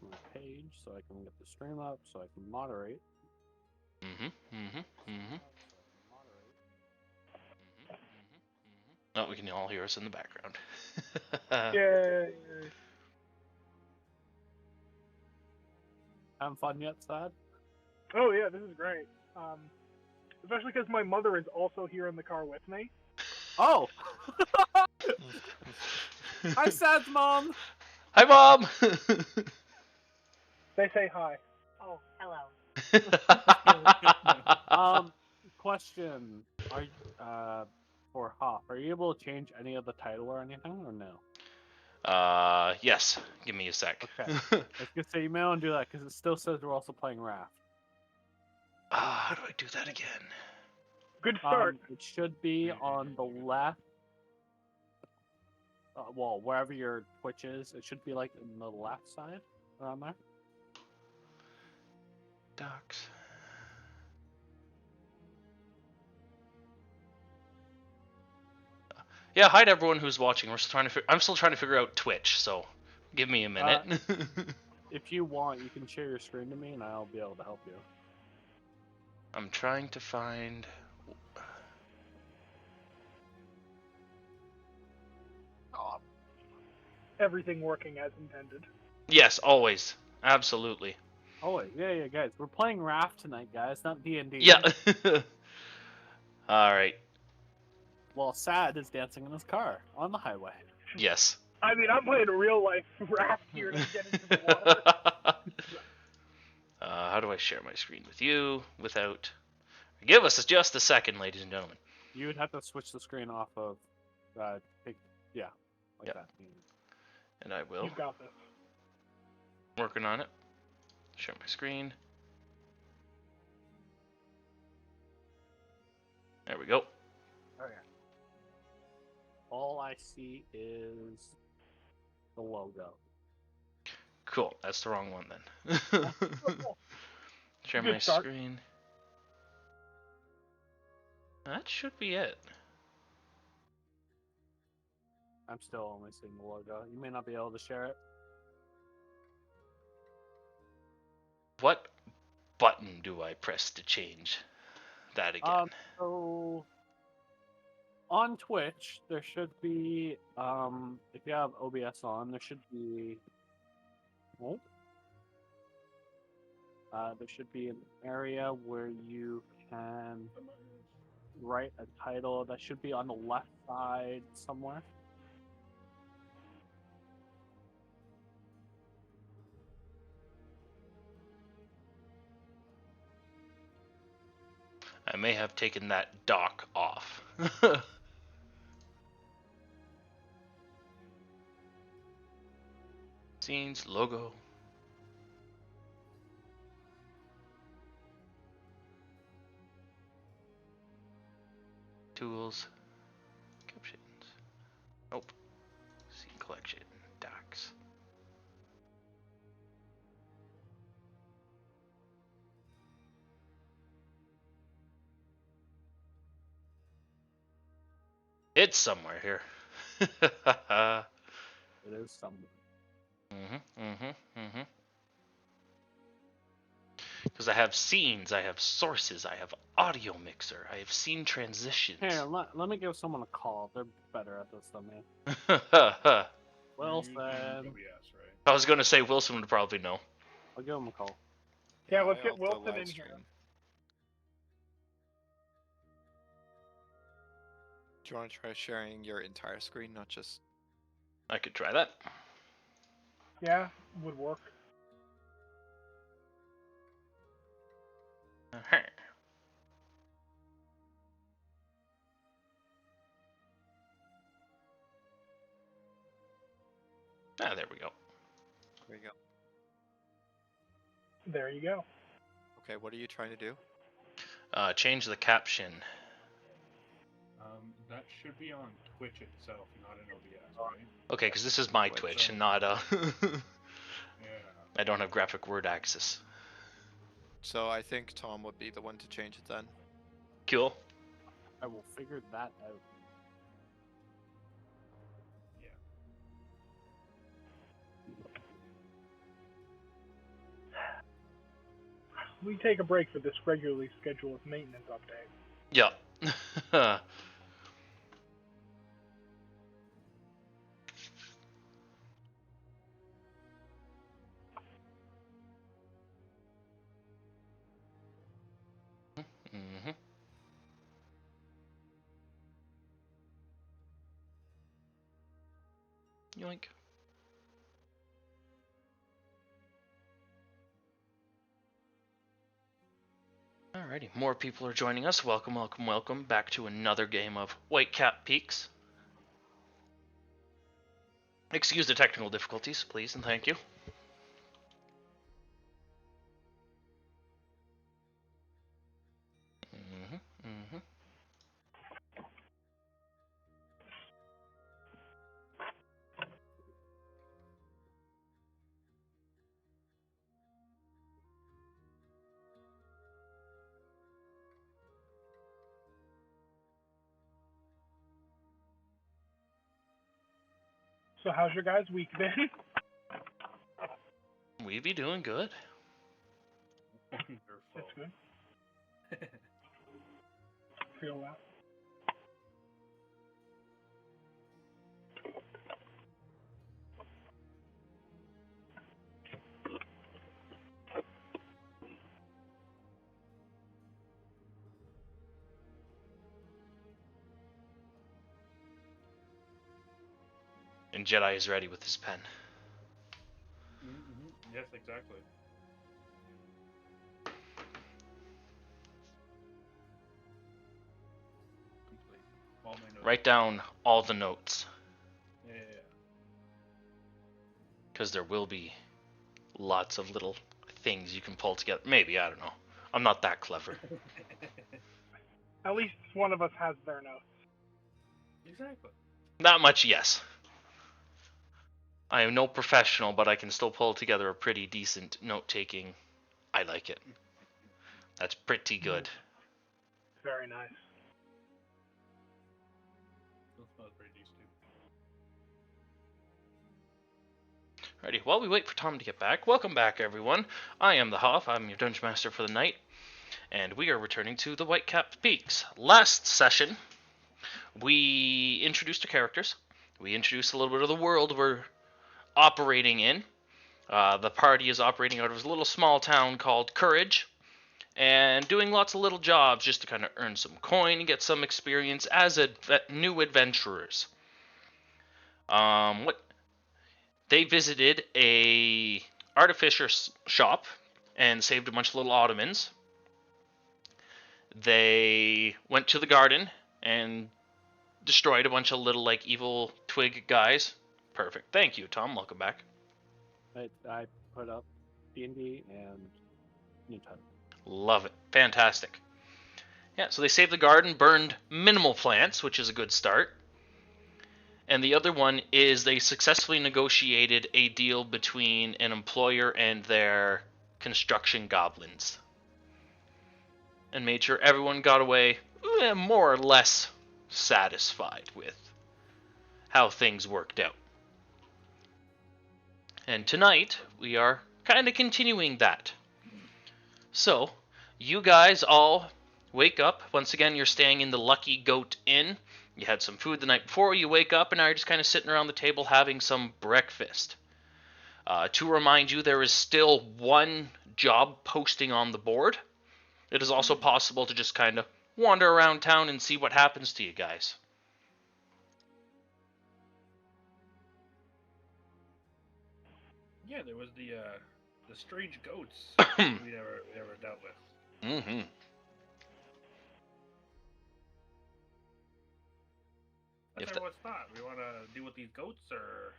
refresh my page so I can get the stream up, so I can moderate. Oh, we can all hear us in the background. Yay! Having fun yet, Sad? Oh yeah, this is great. Especially because my mother is also here in the car with me. Oh! Hi, Sad's mom! Hi, Mom! They say hi. Oh, hello. Question. Are you, for Hop, are you able to change any of the title or anything, or no? Yes. Give me a sec. Okay. I was gonna say, you may want to do that, because it still says we're also playing Raft. How do I do that again? Good start. It should be on the left. Well, wherever your Twitch is, it should be like in the left side, around there. Docs. Yeah, hi to everyone who's watching. We're still trying to. I'm still trying to figure out Twitch, so give me a minute. If you want, you can share your screen to me, and I'll be able to help you. I'm trying to find. Everything working as intended. Yes, always, absolutely. Oh, yeah, guys. We're playing Raft tonight, guys, not D&D. Yeah. All right. Well, Sad is dancing in his car on the highway. Yes. I mean, I'm playing a real life Raft here to get into the water. How do I share my screen with you without? Give us just a second, ladies and gentlemen. You would have to switch the screen off of, like Yep. that. And I will. You got this. Working on it. Share my screen. There we go. Okay. All I see is the logo. Cool. That's the wrong one then. Share Good my start. screen. That should be it. I'm still only seeing the logo. You may not be able to share it. What button do I press to change that again? So on Twitch, there should be, if you have OBS on, there should be, there should be an area where you can write a title. That should be on the left side somewhere. I may have taken that dock off. Scenes, logo. Tools. Captions. Nope. Scene collection. Docs. It's somewhere here. It is somewhere. Because I have scenes, I have sources, I have audio mixer, I have scene transitions. Here, let me give someone a call. They're better at this than me. Wilson. right? I was going to say Wilson would probably know. I'll give him a call. Yeah, let's I get off the Wilson live in stream. here. Do you want to try sharing your entire screen, not just... I could try that. Yeah, would work. Ah, there we go. There you go. There you go. Okay, what are you trying to do? Change the caption. That should be on Twitch itself, not in OBS, right? Okay, because this is my Wait, Twitch so- and not Yeah. I don't have graphic word access. So I think Tom would be the one to change it then. Cool. I will figure that out. we take a break for this regularly scheduled maintenance update. Yeah. Mm-hmm. Yoink. Alrighty, more people are joining us. Welcome, welcome, welcome back to another game of Whitecap Peaks. Excuse the technical difficulties, please, and thank you. Mm-hmm. So how's your guys' week been? We be doing good. Wonderful. That's good. Feel that. And Jedi is ready with his pen. Yes, exactly. Complete. All my notes. Write down all the notes, Yeah. because there will be lots of little things you can pull together. Maybe, I don't know. I'm not that clever. At least one of us has their notes. Exactly. That much, yes. I am no professional, but I can still pull together a pretty decent note-taking. I like it. That's pretty good. Very nice. Still smells pretty decent. Alrighty, while we wait for Tom to get back, welcome back, everyone. I am the Hoff. I'm your Dungeon Master for the night, and we are returning to the Whitecap Peaks. Last session, we introduced our characters. We introduced a little bit of the world we're operating in. The party is operating out of a little small town called Courage, and doing lots of little jobs just to kind of earn some coin and get some experience as new adventurers. They visited a artificer shop and saved a bunch of little Ottomans. They went to the garden and destroyed a bunch of little like evil twig guys. Perfect. Thank you, Tom. Welcome back. I put up D&D and new title. Love it. Fantastic. Yeah, so they saved the garden, burned minimal plants, which is a good start. And the other one is they successfully negotiated a deal between an employer and their construction goblins. And made sure everyone got away more or less satisfied with how things worked out. And tonight, we are kind of continuing that. So, you guys all wake up. Once again, you're staying in the Lucky Goat Inn. You had some food the night before, you wake up, and now you're just kind of sitting around the table having some breakfast. To remind you, there is still one job posting on the board. It is also possible to just kind of wander around town and see what happens to you guys. Yeah, there was the strange goats we never dealt with. Mm-hmm. That's everyone's thought. We want to deal with these goats, or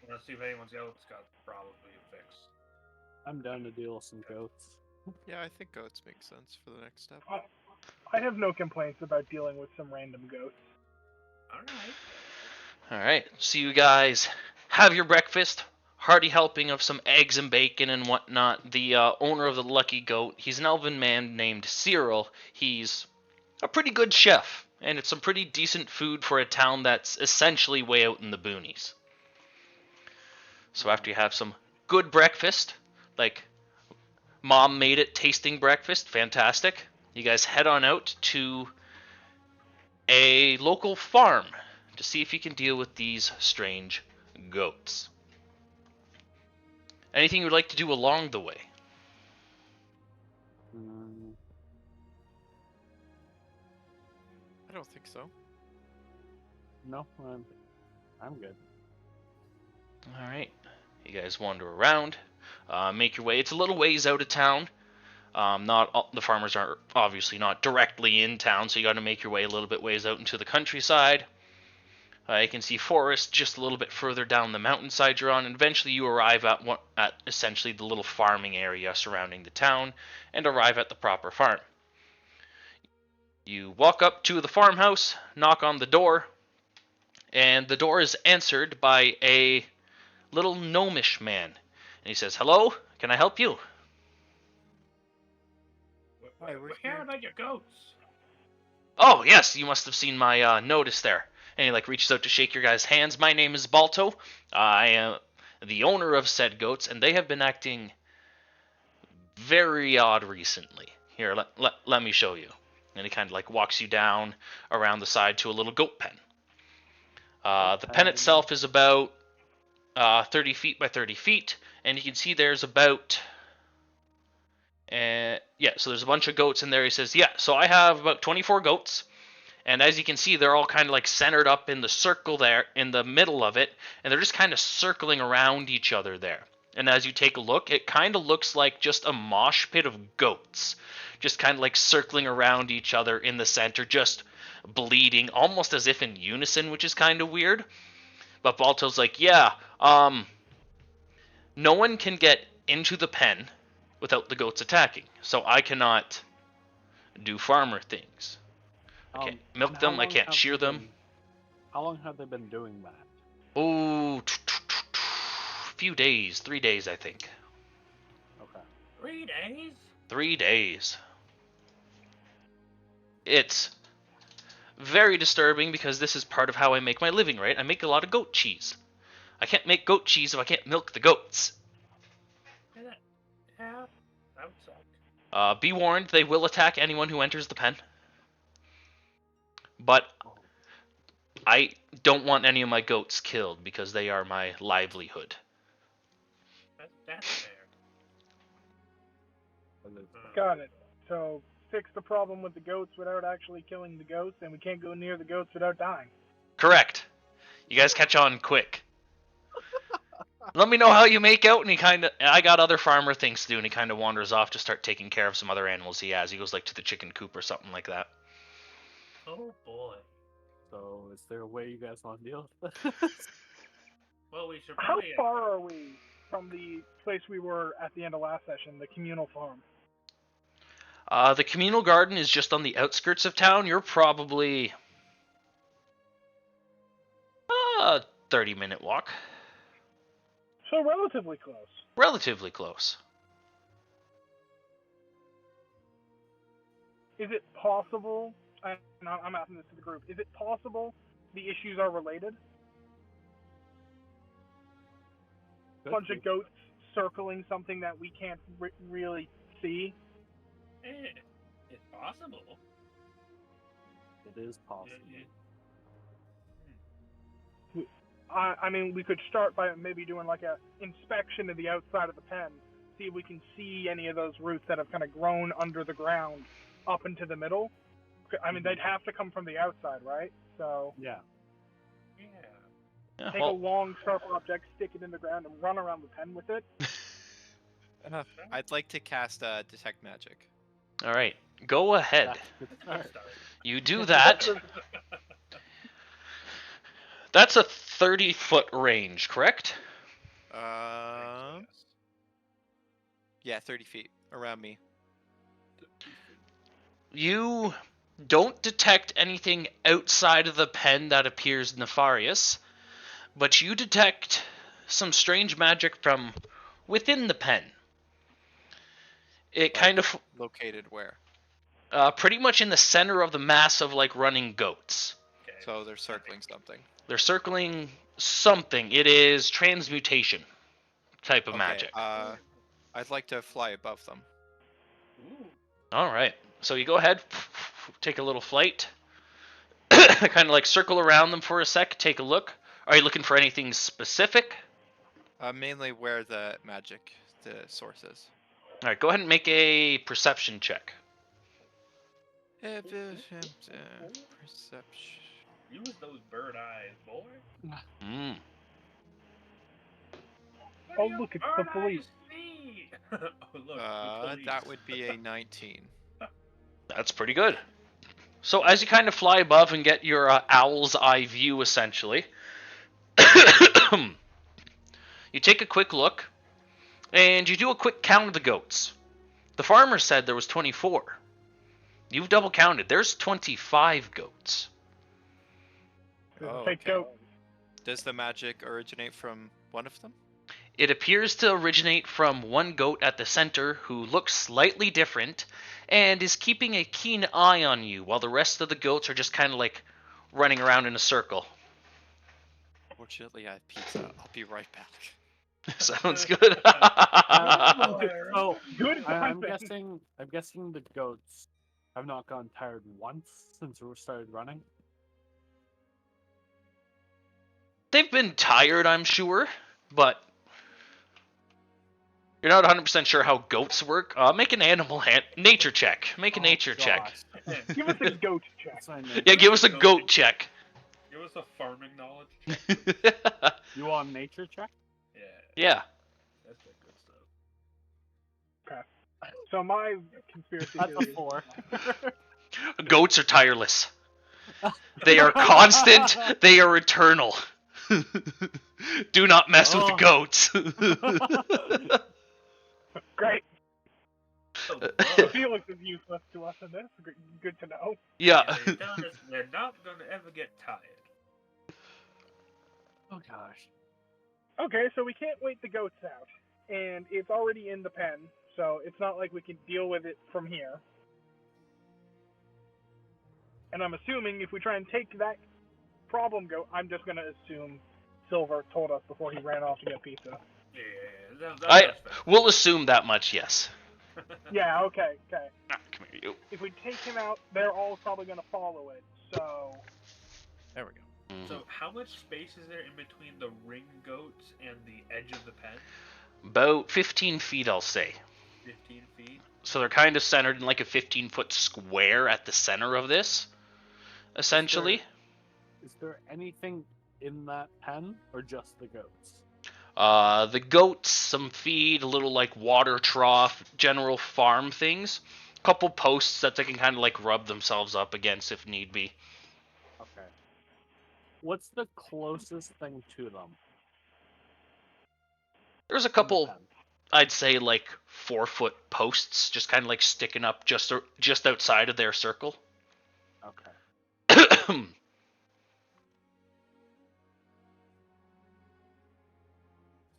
want to see if anyone's else got problems we can fix. I'm down to deal with some goats. Yeah, I think goats make sense for the next step. I have no complaints about dealing with some random goats. Alright. Alright, so you guys have your breakfast. Hearty helping of some eggs and bacon and whatnot. The owner of the Lucky Goat, he's an elven man named Cyril. He's a pretty good chef, and it's some pretty decent food for a town that's essentially way out in the boonies. So after you have some good breakfast, like Mom made it tasting breakfast. Fantastic. You guys head on out to a local farm to see if you can deal with these strange goats. Anything you'd like to do along the way? I don't think so. No, I'm good. All right. You guys wander around, make your way. It's a little ways out of town. Not all, the farmers are obviously not directly in town, so you got to make your way a little bit ways out into the countryside. You can see forest just a little bit further down the mountainside you're on, and eventually you arrive at essentially the little farming area surrounding the town, and arrive at the proper farm. You walk up to the farmhouse, knock on the door, and the door is answered by a little gnomish man. And he says, "Hello, can I help you?" We're here about your goats. "Oh, yes, you must have seen my notice there." And he reaches out to shake your guys' hands. "My name is Balto. I am the owner of said goats, and they have been acting very odd recently. Here, let me show you." And he kind of walks you down around the side to a little goat pen. The pen itself is about 30 feet by 30 feet, and you can see there's about... so there's a bunch of goats in there. He says, "Yeah, so I have about 24 goats, and as you can see, they're all kind of centered up in the circle there, in the middle of it, and they're just kind of circling around each other there. And as you take a look, it kind of looks like just a mosh pit of goats, just kind of circling around each other in the center, just bleeding, almost as if in unison, which is kind of weird." But Balto's "Yeah, no one can get into the pen without the goats attacking, so I cannot do farmer things. I can't milk them, I can't shear them." How long have they been doing that? Oh, few days, 3 days, I think. Okay. 3 days? 3 days. It's very disturbing because this is part of how I make my living, right? I make a lot of goat cheese. I can't make goat cheese if I can't milk the goats. Yeah, that would suck. Be warned, they will attack anyone who enters the pen. But I don't want any of my goats killed because they are my livelihood. That's fair. Got it. So fix the problem with the goats without actually killing the goats, and we can't go near the goats without dying. Correct. You guys catch on quick. Let me know how you make out, and I got other farmer things to do, and he kind of wanders off to start taking care of some other animals he has. He goes to the chicken coop or something like that. Oh boy. So is there a way you guys want to deal with this? Well, we should How probably... far are we from the place we were at the end of last session, the communal farm? The communal garden is just on the outskirts of town. You're probably a 30-minute walk. So relatively close. Relatively close. Is it possible, and I'm asking this to the group, is it possible the issues are related? A bunch of goats circling something that we can't really see? It's possible. It is possible. I mean, we could start by maybe doing a inspection of the outside of the pen, see if we can see any of those roots that have kind of grown under the ground up into the middle. I mean, they'd have to come from the outside, right? So Yeah. Yeah, take a long, sharp object, stick it in the ground, and run around the pen with it. I'd like to cast Detect Magic. all right. Go ahead. Alright. You do that. That's a 30-foot range, correct? Yeah, 30 feet around me. You don't detect anything outside of the pen that appears nefarious, but you detect some strange magic from within the pen. It kind of... Located where? pretty much in the center of the mass of running goats. Okay. So they're circling something. They're circling something. It is transmutation type of magic. I'd like to fly above them. Ooh. All right. So you go ahead, take a little flight, kind of like circle around them for a sec, take a look. Are you looking for anything specific? Mainly where the source is. All right, go ahead and make a perception check. Perception. Use those bird eyes, boy. Mm. Oh, look, it's the Bird police. eyes see. Oh, look, the police. That would be a 19. That's pretty good. So as you kind of fly above and get your owl's eye view, essentially, you take a quick look, and you do a quick count of the goats. The farmer said there was 24. You've double counted. There's 25 goats. Oh, Take okay. goat. Does the magic originate from one of them? It appears to originate from one goat at the center who looks slightly different and is keeping a keen eye on you while the rest of the goats are just kind of like running around in a circle. Fortunately, I have pizza. I'll be right back. Sounds good. So Good I'm timing. guessing the goats have not gotten tired once since we started running. They've been tired, I'm sure, but you're not 100% sure how goats work. Make an nature check. Make a nature check. Give us a goat check. That's my name. Yeah, give us a goat check. Give us a farming knowledge check. You want a nature check? Yeah, Yeah. that's the good stuff. So my conspiracy That's a theory. 4. Goats are tireless. They are constant. They are eternal. Do not mess with the Oh. goats. Great. Oh, So wow. Felix is useless to us in this. Good to know. Yeah. They tell us they're not gonna ever get tired. Oh gosh. Okay, so we can't wait the goats out, and it's already in the pen, so it's not like we can deal with it from here. And I'm assuming if we try and take that problem goat, I'm just gonna assume Silver told us before he ran off to get pizza. Yeah, I- that's fair. We'll assume that much, yes. Yeah, okay. Ah, come here, you. If we take him out, they're all probably gonna follow it. So There we go. Mhm. So, how much space is there in between the ring goats and the edge of the pen? About 15 feet, I'll say. 15 feet? So they're kind of centered in like a 15-foot square at the center of this, essentially. Is there anything in that pen, or just the goats? The goats, some feed, a little like water trough, general farm things. Couple posts that they can kind of like rub themselves up against if need be. Okay. What's the closest thing to them? There's a in the couple, pen? I'd say like 4-foot posts, just kind of like sticking up just outside of their circle. Okay.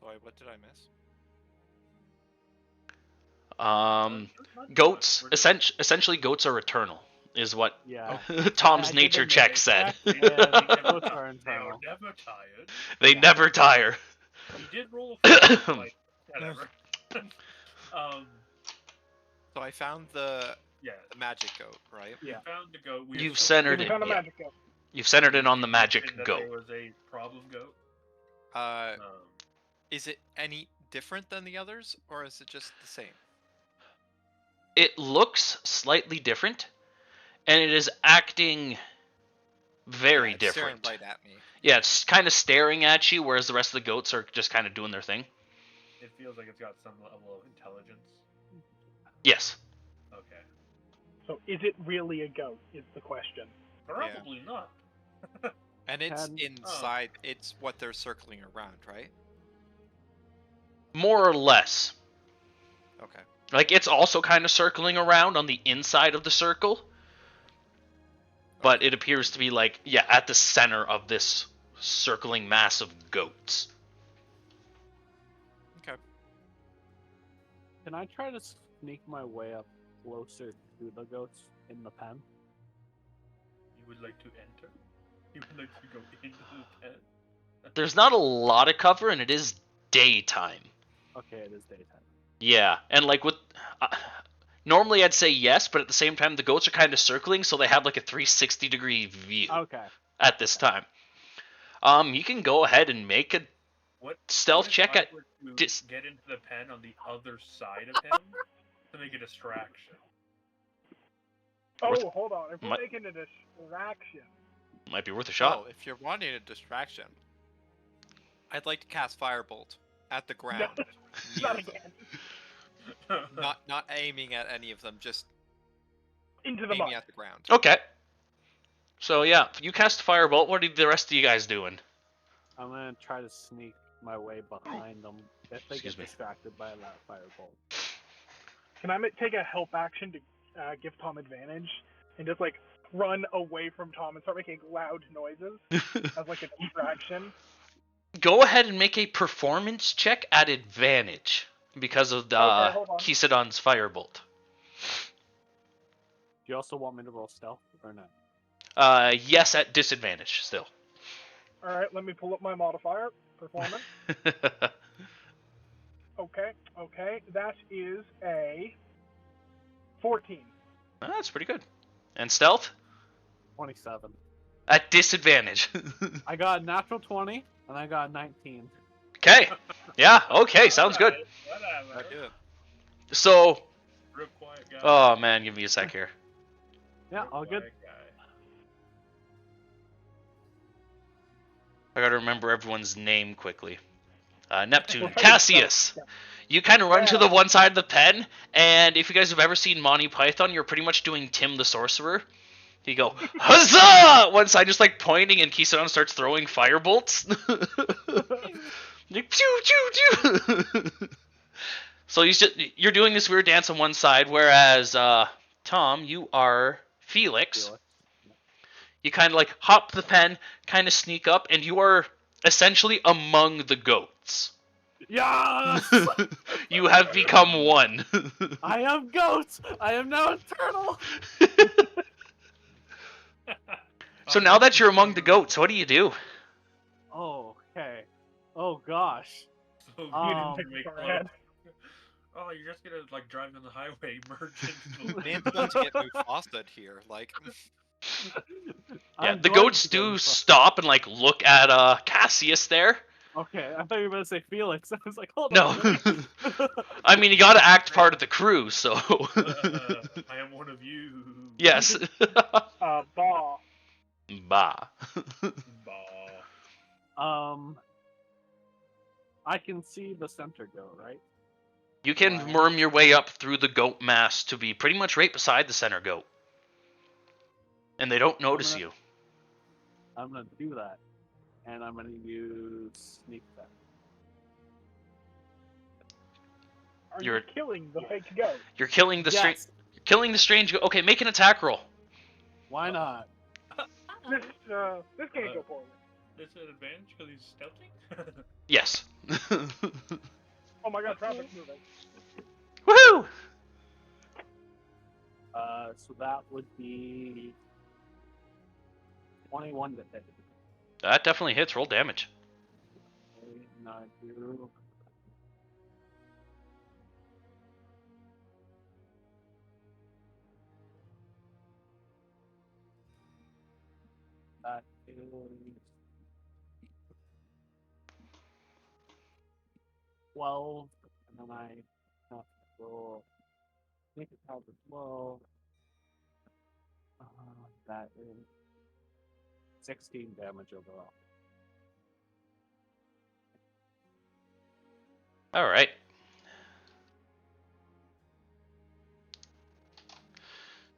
Sorry, what did I miss? Goats, essentially goats are eternal, is what Yeah. Tom's I did nature admit check it. said. Yeah, goats are They are internal. never tired. They never tire. You did roll a 4, like, whatever. So I found the Yeah. magic goat, right? Yeah. We found the goat. We You've assumed- centered we it. found a Yeah. magic goat. You've centered it on the we magic mentioned that goat. There was a problem goat. Uh, Um, is it any different than the others, or is it just the same? It looks slightly different, and it is acting very Yeah, it's staring different. right at me. Yeah, it's kind of staring at you, whereas the rest of the goats are just kind of doing their thing. it feels like it's got some level of intelligence. Yes. Okay. So is it really a goat? Is the question. Probably not. And it's Can- inside. It's what they're circling around, right? More or less. Okay. Like, it's also kind of circling around on the inside of the circle, but it appears to be, like, yeah, at the center of this circling mass of goats. Okay. Can I try to sneak my way up closer to the goats in the pen? You would like to enter? You would like to go into the pen? There's not a lot of cover, and it is daytime. Okay, it is daytime. Yeah, and like with normally I'd say yes, but at the same time the goats are kind of circling, so they have like a 360-degree view Okay. at this time. You can go ahead and make a What stealth if check I at were to dis- get into the pen on the other side of him to make a distraction? Oh, Worth- hold on. If we're might- making a distraction, might be worth a shot. Oh, if you're wanting a distraction, I'd like to cast Firebolt at the ground. not near them. again. Not aiming at any of them, just Into the aiming mud. at the ground. Okay. So yeah, you cast Firebolt. What are the rest of you guys doing? I'm gonna try to sneak my way behind them if they Excuse get me. distracted by that firebolt. Can I take a help action to give Tom advantage and just like run away from Tom and start making loud noises as like a distraction? Go ahead and make a performance check at advantage because of the Okay, hold on. Kisadon's Firebolt. Do you also want me to roll stealth or no? Yes, at disadvantage still. All right, let me pull up my modifier. Performance. Okay, that is a 14. That's pretty good. And stealth 27. at disadvantage. I got a natural 20 and I got a 19. Okay. Yeah. Okay. Sounds good. Whatever. I do it. So, Real quiet guy. oh man, give me a sec here. Yeah, Real all good. quiet guy. I gotta remember everyone's name quickly. Neptune, Well, Cassius. yeah. You kind of run to Yeah. the one side of the pen, and if you guys have ever seen Monty Python, you're pretty much doing Tim the Sorcerer. You go, huzzah! One side just like pointing, and Kisadon starts throwing firebolts. Like, pew, pew, pew. So you're doing this weird dance on one side, whereas Tom, you are Felix. Felix. You kind of like hop the pen, kind of sneak up, and you are essentially among the goats. Yes! You have become one. I am goat! I am now a turtle! So now that you're among the goats, what do you do? Oh, okay. Oh gosh. So You Um, didn't make pick fun. Starhead. Oh, you're just gonna like drive on the highway, merge into the Man's going to get Mufasa here. Like, Yeah, I'm the going goats to do go- stop and like look at Cassius there. Okay, I thought you were gonna say Felix. I was like, hold No. on. I mean, you gotta act part of the crew, so. I am one of you. Yes. Bah. Bah. Bah. I can see the center goat, right? You can worm your way up through the goat mass to be pretty much right beside the center goat. And they don't notice gonna- you. I'm gonna do that, and I'm gonna use sneak attack. Are You're- you killing the fake goat? You're killing the Yes. killing the strange goat. Okay, make an attack roll. Why not? This can't go poorly. This is an advantage because he's stealthing? Yes. Oh my god, traffic's moving. Woohoo! So that would be 21 to hit. That definitely hits. Roll damage. Okay, now I do. That is 12, and then I have to roll sneak attack as well. That is 16 damage overall. All right.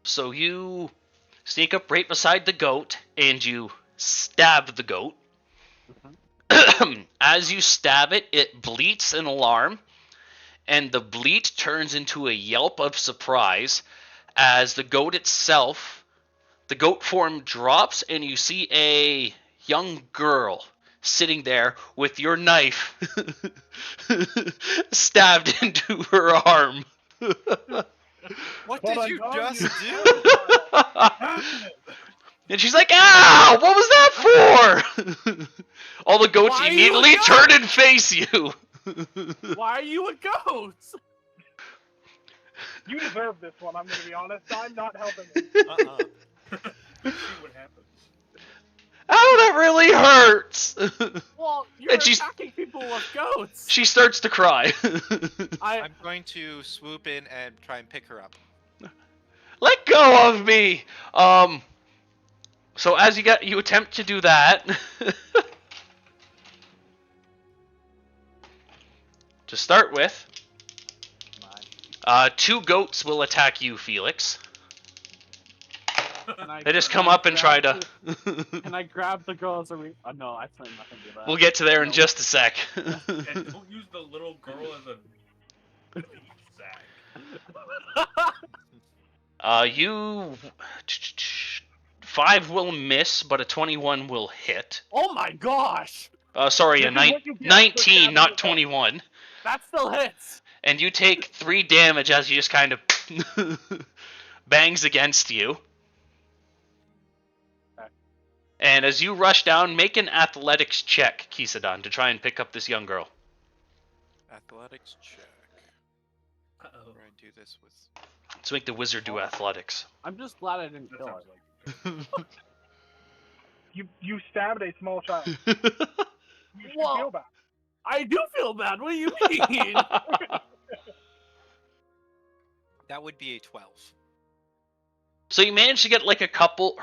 So you sneak up right beside the goat and you stab the goat. As you stab it, it bleats in alarm, and the bleat turns into a yelp of surprise as the goat itself, the goat form drops, and you see a young girl sitting there with your knife stabbed into her arm. what Hold did on, you Tom, just you- do? And she's like, "Ow! What was that for?" All the goats Why are you immediately a goat? turn and face you. Why are you a goat? You deserve this one, I'm going to be honest. I'm not helping you. Let's see what happens. Ow, that really hurts! Well, you're And she's- attacking people with goats. She starts to cry. I'm going to swoop in and try and pick her up. Let go of me! So as you attempt to do that, to start with, 2 goats will attack you, Felix. They just come up and try to... Can I grab the girl as a oh, no, I plan nothing to do that. We'll get to there in just a sec. And don't use the little girl as a sack. You... 5 will miss, but a 21 will hit. Oh my gosh! Sorry, a This is what you get for 19, stabbing not the 21. That still hits! And you take 3 damage as he just kind of bangs against you. Okay. And as you rush down, make an athletics check, Kisadon, to try and pick up this young girl. Athletics check. Uh-oh. We're gonna do this with. Let's make the wizard do athletics. I'm just glad I didn't That kill sounds her. like You stabbed a small child. You should Whoa. feel bad. I do feel bad. What do you mean? That would be a 12. So you manage to get like a couple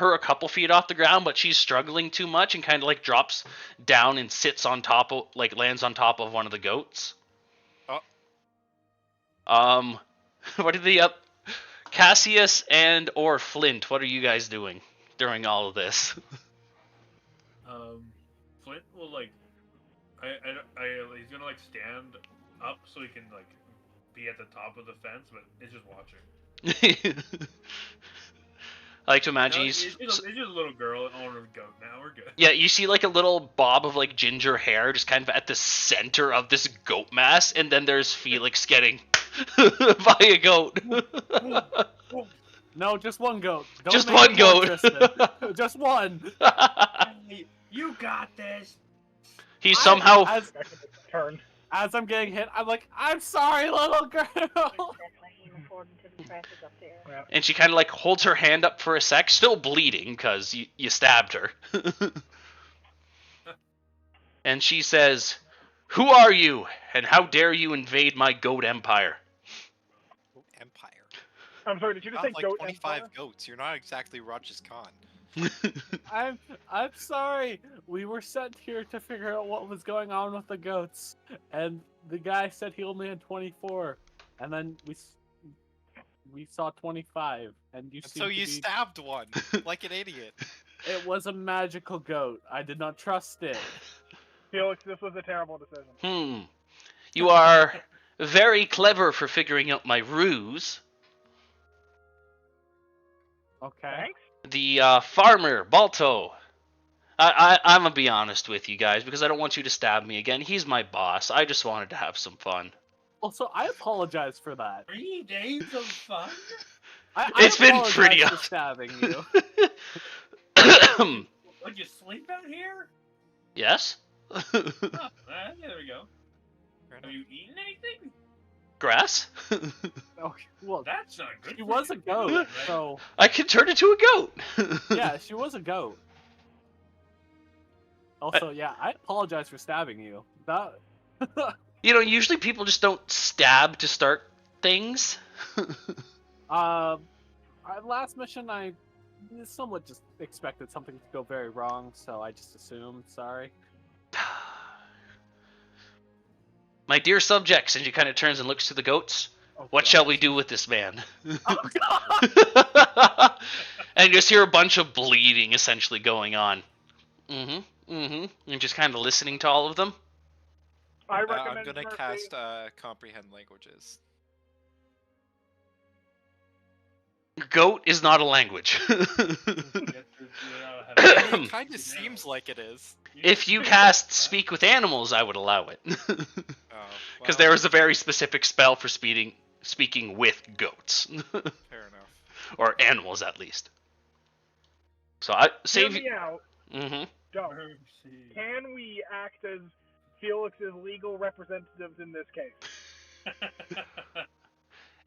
feet off the ground, but she's struggling too much and kind of like drops down and sits on top of, like lands on top of one of the goats. Oh. What are the Cassius and or Flint? What are you guys doing during all of this? Flint will like, he's gonna like stand up so he can like be at the top of the fence, but it's just watching. I like to imagine No, he's... it's just a little girl and owner of a goat. Now we're good. Yeah, you see like a little bob of like ginger hair just kind of at the center of this goat mass, and then there's Felix getting by a goat. No, just one goat. Don't Just make one it more goat. interesting. Just one. Hey, you got this. He somehow... Turn. As I'm getting hit, I'm like, I'm sorry, little girl. And she kind of like holds her hand up for a sec, still bleeding because you stabbed her. And she says, "Who are you, and how dare you invade my goat empire?" Empire. I'm sorry, did you just Got say like goat 25 empire? goats. You're not exactly Rogers Khan. I'm sorry. We were sent here to figure out what was going on with the goats, and the guy said he only had 24, and then we saw 25, and you. So you stabbed one like an idiot. It was a magical goat. I did not trust it. Felix, this was a terrible decision. You are very clever for figuring out my ruse. Okay. Thanks. The farmer, Balto. I'm gonna be honest with you guys because I don't want you to stab me again. He's my boss. I just wanted to have some fun. Also, I apologize for that. 3 days of fun? It's been apologize pretty for stabbing you. Would you sleep out here? Yes? Oh, there we go. Have you eaten anything? Grass? Okay, well, That's not good. she for was you. a goat, Right? so I can turn into a goat. yeah, she was a goat. Also, yeah, I apologize for stabbing you. That. You know, usually people just don't stab to start things. Our last mission, I somewhat just expected something to go very wrong, so I just assumed. Sorry. My dear subjects, and she kind of turns and looks to the goats. Oh, What God. shall we do with this man? Oh God! And you just hear a bunch of bleeding essentially going on. And just kind of listening to all of them. I I'm recommend gonna Murphy- cast comprehend languages. Goat is not a language. It kind of seems like it is. If you cast Speak with Animals, I would allow it. Because Well, there is a very specific spell for speaking with goats. Fair enough. Or animals, at least. So I Hear save me you. out. Mm-hmm. Don't. Can we act as Felix's legal representatives in this case?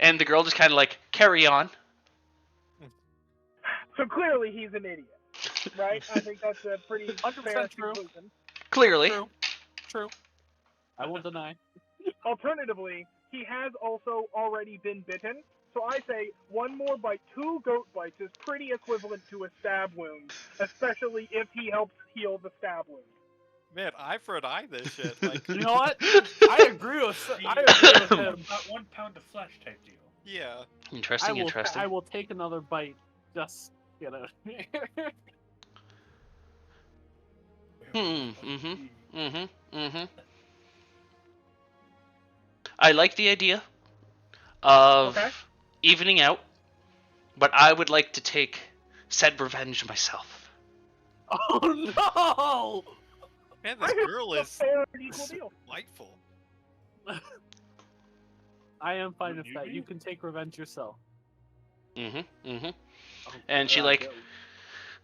And the girl just kind of like, carry on. So clearly he's an idiot, right? I think that's a pretty 100% fair true. conclusion. Clearly. True. I won't deny. Alternatively, he has also already been bitten. So I say one more bite, 2 goat bites is pretty equivalent to a stab wound, especially if he helps heal the stab wound. Man, eye for an eye this shit. Like, You know what? I agree with him. About 1 pound of flesh type deal. yeah. Interesting, interesting. I will take another bite. Just I like the idea of Okay. evening out, but I would like to take said revenge myself. Oh no! Man, this girl is fair and equal deal. delightful. I am fine with You that. do? You can take revenge yourself. Oh, And she God, like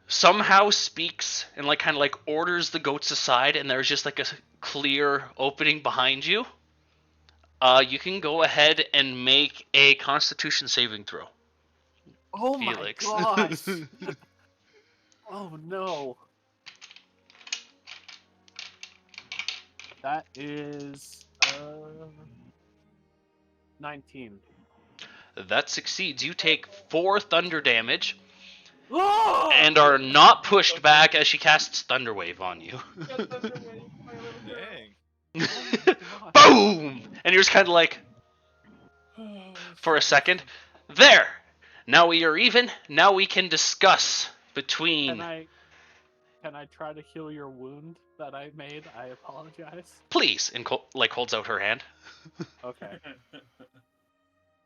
somehow speaks and like kind of like orders the goats aside, and there's just like a clear opening behind you. You can go ahead and make a Constitution saving throw. oh Felix. my gosh! Oh no! That is 19. That succeeds. You take 4 thunder damage Oh! and are not pushed back as she casts Thunder Wave on you. Dang. Boom! And you're just kind of like, for a second, there! Now we are even. Now we can discuss between... Can I try to heal your wound that I made? I apologize. Please! And like holds out her hand. Okay.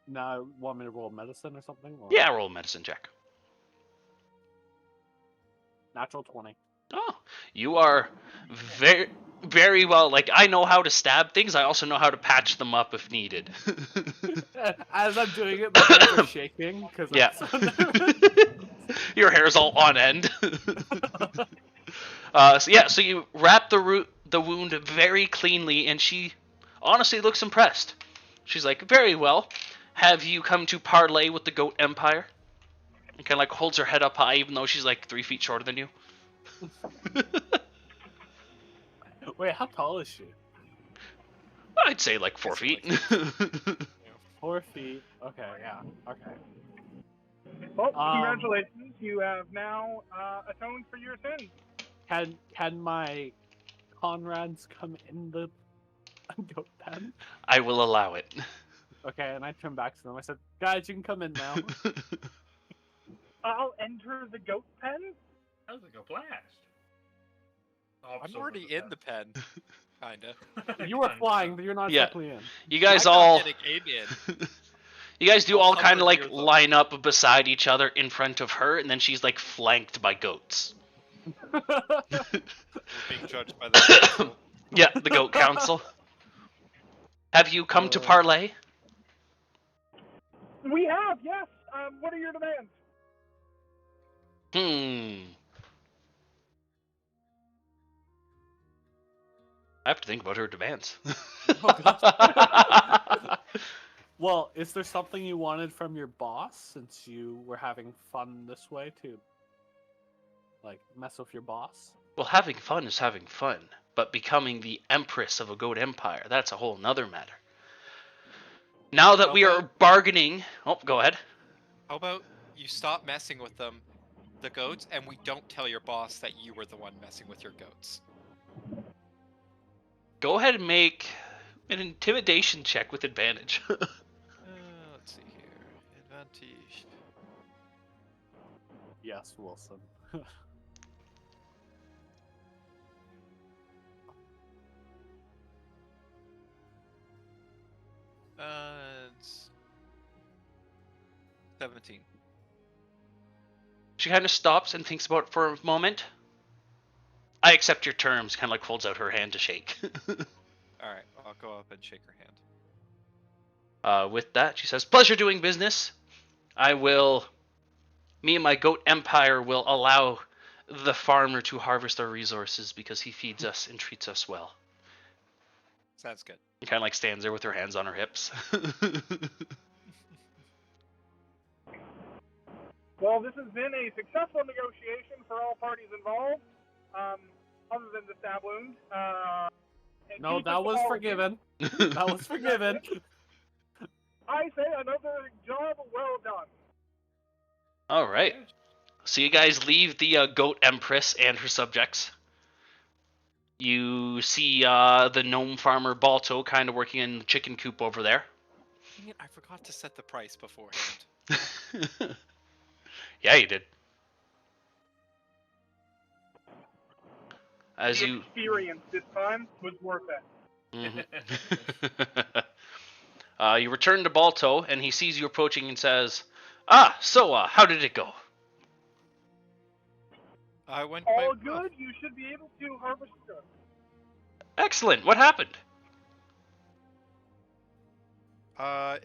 Now, want me to roll medicine or something? Or Yeah, roll a medicine check. Natural 20. Oh, you are very, very well. Like, I know how to stab things. I also know how to patch them up if needed. As I'm doing it, my hands are shaking because Yeah. I'm so nervous. Your hair's all on end. So you wrap the wound very cleanly, and she honestly looks impressed. She's like, very well. Have you come to parley with the Goat Empire? And kind of like holds her head up high, even though she's like 3 feet shorter than you. Wait, how tall is she? I'd say like 4 feet. 4 feet. Okay, yeah. Okay. Well, congratulations. You have now atoned for your sins. Can my comrades come in the goat pen? I will allow it. Okay, and I turn back to them. I said, guys, you can come in now. I'll enter the goat pen? Sounds like a blast. I'm already in the pen. Kinda. You were flying, but you're not Yeah. technically in. You guys I'm all... not getting aim in. You guys do I'll all hover kind of like near them. line up beside each other in front of her, and then she's like flanked by goats. We're being judged by the council. Yeah, the Goat Council. Have you come to parley? We have, yes. What are your demands? I have to think about her demands. Well, is there something you wanted from your boss since you were having fun this way to, like, mess with your boss? Well, having fun is having fun, but becoming the empress of a goat empire, that's a whole nother matter. Now that we are bargaining... Oh, go ahead. How about you stop messing with them, the goats, and we don't tell your boss that you were the one messing with your goats? Go ahead and make an intimidation check with advantage. Let's see here. Advantage. Yes, Wilson. It's 17. She kind of stops and thinks about it for a moment. I accept your terms, kind of like holds out her hand to shake. Alright, I'll go up and shake her hand. With that, she says, pleasure doing business. Me and my goat empire will allow the farmer to harvest our resources because he feeds us and treats us well. Sounds good. She kind of like stands there with her hands on her hips. Well, this has been a successful negotiation for all parties involved, other than the stab wound. No, that was forgiven. That was forgiven. I say another job well done. All right. So you guys leave the goat empress and her subjects. You see the gnome farmer Balto kind of working in the chicken coop over there. Dang it, I forgot to set the price beforehand. Yeah, you did. As The you experience this time was worth it. you return to Balto, and he sees you approaching and says, "Ah, so how did it go?" I went All quite well. good. You should be able to harvest good. Excellent. What happened?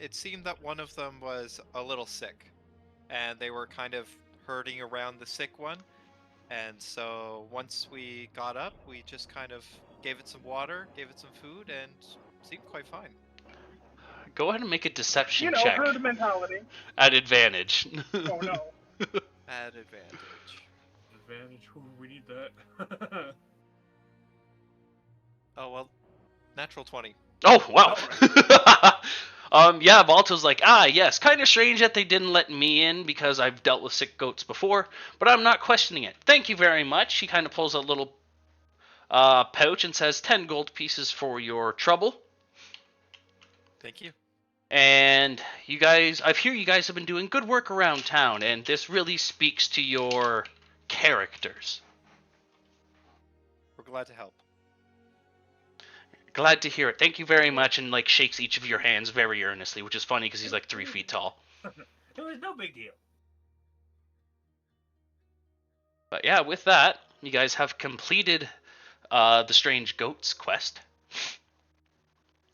It seemed that one of them was a little sick, and they were kind of herding around the sick one. And so once we got up, we just kind of gave it some water, gave it some food, and seemed quite fine. Go ahead and make a deception You know, check herd mentality. at advantage. Oh no. At advantage. Advantage. Ooh, we need that. Oh well, natural 20. Oh, wow. Yeah, Balto's like, yes, kind of strange that they didn't let me in because I've dealt with sick goats before, but I'm not questioning it. Thank you very much. He kind of pulls a little pouch and says 10 gold pieces for your trouble. Thank you. And you guys, I hear you guys have been doing good work around town, and this really speaks to your characters. We're glad to help. Glad to hear it. Thank you very much, and like shakes each of your hands very earnestly, which is funny because he's like 3 feet tall. It was no big deal. But yeah, with that, you guys have completed the Strange Goats quest.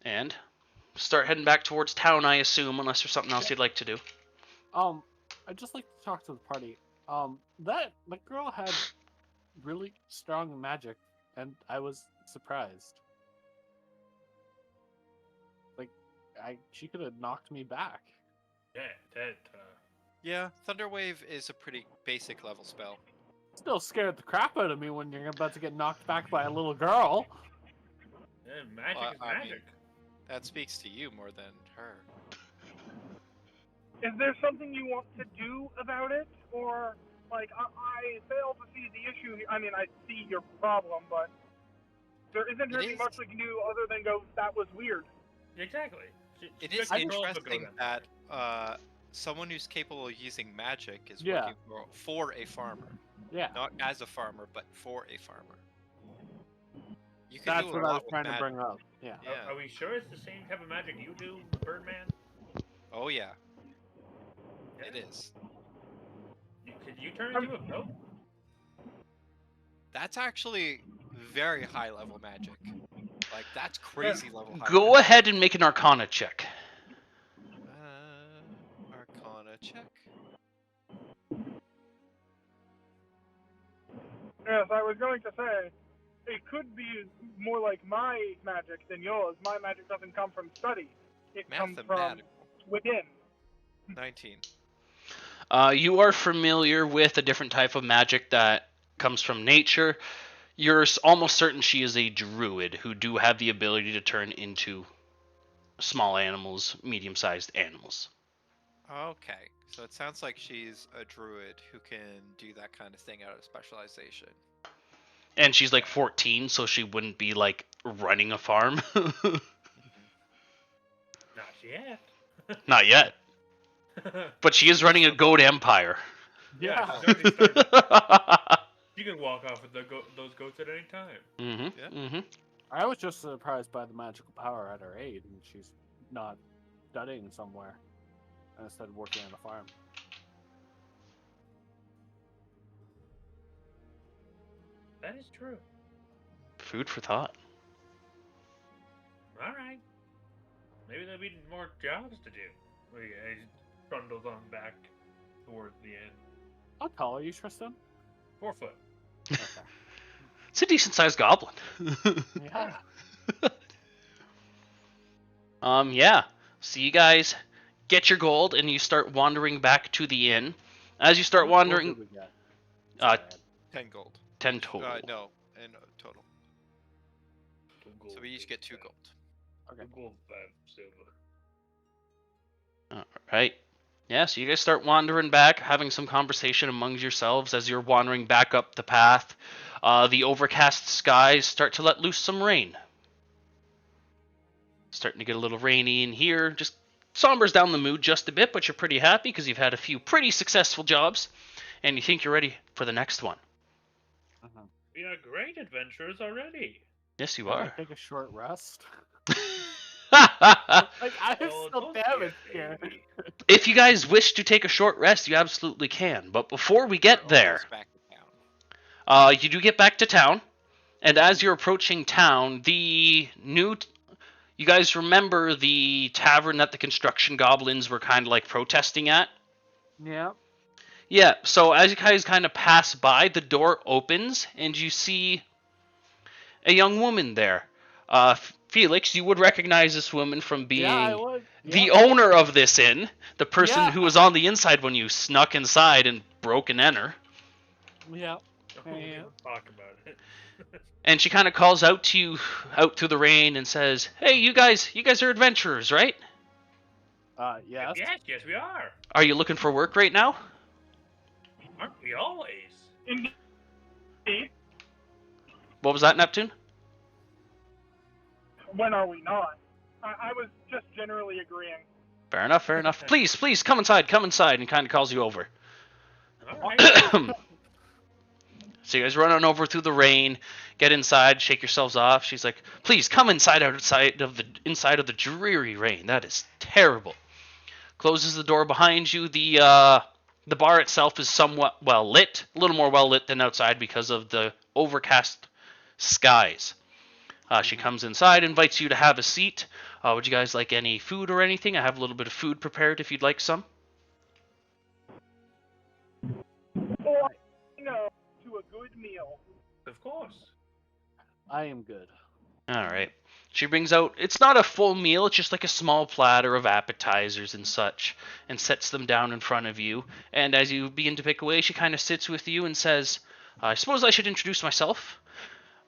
And start heading back towards town, I assume, unless there's something else you'd like to do. I'd just like to talk to the party. That girl had really strong magic, and I was surprised. She could have knocked me back. Yeah, that. Yeah, Thunderwave is a pretty basic level spell. Still scared the crap out of me when you're about to get knocked back by a little girl. Yeah, magic Well, is I magic. mean, that speaks to you more than her. Is there something you want to do about it, or like I fail to see the issue? I mean, I see your problem, but there isn't really is- much we can do other than go. That was weird. Exactly. It She is took control of the interesting goat. that someone who's capable of using magic is Yeah. working for a farmer. Yeah, Not as a farmer, but for a farmer. You can that's do what a I lot was with trying to magic. bring up. Yeah. Yeah. Are we sure it's the same type of magic you do, Birdman? Oh yeah, Yeah. it is. Could you turn into a goat? That's actually very high level magic. Like that's crazy level high. Go ahead and make an Arcana check. Arcana check. Yes, I was going to say, it could be more like my magic than yours. My magic doesn't come from study. It comes from Mathematical. within. 19. You are familiar with a different type of magic that comes from nature. You're almost certain she is a druid who do have the ability to turn into small animals, medium-sized animals. Okay, so it sounds like she's a druid who can do that kind of thing out of specialization. And she's like 14, so she wouldn't be like running a farm. Not yet. Not yet. But she is running a goat empire. Yeah. she's already started. You can walk off with those goats at any time. Mm-hmm. Yeah. Mm-hmm. I was just surprised by the magical power at her aid, and she's not studying somewhere, and instead working on a farm. That is true. Food for thought. All right. Maybe there'll be more jobs to do. He trundles on back towards the end. How tall are you, Tristan? 4 foot. Okay. It's a decent-sized goblin. Yeah. Yeah. So you guys get your gold and you start wandering back to the inn. As you start How much gold wandering, did we get? uh, 10 gold. 10 total. No, in total. So we each get 2 gold. Okay. Gold, 5 silver. Right. Yeah, so you guys start wandering back, having some conversation amongst yourselves as you're wandering back up the path. The overcast skies start to let loose some rain. Starting to get a little rainy in here. Just sombers down the mood just a bit, but you're pretty happy because you've had a few pretty successful jobs, and you think you're ready for the next one. We are great adventurers already. Yes, you Can I are. take a short rest? If Like, I have Oh, still don't be a damage here. baby. you guys wish to take a short rest, you absolutely can. But before we get there, Almost back to town. you do get back to town, and as you're approaching town, you guys remember the tavern that the construction goblins were kind of like protesting at? Yeah. Yeah, so as you guys kind of pass by, the door opens, and you see a young woman there. Felix, you would recognize this woman from being Yeah, I would. the Yeah. owner of this inn, the person Yeah. who was on the inside when you snuck inside and broke an enter. Yeah. Don't Yeah. even talk about it. And she kind of calls out to you out through the rain and says, "Hey, you guys are adventurers, right? Yes. Yes, we are. Are you looking for work right now?" Aren't we always? Indeed. What was that, Neptune? When are we not? I was just generally agreeing. Fair enough. Please, come inside, and kind of calls you over. Alright. So you guys run on over through the rain, get inside, shake yourselves off. She's like, "Please come inside of the dreary rain. That is terrible." Closes the door behind you. The bar itself is somewhat well lit, a little more well lit than outside because of the overcast skies. She comes inside, invites you to have a seat. Would you guys like any food or anything? I have a little bit of food prepared if you'd like some. Or, to a good meal. Of course. I am good. All right. She brings out, it's not a full meal, it's just like a small platter of appetizers and such, and sets them down in front of you. And as you begin to pick away, she kind of sits with you and says, "I suppose I should introduce myself.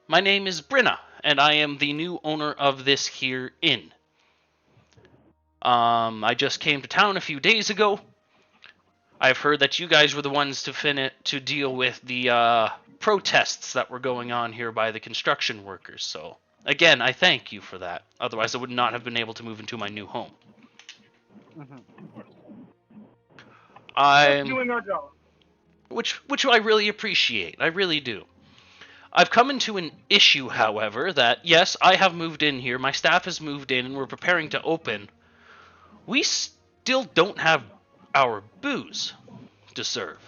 My name is Brinna, and I am the new owner of this here inn. I just came to town a few days ago. I've heard that you guys were the ones to deal with the protests that were going on here by the construction workers, so again, I thank you for that. Otherwise, I would not have been able to move into my new home. Just doing our job. Which I really appreciate. I really do. I've come into an issue, however, that yes, I have moved in here, my staff has moved in, and we're preparing to open. We still don't have our booze to serve.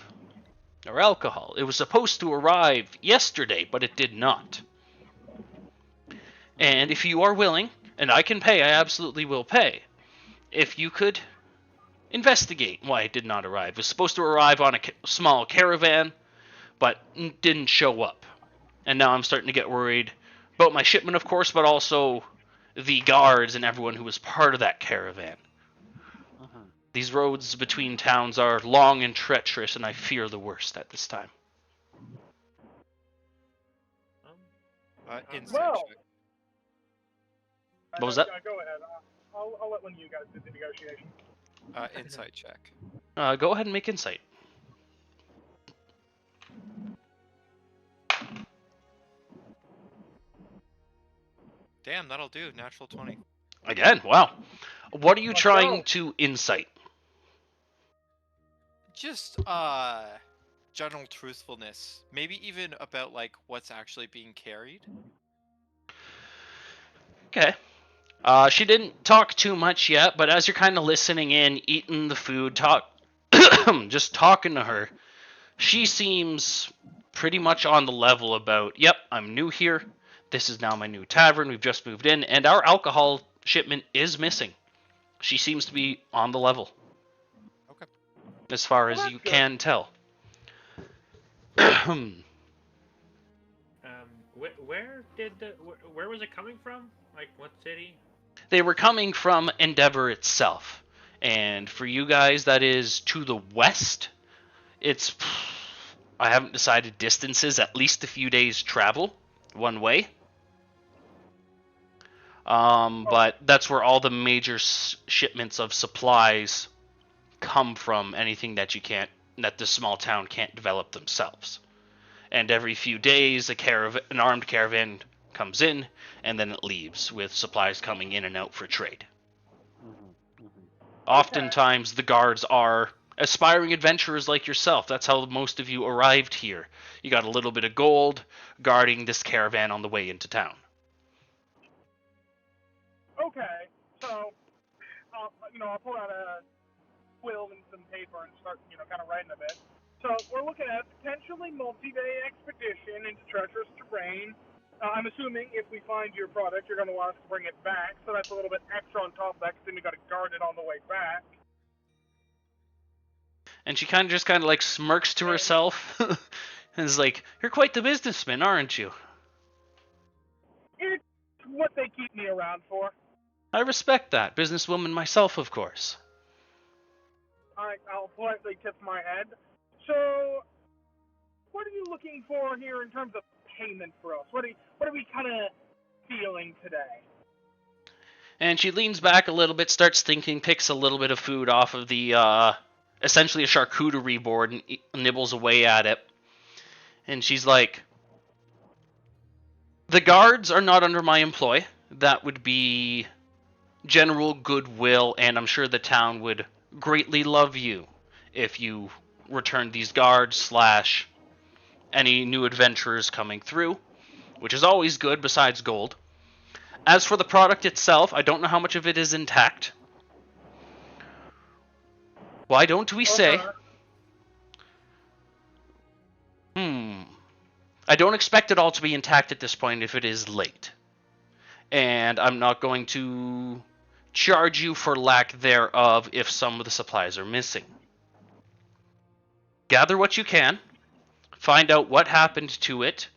Our alcohol. It was supposed to arrive yesterday, but it did not. And if you are willing, and I can pay, I absolutely will pay. If you could investigate why it did not arrive. It was supposed to arrive on a small caravan, but didn't show up. And now I'm starting to get worried about my shipment, of course, but also the guards and everyone who was part of that caravan. These roads between towns are long and treacherous, and I fear the worst at this time. Insight Well. check. What was that? Go ahead. I'll let one of you guys do the negotiation. Insight check. Go ahead and make insight. Damn, that'll do. Natural 20. Again, wow. What are you Let's trying go. to insight? Just general truthfulness. Maybe even about like what's actually being carried. Okay. She didn't talk too much yet, but as you're kind of listening in, eating the food, just talking to her, she seems pretty much on the level about, yep, I'm new here. This is now my new tavern. We've just moved in, and our alcohol shipment is missing. She seems to be on the level. Okay. As far as Well, you that's good. can tell. Where was it coming from? Like what city? They were coming from Endeavor itself. And for you guys, that is to the west. It's I haven't decided distances, at least a few days travel one way. But that's where all the major shipments of supplies come from. Anything that that this small town can't develop themselves. And every few days, an armed caravan comes in, and then it leaves with supplies coming in and out for trade. Oftentimes, the guards are aspiring adventurers like yourself. That's how most of you arrived here. You got a little bit of gold guarding this caravan on the way into town. Okay, so I'll pull out a quill and some paper and start, kind of writing a bit. So we're looking at potentially multi-day expedition into treacherous terrain. I'm assuming if we find your product, you're going to want us to bring it back. So that's a little bit extra on top of that, because then we got to guard it on the way back. And she kind of like smirks to herself and is like, "You're quite the businessman, aren't you?" It's what they keep me around for. I respect that. Businesswoman myself, of course. I'll politely tip my head. So, what are you looking for here in terms of payment for us? What are we kind of feeling today? And she leans back a little bit, starts thinking, picks a little bit of food off of the, essentially a charcuterie board, and nibbles away at it. And she's like, "The guards are not under my employ. That would be general goodwill, and I'm sure the town would greatly love you if you returned these guards / any new adventurers coming through, which is always good besides gold. As for the product itself, I don't know how much of it is intact. Why don't we say... I don't expect it all to be intact at this point if it is late. And I'm not going to charge you for lack thereof if some of the supplies are missing. Gather what you can, find out what happened to it,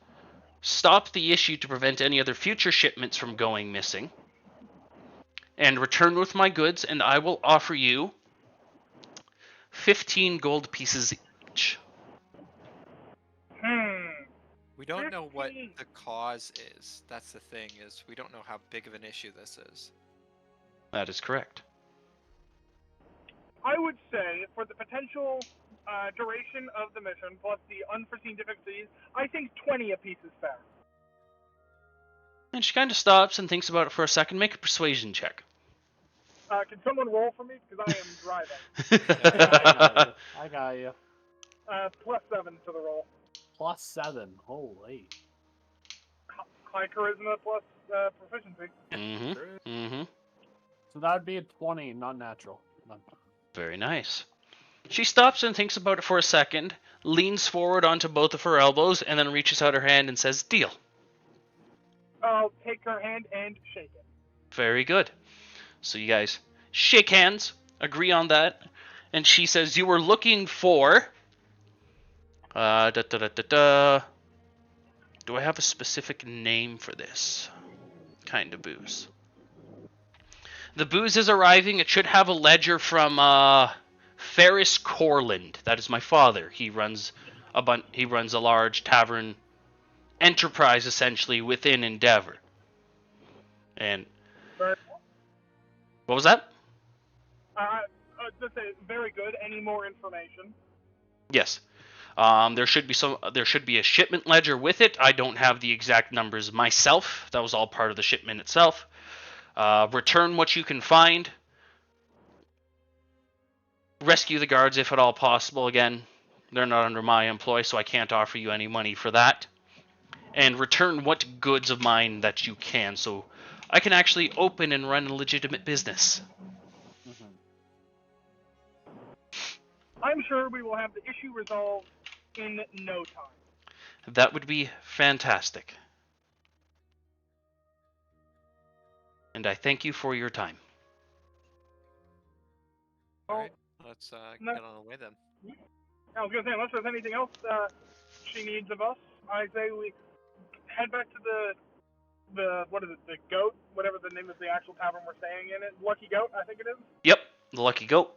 stop the issue to prevent any other future shipments from going missing, and return with my goods, and I will offer you 15 gold pieces each." We don't know what 15. the cause is. That's the thing, is we don't know how big of an issue this is. That is correct. I would say for the potential duration of the mission plus the unforeseen difficulties, I think 20 apiece is fair. And she kind of stops and thinks about it for a second. Make a persuasion check. Can someone roll for me? Because I am driving. I got you. +7 to the roll. +7. Holy. High charisma plus proficiency. So that would be a 20, not natural. Very nice. She stops and thinks about it for a second, leans forward onto both of her elbows, and then reaches out her hand and says, "Deal." I'll take her hand and shake it. Very good. So you guys shake hands, agree on that, and she says, "You were looking for... Do I have a specific name for this kind of booze?" The booze is arriving. It should have a ledger from Ferris Corland. That is my father. He runs a large tavern enterprise, essentially, within Endeavor. And Very, what was that? just say, very good. Any more information? Yes. There should be a shipment ledger with it. I don't have the exact numbers myself. That was all part of the shipment itself. Return what you can find. Rescue the guards if at all possible. Again, they're not under my employ, so I can't offer you any money for that. And return what goods of mine that you can, so I can actually open and run a legitimate business. I'm sure we will have the issue resolved in no time. That would be fantastic. And I thank you for your time. Alright, let's no. get on the way then. I was going to say, unless there's anything else she needs of us, I say we head back to the what is it, the Goat, whatever the name of the actual tavern we're staying in, Lucky Goat, I think it is. Yep, the Lucky Goat.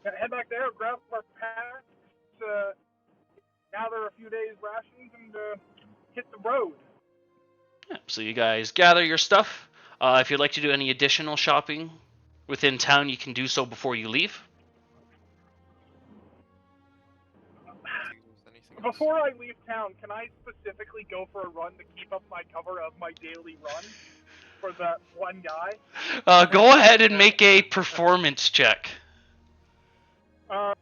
Head back there, grab our pack, gather a few days' rations and hit the road. Yeah, so you guys gather your stuff. If you'd like to do any additional shopping within town, you can do so before you leave. I don't think there's anything else. Before I leave town, can I specifically go for a run to keep up my cover of my daily run for that one guy? Go ahead and make a performance check. Tom,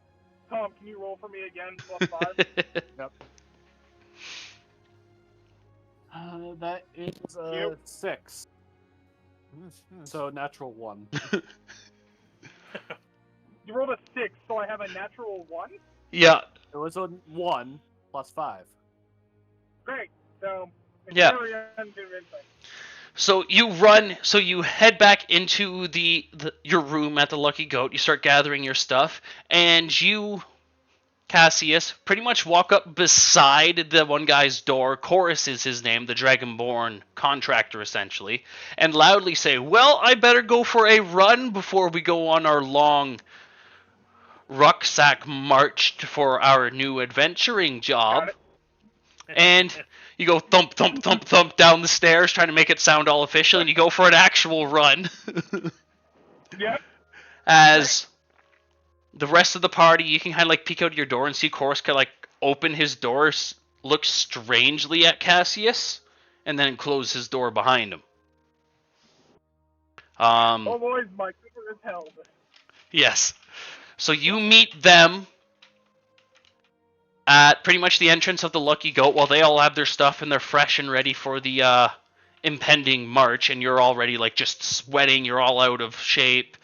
can you roll for me again? +5. That is Yep. 6. So natural 1. You rolled a 6, so I have a natural 1? Yeah. It was a 1 plus 5. Great. So, it's Yeah. very unconvincing. So you run. So you head back into your room at the Lucky Goat. You start gathering your stuff, and you, Cassius, pretty much walk up beside the one guy's door. Chorus is his name, the Dragonborn contractor, essentially, and loudly say, "Well, I better go for a run before we go on our long rucksack march for our new adventuring job." Got it. And you go thump, thump, thump, thump down the stairs, trying to make it sound all official, and you go for an actual run. Yep. As the rest of the party, you can kind of like peek out your door and see Chorus kind of like open his door, look strangely at Cassius, and then close his door behind him. Oh boys, my cover is held. Yes. So you meet them at pretty much the entrance of the Lucky Goat while they all have their stuff and they're fresh and ready for the impending march, and you're already like just sweating, you're all out of shape.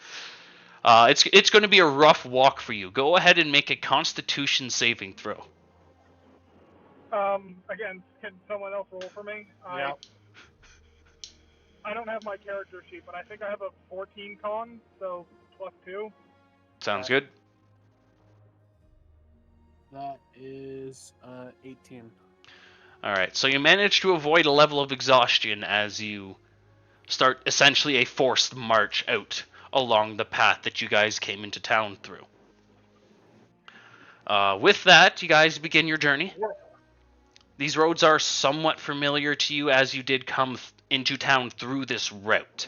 It's going to be a rough walk for you. Go ahead and make a Constitution saving throw. Again, can someone else roll for me? Yeah. I don't have my character sheet, but I think I have a 14 con, so +2. Sounds good. That is 18. Alright, so you manage to avoid a level of exhaustion as you start essentially a forced march out along the path that you guys came into town through. With that, you guys begin your journey. These roads are somewhat familiar to you as you did come into town through this route.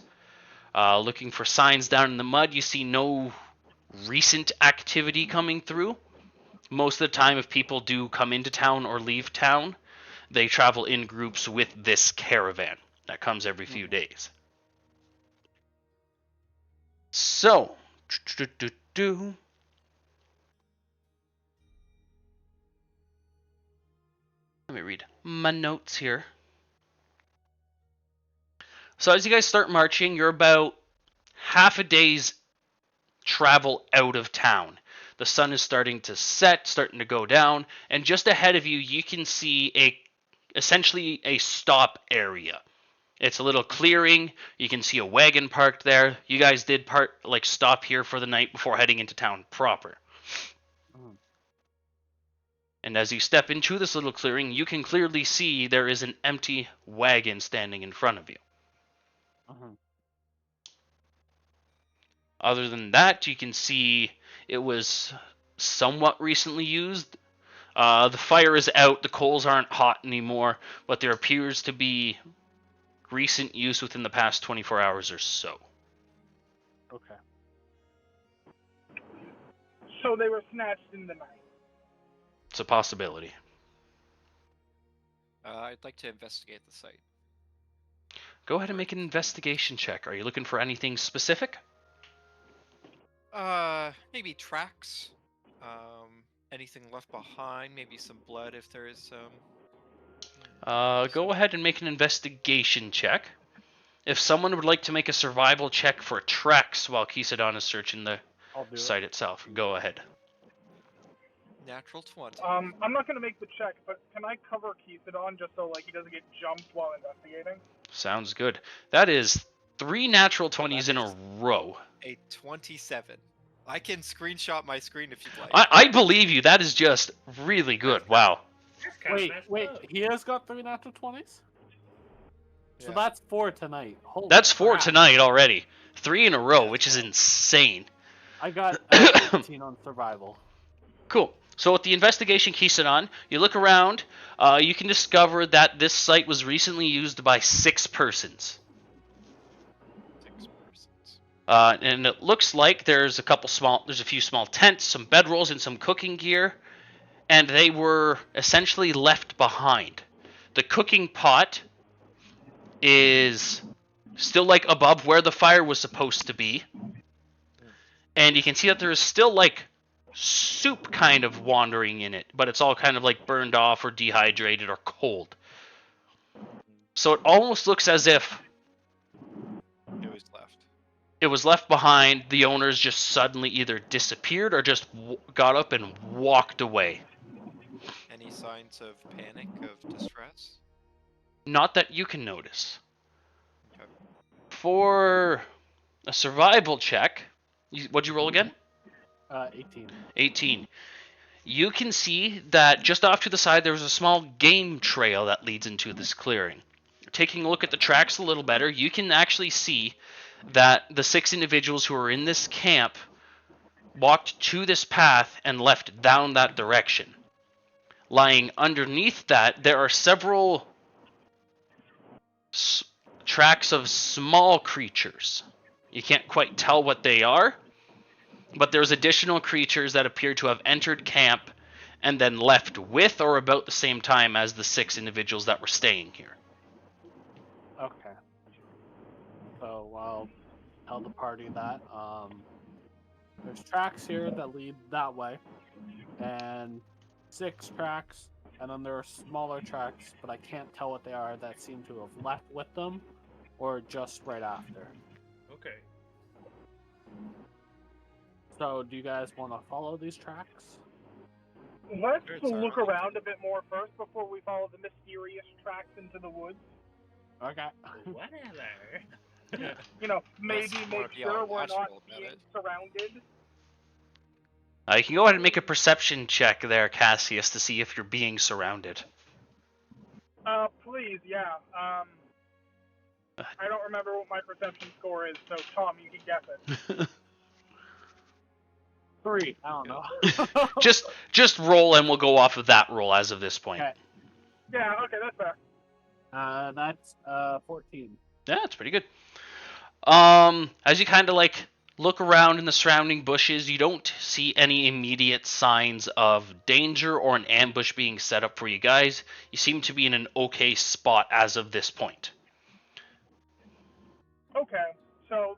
Looking for signs down in the mud, you see no recent activity coming through. Most of the time, if people do come into town or leave town, they travel in groups with this caravan that comes every few days. So, let me read my notes here. So as you guys start marching, you're about half a day's travel out of town. The sun is starting to set, starting to go down, and just ahead of you, you can see essentially a stop area. It's a little clearing. You can see a wagon parked there. You guys did stop here for the night before heading into town proper. And as you step into this little clearing, you can clearly see there is an empty wagon standing in front of you. Other than that, you can see it was somewhat recently used. The fire is out, the coals aren't hot anymore, but there appears to be recent use within the past 24 hours or so. Okay. So they were snatched in the night. It's a possibility. I'd like to investigate the site. Go ahead and make an investigation check. Are you looking for anything specific? Maybe tracks. Anything left behind? Maybe some blood if there is some. Go ahead and make an investigation check. If someone would like to make a survival check for tracks while Kisadon is searching the I'll do site itself, go ahead. Natural 20. I'm not gonna make the check, but can I cover Kisadon just so he doesn't get jumped while investigating? Sounds good. That is 3 natural 20s in a row. A 27. I can screenshot my screen if you'd like. I believe you. That is just really good. Wow. Wait, he has got 3 natural 20s? So Yeah. that's 4 tonight. Holy That's 4 crap. tonight already. 3 in a row, which is insane. I got 18 on survival. Cool. So with the investigation key set on, you look around, you can discover that this site was recently used by 6 persons. 6 persons. And it looks like there's a few small tents, some bedrolls, and some cooking gear, and they were essentially left behind. The cooking pot is still like above where the fire was supposed to be, and you can see that there is still like soup kind of wandering in it, but it's all kind of like burned off or dehydrated or cold. So it almost looks as if It was left. it was left behind, the owners just suddenly either disappeared or just got up and walked away. Any signs of panic, of distress? Not that you can notice. Okay. For a survival check, what'd you roll again? 18. 18. You can see that just off to the side there's a small game trail that leads into this clearing. Taking a look at the tracks a little better, you can actually see that the 6 individuals who are in this camp walked to this path and left down that direction. Lying underneath that, there are several tracks of small creatures. You can't quite tell what they are, but there's additional creatures that appear to have entered camp and then left with or about the same time as the 6 individuals that were staying here. Okay. So I'll tell the party that there's tracks here that lead that way, and 6 tracks, and then there are smaller tracks, but I can't tell what they are, that seem to have left with them or just right after. Okay. So do you guys want to follow these tracks? Let's Sure, it's look alright. around a bit more first before we follow the mysterious tracks into the woods. Okay. Whatever. Maybe Let's make not be sure all we're not natural about being it. surrounded. You can go ahead and make a perception check there, Cassius, to see if you're being surrounded. Please, yeah. I don't remember what my perception score is, so Tom, you can guess it. 3. I don't know. Just roll, and we'll go off of that roll as of this point. Okay. Yeah, okay, that's fair. That's 14. Yeah, that's pretty good. As you kind of like look around in the surrounding bushes, you don't see any immediate signs of danger or an ambush being set up for you guys. You seem to be in an okay spot as of this point. Okay, so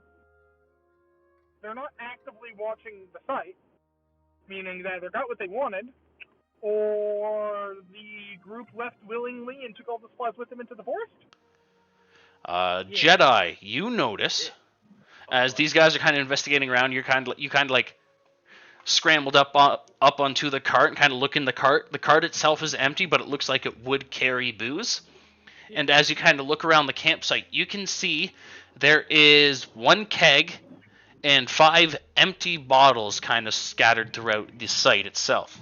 they're not actively watching the site, meaning they either got what they wanted, or the group left willingly and took all the supplies with them into the forest? Jedi, you notice as these guys are kind of investigating around, you kind of like scrambled up onto the cart and kind of look in the cart. The cart itself is empty, but it looks like it would carry booze. And as you kind of look around the campsite, you can see there is 1 keg and 5 empty bottles kind of scattered throughout the site itself.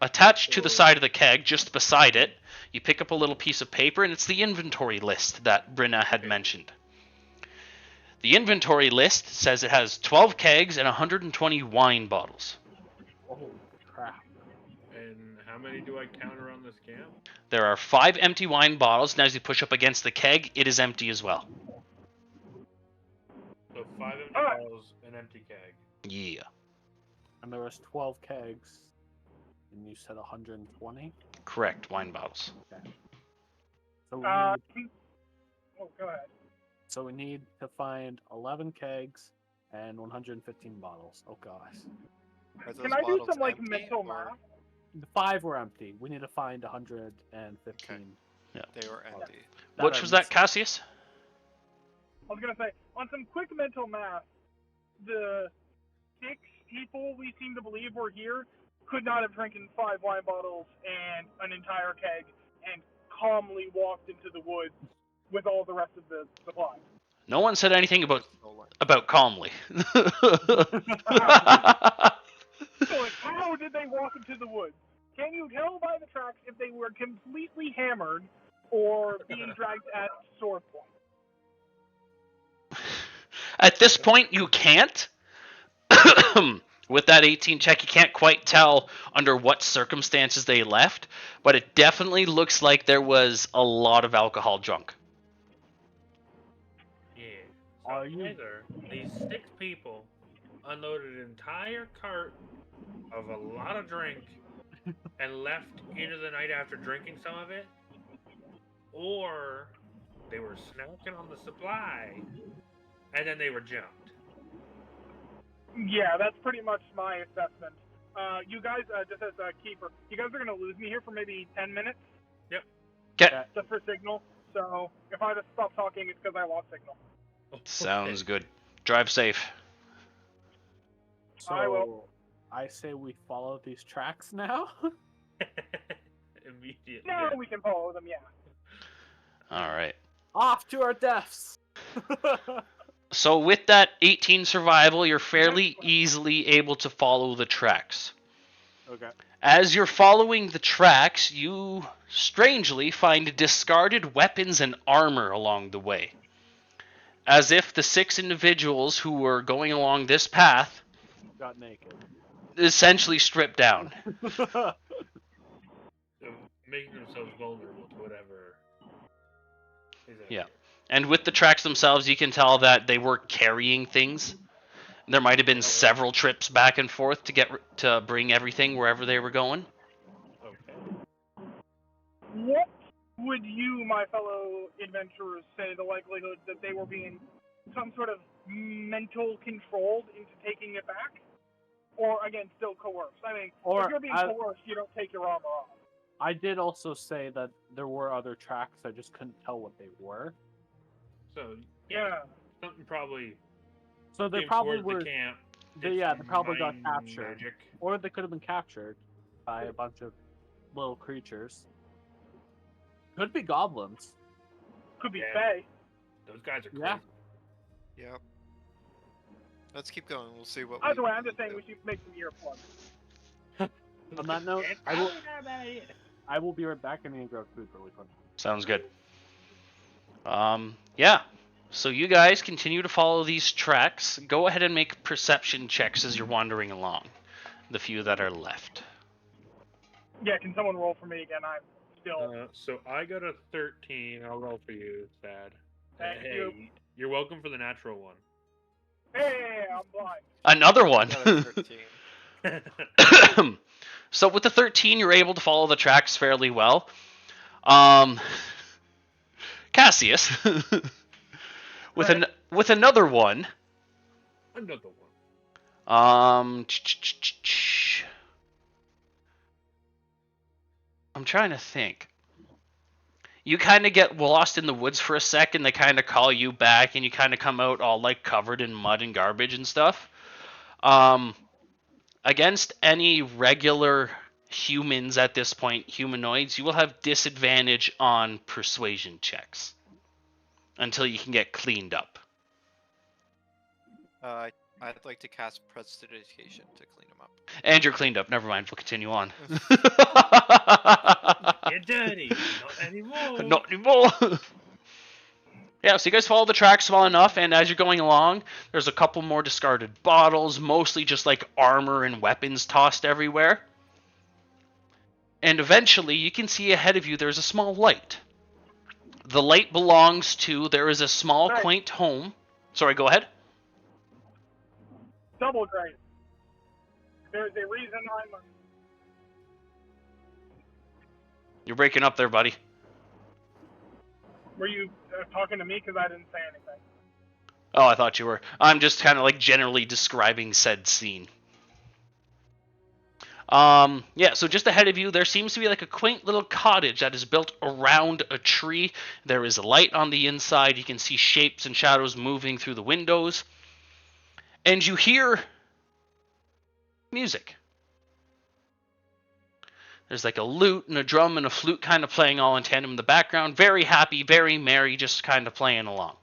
Attached to the side of the keg, just beside it, you pick up a little piece of paper, and it's the inventory list that Brinna had mentioned. The inventory list says it has 12 kegs and 120 wine bottles. Oh, crap. And how many do I count around this camp? There are 5 empty wine bottles, and as you push up against the keg, it is empty as well. So 5 empty Alright. bottles, an empty keg. Yeah. And there was 12 kegs. And you said 120? Correct, wine bottles. So we need, Go ahead. so we need to find 11 kegs and 115 bottles. Oh gosh. Are those Can I do bottles some, empty, mental or math? The 5 were empty. We need to find 115. They were empty. Which was that, Cassius? I was gonna say, on some quick mental math, the 6 people we seem to believe were here could not have drinking 5 wine bottles and an entire keg and calmly walked into the woods with all the rest of the supplies. No one said anything about calmly. So, how did they walk into the woods? Can you tell by the tracks if they were completely hammered or being dragged at sword point? At this point, you can't. With that 18 check, you can't quite tell under what circumstances they left, but it definitely looks like there was a lot of alcohol drunk. Yeah. So Are you- either these 6 people unloaded an entire cart of a lot of drink and left into the night after drinking some of it, or they were snacking on the supply and then they were jumped. Yeah, that's pretty much my assessment. You guys, just as a keeper, you guys are gonna lose me here for maybe 10 minutes. Okay. Just for signal. So if I just stop talking, it's because I lost signal. Sounds good. Drive safe. So I will. I say we follow these tracks now. Immediately. No, we can follow them. Yeah. All right. Off to our deaths. So with that 18 survival, you're fairly easily able to follow the tracks. Okay. As you're following the tracks, you strangely find discarded weapons and armor along the way. As if the 6 individuals who were going along this path Got naked. essentially stripped down. So making themselves vulnerable to whatever. Yeah. And with the tracks themselves, you can tell that they were carrying things. There might have been several trips back and forth to bring everything wherever they were going. Okay. What would you, my fellow adventurers, say the likelihood that they were being some sort of mental controlled into taking it back? Or, again, still coerced? I mean, Or if you're being coerced, you don't take your armor off. I did also say that there were other tracks. I just couldn't tell what they were. So Yeah. something probably. So they came probably towards were. the camp. They did probably some got mind captured. Magic. Or they could have been captured by a bunch of little creatures. Could be goblins. Could be Yeah. Fae. Those guys are crazy. Yeah. Yep. Let's keep going. We'll see what. Either we way, I'm just can saying do. we should make some earplugs. On that note, It's I will. probably not a bad idea. I will be right back. I need to grab food really quick. Sounds good. Yeah. So you guys continue to follow these tracks. Go ahead and make perception checks as you're wandering along. The few that are left. Yeah, can someone roll for me again? I'm still. So I got a 13. I'll roll for you, Thad. Thank Hey, you. you're welcome for the natural one. Hey, I'm blind. Another one. Another 13. So with the 13, you're able to follow the tracks fairly well. Cassius, with another one. Another one. I'm trying to think. You kind of get lost in the woods for a second. They kind of call you back, and you kind of come out all like covered in mud and garbage and stuff. Against any regular humans at this point, humanoids, you will have disadvantage on persuasion checks until you can get cleaned up. I'd like to cast prestidigitation to clean them up. And you're cleaned up. Never mind. We'll continue on. Get dirty. Not anymore. Not anymore. Yeah, so you guys follow the tracks well enough, and as you're going along, there's a couple more discarded bottles, mostly just like armor and weapons tossed everywhere. And eventually, you can see ahead of you there's a small light. The light belongs to, there is a small, Nice. quaint home. Sorry, go ahead. Double great. There's a reason I'm. You're breaking up there, buddy. Were you talking to me? Because I didn't say anything. Oh, I thought you were. I'm just kind of like generally describing said scene. Yeah, so just ahead of you, there seems to be like a quaint little cottage that is built around a tree. There is a light on the inside. You can see shapes and shadows moving through the windows. And you hear music. There's like a lute and a drum and a flute kind of playing all in tandem in the background. Very happy, very merry, just kind of playing along.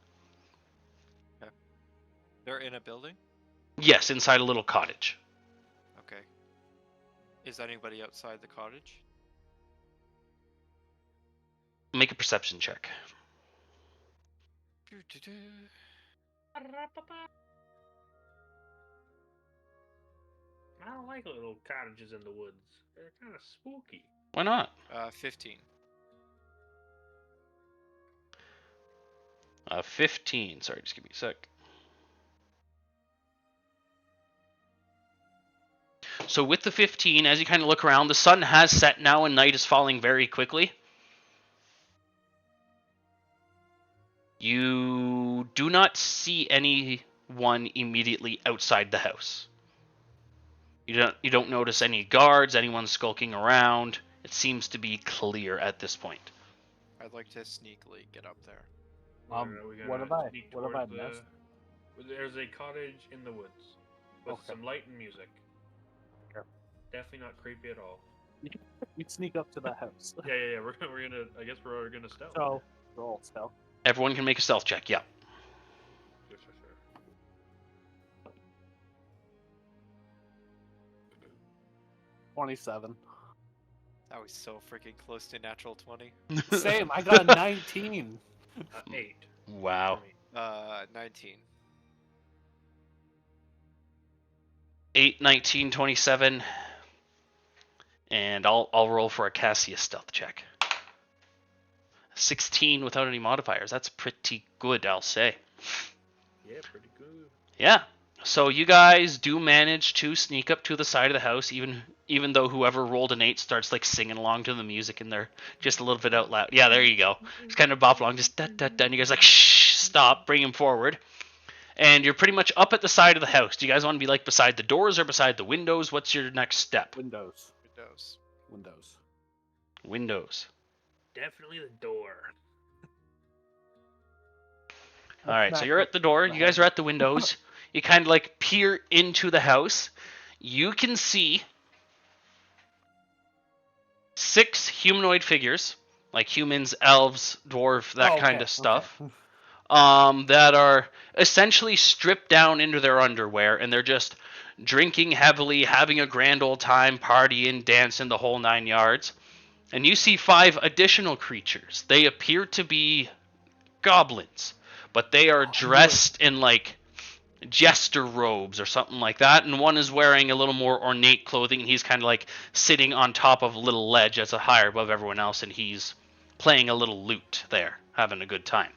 They're in a building? Yes, inside a little cottage. Okay. Is anybody outside the cottage? Make a perception check. I don't like little cottages in the woods. They're kind of spooky. Why not? 15. 15. Sorry, just give me a sec. So with the 15, as you kind of look around, the sun has set now and night is falling very quickly. You do not see anyone immediately outside the house. You don't notice any guards, anyone skulking around. It seems to be clear at this point. I'd like to sneakily get up there. Are we What gonna have I? sneak What have I towards missed? There's a cottage in the woods with Okay. some light and music. Sure. Definitely not creepy at all. You'd sneak up to the house. Yeah. We're gonna. I guess we're gonna stealth. So roll stealth. Everyone can make a stealth check, yeah. Sure. 27. That was so freaking close to natural 20. Same. I got a 19. 8. Wow. for me. 19. 8, 19, 27. And I'll roll for a Cassius stealth check. 16 without any modifiers. That's pretty good, I'll say. Yeah, pretty good. Yeah. So you guys do manage to sneak up to the side of the house, even though whoever rolled an 8 starts like singing along to the music in there just a little bit out loud. Yeah, there you go. It's kind of bop along, just da da da. And you guys like, shh, stop, bring him forward. And you're pretty much up at the side of the house. Do you guys want to be like beside the doors or beside the windows? What's your next step? Windows. Windows. Windows. Windows. Definitely the door. All right, so you're at the door. You guys are at the windows. You kind of like peer into the house. You can see 6 humanoid figures, like humans, elves, dwarf, that kind of stuff, that are essentially stripped down into their underwear, and they're just drinking heavily, having a grand old time, partying, dancing, the whole 9 yards. And you see 5 additional creatures. They appear to be goblins, but they are dressed in like jester robes or something like that, and one is wearing a little more ornate clothing, and he's kind of like sitting on top of a little ledge that's a higher above everyone else, and he's playing a little lute there, having a good time.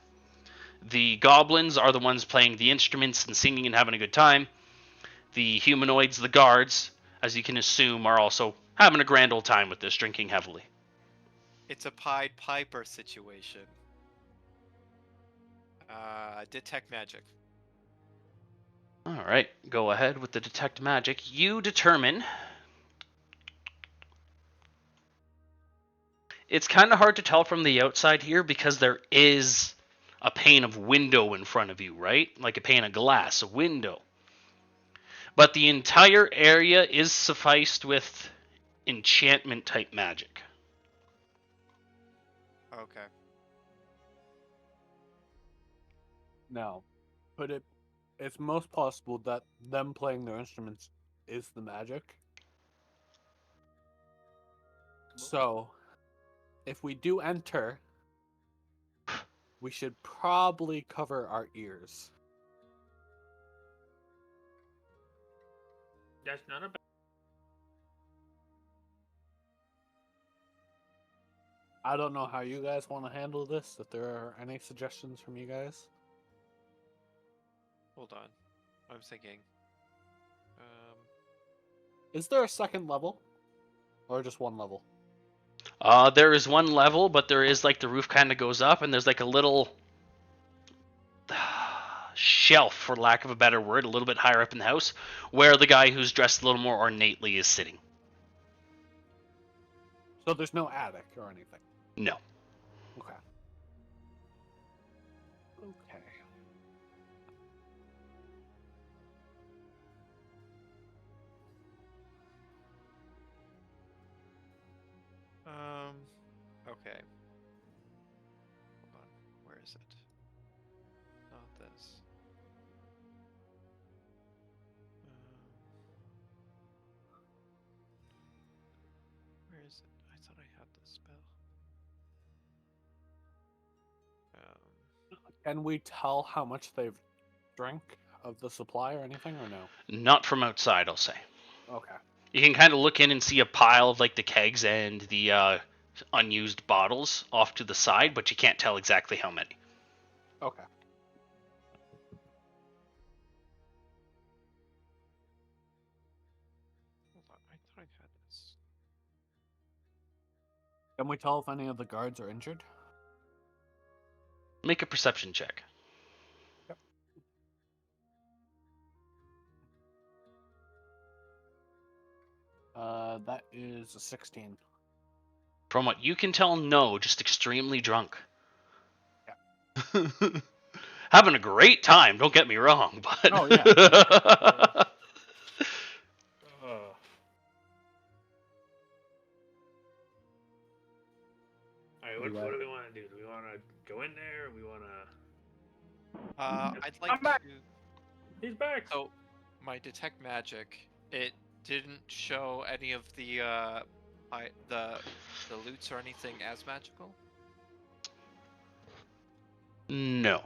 The goblins are the ones playing the instruments and singing and having a good time. The humanoids, the guards, as you can assume, are also having a grand old time with this, drinking heavily. It's a Pied Piper situation. Detect magic. All right, go ahead with the detect magic. You determine. It's kind of hard to tell from the outside here because there is a pane of window in front of you, right? Like a pane of glass, a window. But the entire area is sufficed with enchantment type magic. Okay. No. But it's most possible that them playing their instruments is the magic. So, if we do enter, we should probably cover our ears. That's not a bad. I don't know how you guys want to handle this, if there are any suggestions from you guys. Hold on. I'm thinking. Is there a second level? Or just one level? There is one level, but there is like the roof kind of goes up, and there's like a little shelf, for lack of a better word, a little bit higher up in the house, where the guy who's dressed a little more ornately is sitting. So there's no attic or anything? No. Okay. Okay. Okay. Hold on. Where is it? Not this. Where is it? I thought I had the spell. Can we tell how much they've drank of the supply or anything, or no? Not from outside, I'll say. Okay. You can kind of look in and see a pile of like the kegs and the unused bottles off to the side, but you can't tell exactly how many. Okay. Hold on, I thought I had this. Can we tell if any of the guards are injured? Make a perception check. That is a 16. From what you can tell, no, just extremely drunk. Having a great time, don't get me wrong, but Oh, yeah. Alright, what do we want to do? Do we want to go in there? We want to... I'd like I'm back. to. He's back! So, my detect magic, it didn't show any of the the loots or anything as magical. no.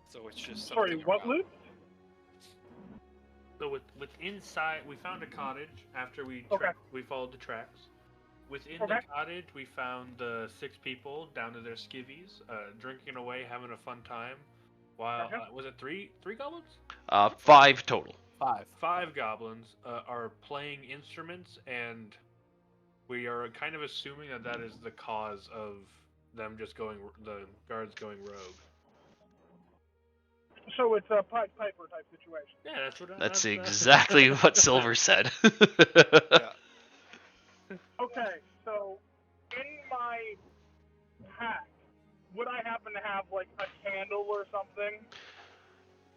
So it's just Sorry, something what around. loot? So with inside, we found a cottage after we Okay. we followed the tracks. Within Okay. the cottage, we found the 6 people down to their skivvies, drinking away, having a fun time. While Okay. was it three goblins? 5 total. 5. 5 goblins are playing instruments, and we are kind of assuming that that is the cause of them just the guards going rogue. So it's a Pied Piper type situation. Yeah, that's what. That's exactly what Silver said. Yeah. Okay, so in my pack, would I happen to have like a candle or something,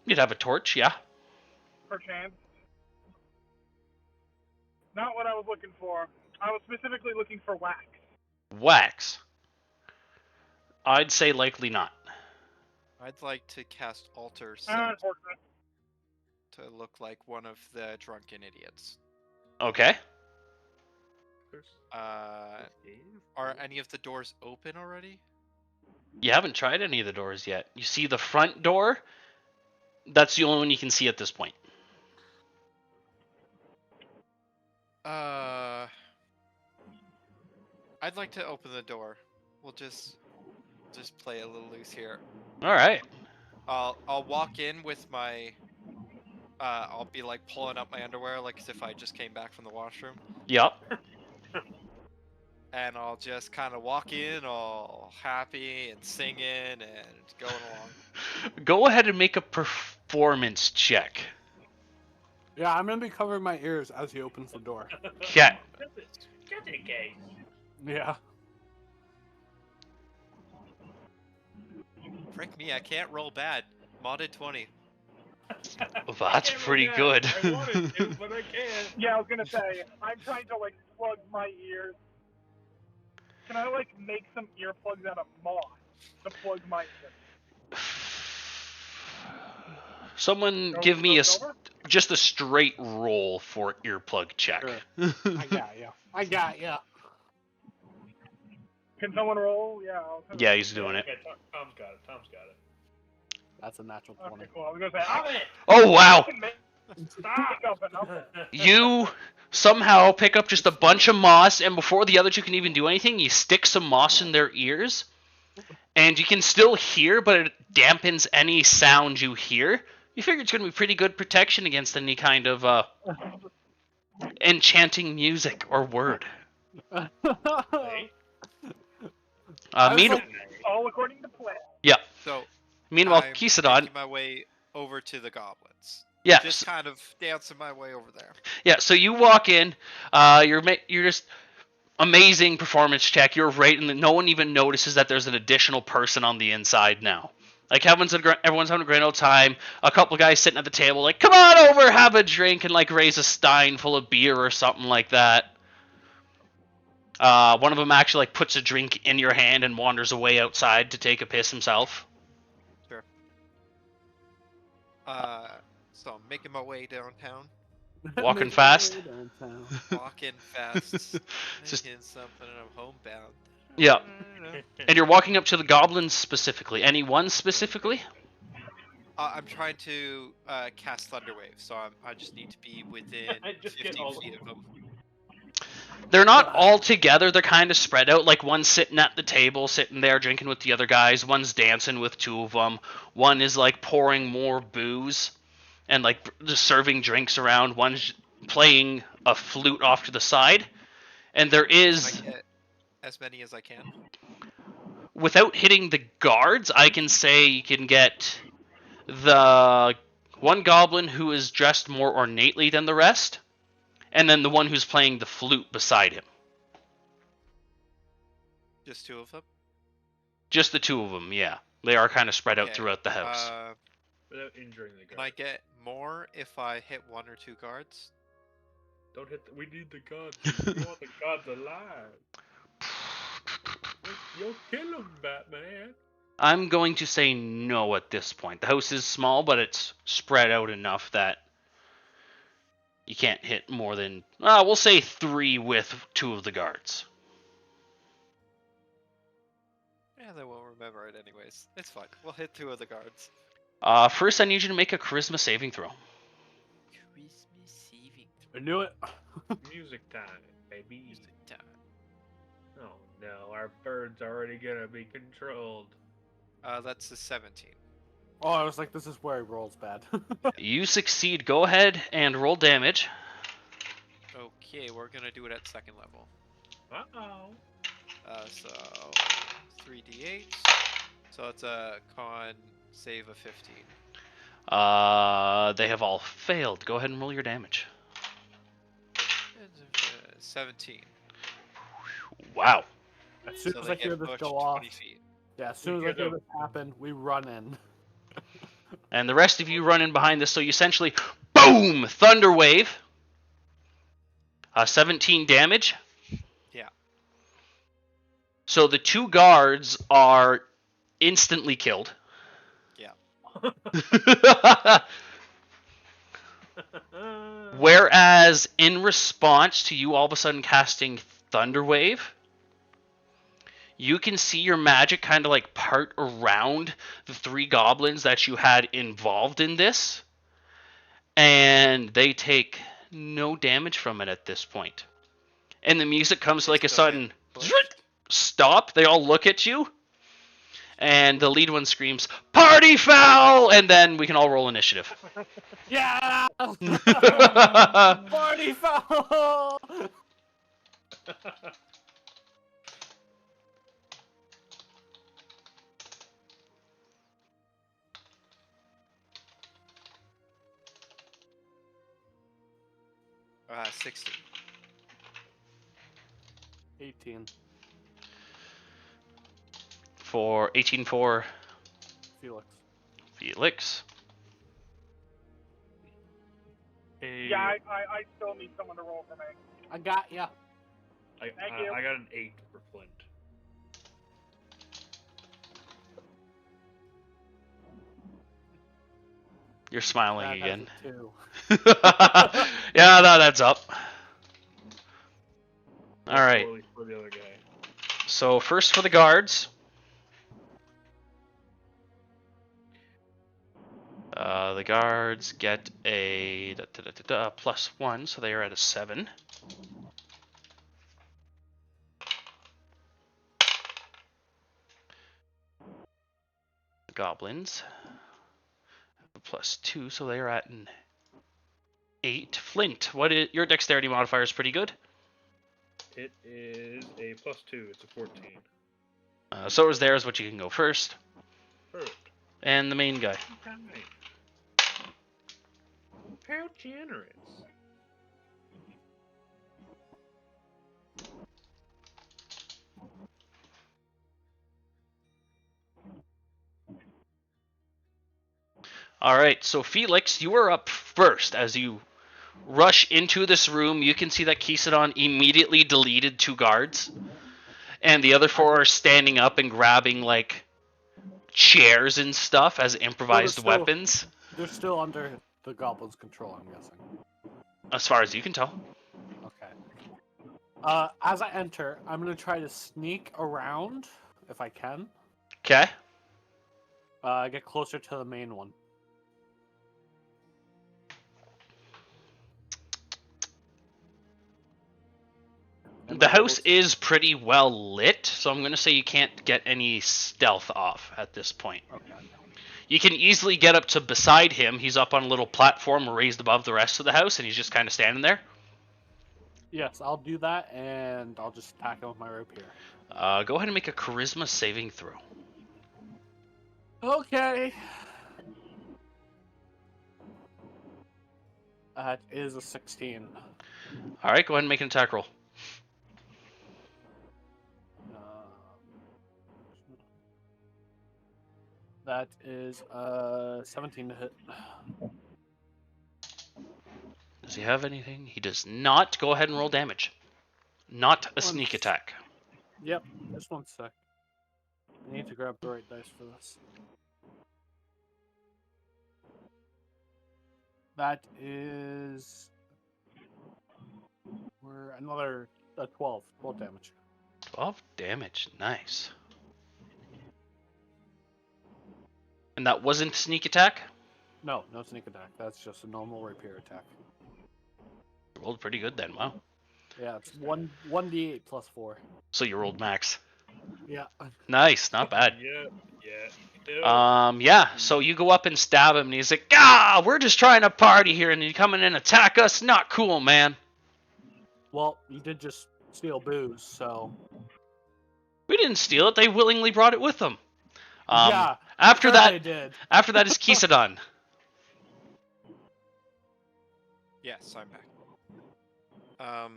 You'd have a torch, yeah. perchance? Not what I was looking for. I was specifically looking for wax. Wax. I'd say likely not. I'd like to cast Alter Scent Unfortunate. to look like one of the drunken idiots. Okay. Are any of the doors open already? You haven't tried any of the doors yet. You see the front door? That's the only one you can see at this point. I'd like to open the door. We'll just play a little loose here. All right. I'll walk in with my I'll be like pulling up my underwear like as if I just came back from the washroom, Yep. and I'll just kind of walk in all happy and singing and going along. Go ahead and make a performance check. Yeah, I'm gonna be covering my ears as he opens the door. Okay. Get it, gay. Yeah. Frick me, I can't roll bad. Modded 20. Well, that's pretty good. I wanted to, but I can't. Yeah, I was gonna say, I'm trying to like plug my ears. Can I like make some earplugs out of moss to plug my ears? Someone Go- give me go a silver? just a straight roll for earplug check. Sure. I got ya. I got ya. Can someone roll? Yeah. Yeah, he's doing it. Okay, Tom's got it. Tom's got it. That's a natural 20. Okay, cool. I was gonna say, Stop I it! Oh wow! can make Stop! up enough. You somehow pick up just a bunch of moss, and before the other two can even do anything, you stick some moss in their ears, and you can still hear, but it dampens any sound you hear. You figure it's going to be pretty good protection against any kind of enchanting music or word. Hey, Meanwhile, All according to plan. So meanwhile, I'm Kisadon, making my way over to the goblins. yeah, Just kind of dancing my way over there. yeah. So you walk in, you're just amazing performance check. You're right, and no one even notices that there's an additional person on the inside now. Like everyone's having a grand old time. A couple guys sitting at the table, like, "Come on over, have a drink," and like raise a stein full of beer or something like that. One of them actually like puts a drink in your hand and wanders away outside to take a piss himself. So I'm making my way downtown, Walking fast. walking fast, Just- making something, and I'm homebound. Yeah. And you're walking up to the goblins specifically. Any one specifically? I'm trying to cast Thunderwave, so I just need to be within Just get 15 all of feet of them. They're not all together. They're kind of spread out. Like one's sitting at the table, sitting there drinking with the other guys. One's dancing with two of them. One is like pouring more booze and like just serving drinks around. One's playing a flute off to the side. And there is, Can I get as many as I can? without hitting the guards, I can say you can get the one goblin who is dressed more ornately than the rest, and then the one who's playing the flute beside him. Just 2 of them? Just the two of them, yeah. They are kind of spread out Okay, throughout the house. Without injuring the Can I guard. get more if I hit 1 or 2 guards? Don't hit. We need the gods. We want the gods alive. You'll kill them, Batman. I'm going to say no at this point. The house is small, but it's spread out enough that you can't hit more than, we'll say 3 with 2 of the guards. Yeah, they won't remember it anyways. It's fine. We'll hit 2 of the guards. First, I need you to make a charisma saving throw. Christmas saving I knew it. Music time, baby. music time. Oh no, our bird's already gonna be controlled. That's a 17. Oh, I was like, this is where he rolls bad. You succeed. Go ahead and roll damage. Okay, we're gonna do it at 2nd level. Uh-oh. So 3d8. So it's a con save of 15. They have all failed. Go ahead and roll your damage. 17. Wow. As soon So as they I hear get this pushed go off, 20 feet. yeah, as soon as I hear this happen, we run in. And the rest of you run in behind this, so you essentially, boom! Thunder wave. 17 damage. Yeah. So the 2 guards are instantly killed. Yeah. Whereas, in response to you all of a sudden casting Thunder Wave, you can see your magic kind of like part around the 3 goblins that you had involved in this, and they take no damage from it at this point. And the music comes to like a Still sudden get stop. They all look at you, and the lead one screams, "Party foul!" And then we can all roll initiative. Yeah! Party foul! Uh, 16. 18. For 18 for Felix. Felix. Yeah, I still need someone to roll for me. I got ya. Thank you. I got an 8 for Flint. You're smiling That has again. a 2. Yeah, that adds up. All right. Poorly for the other guy. So first for the guards. The guards get a +1, so they are at a 7. The goblins have a +2, so they are at an 8. Flint, what is your dexterity modifier? Is pretty good. It is a +2. It's a 14. So is theirs, but you can go first. Perfect. And the main guy. Okay. How generous. All right, so Felix, you are up first. As you rush into this room, you can see that Kisadon immediately deleted 2 guards, and the other 4 are standing up and grabbing like chairs and stuff as improvised still- weapons. They're still under the goblin's control, I'm guessing. As far as you can tell. Okay. As I enter, I'm gonna try to sneak around if I can. Okay. Get closer to the main one. The house is pretty well lit, so I'm gonna say you can't get any stealth off at this point. Okay. You can easily get up to beside him. He's up on a little platform raised above the rest of the house, and he's just kind of standing there. Yes, I'll do that, and I'll just attack him with my rapier. Go ahead and make a charisma saving throw. Okay. That is a 16. All right, go ahead and make an attack roll. That is 17 to hit. Does he have anything? He does not. Go ahead and roll damage. Not a sneak attack. Yep, just one sec. I need to grab the right dice for this. That is... We're another 12 damage. 12 damage. Nice. And that wasn't sneak attack? No sneak attack. That's just a normal rapier attack. Rolled pretty good then. Wow. Yeah, it's 1d8 plus 4. So you rolled max. Yeah. Nice. Not bad. Yeah. Yeah, so you go up and stab him, and he's like, "Ah, we're just trying to party here, and you come in and attack us? Not cool, man." Well, you did just steal booze, so... We didn't steal it. They willingly brought it with them. yeah, After sure that, they did. after that is Kisadon. Yes, I'm back.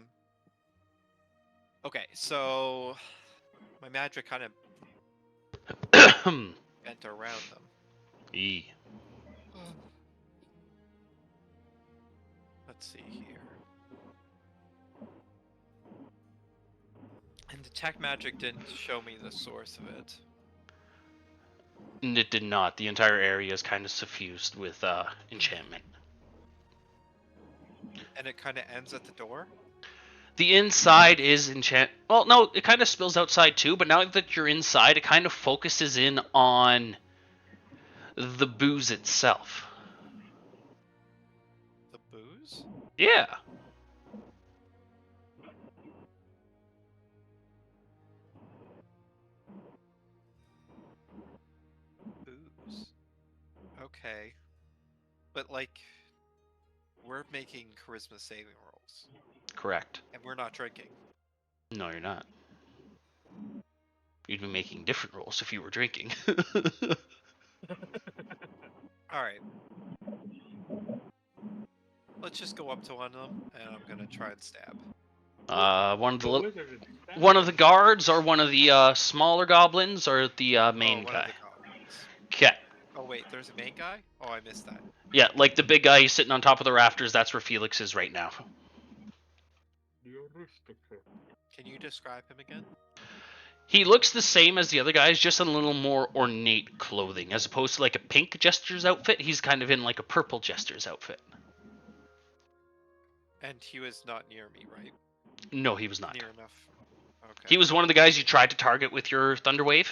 Okay, so my magic kind of bent around them. E. Let's see here. And detect magic didn't show me the source of it. It did not. The entire area is kind of suffused with enchantment. And it kind of ends at the door? The inside is enchant. Well, no, it kind of spills outside too, but now that you're inside, it kind of focuses in on the booze itself. The booze? Yeah. Booze. Okay. But, like, we're making charisma saving rolls. Correct. And we're not drinking. No, you're not. You'd be making different rolls if you were drinking. Alright. Let's just go up to one of them, and I'm gonna try and stab. One of the guards, or one of the smaller goblins, or the main one of guy. the goblins. Okay. Oh wait, there's a main guy? Oh, I missed that. Yeah, like the big guy, he's sitting on top of the rafters. That's where Felix is right now. Can you describe him again? He looks the same as the other guys, just in a little more ornate clothing. As opposed to like a pink Jester's outfit, he's kind of in like a purple Jester's outfit. And he was not near me, right? No, he was not. Near enough. Okay. He was one of the guys you tried to target with your Thunderwave,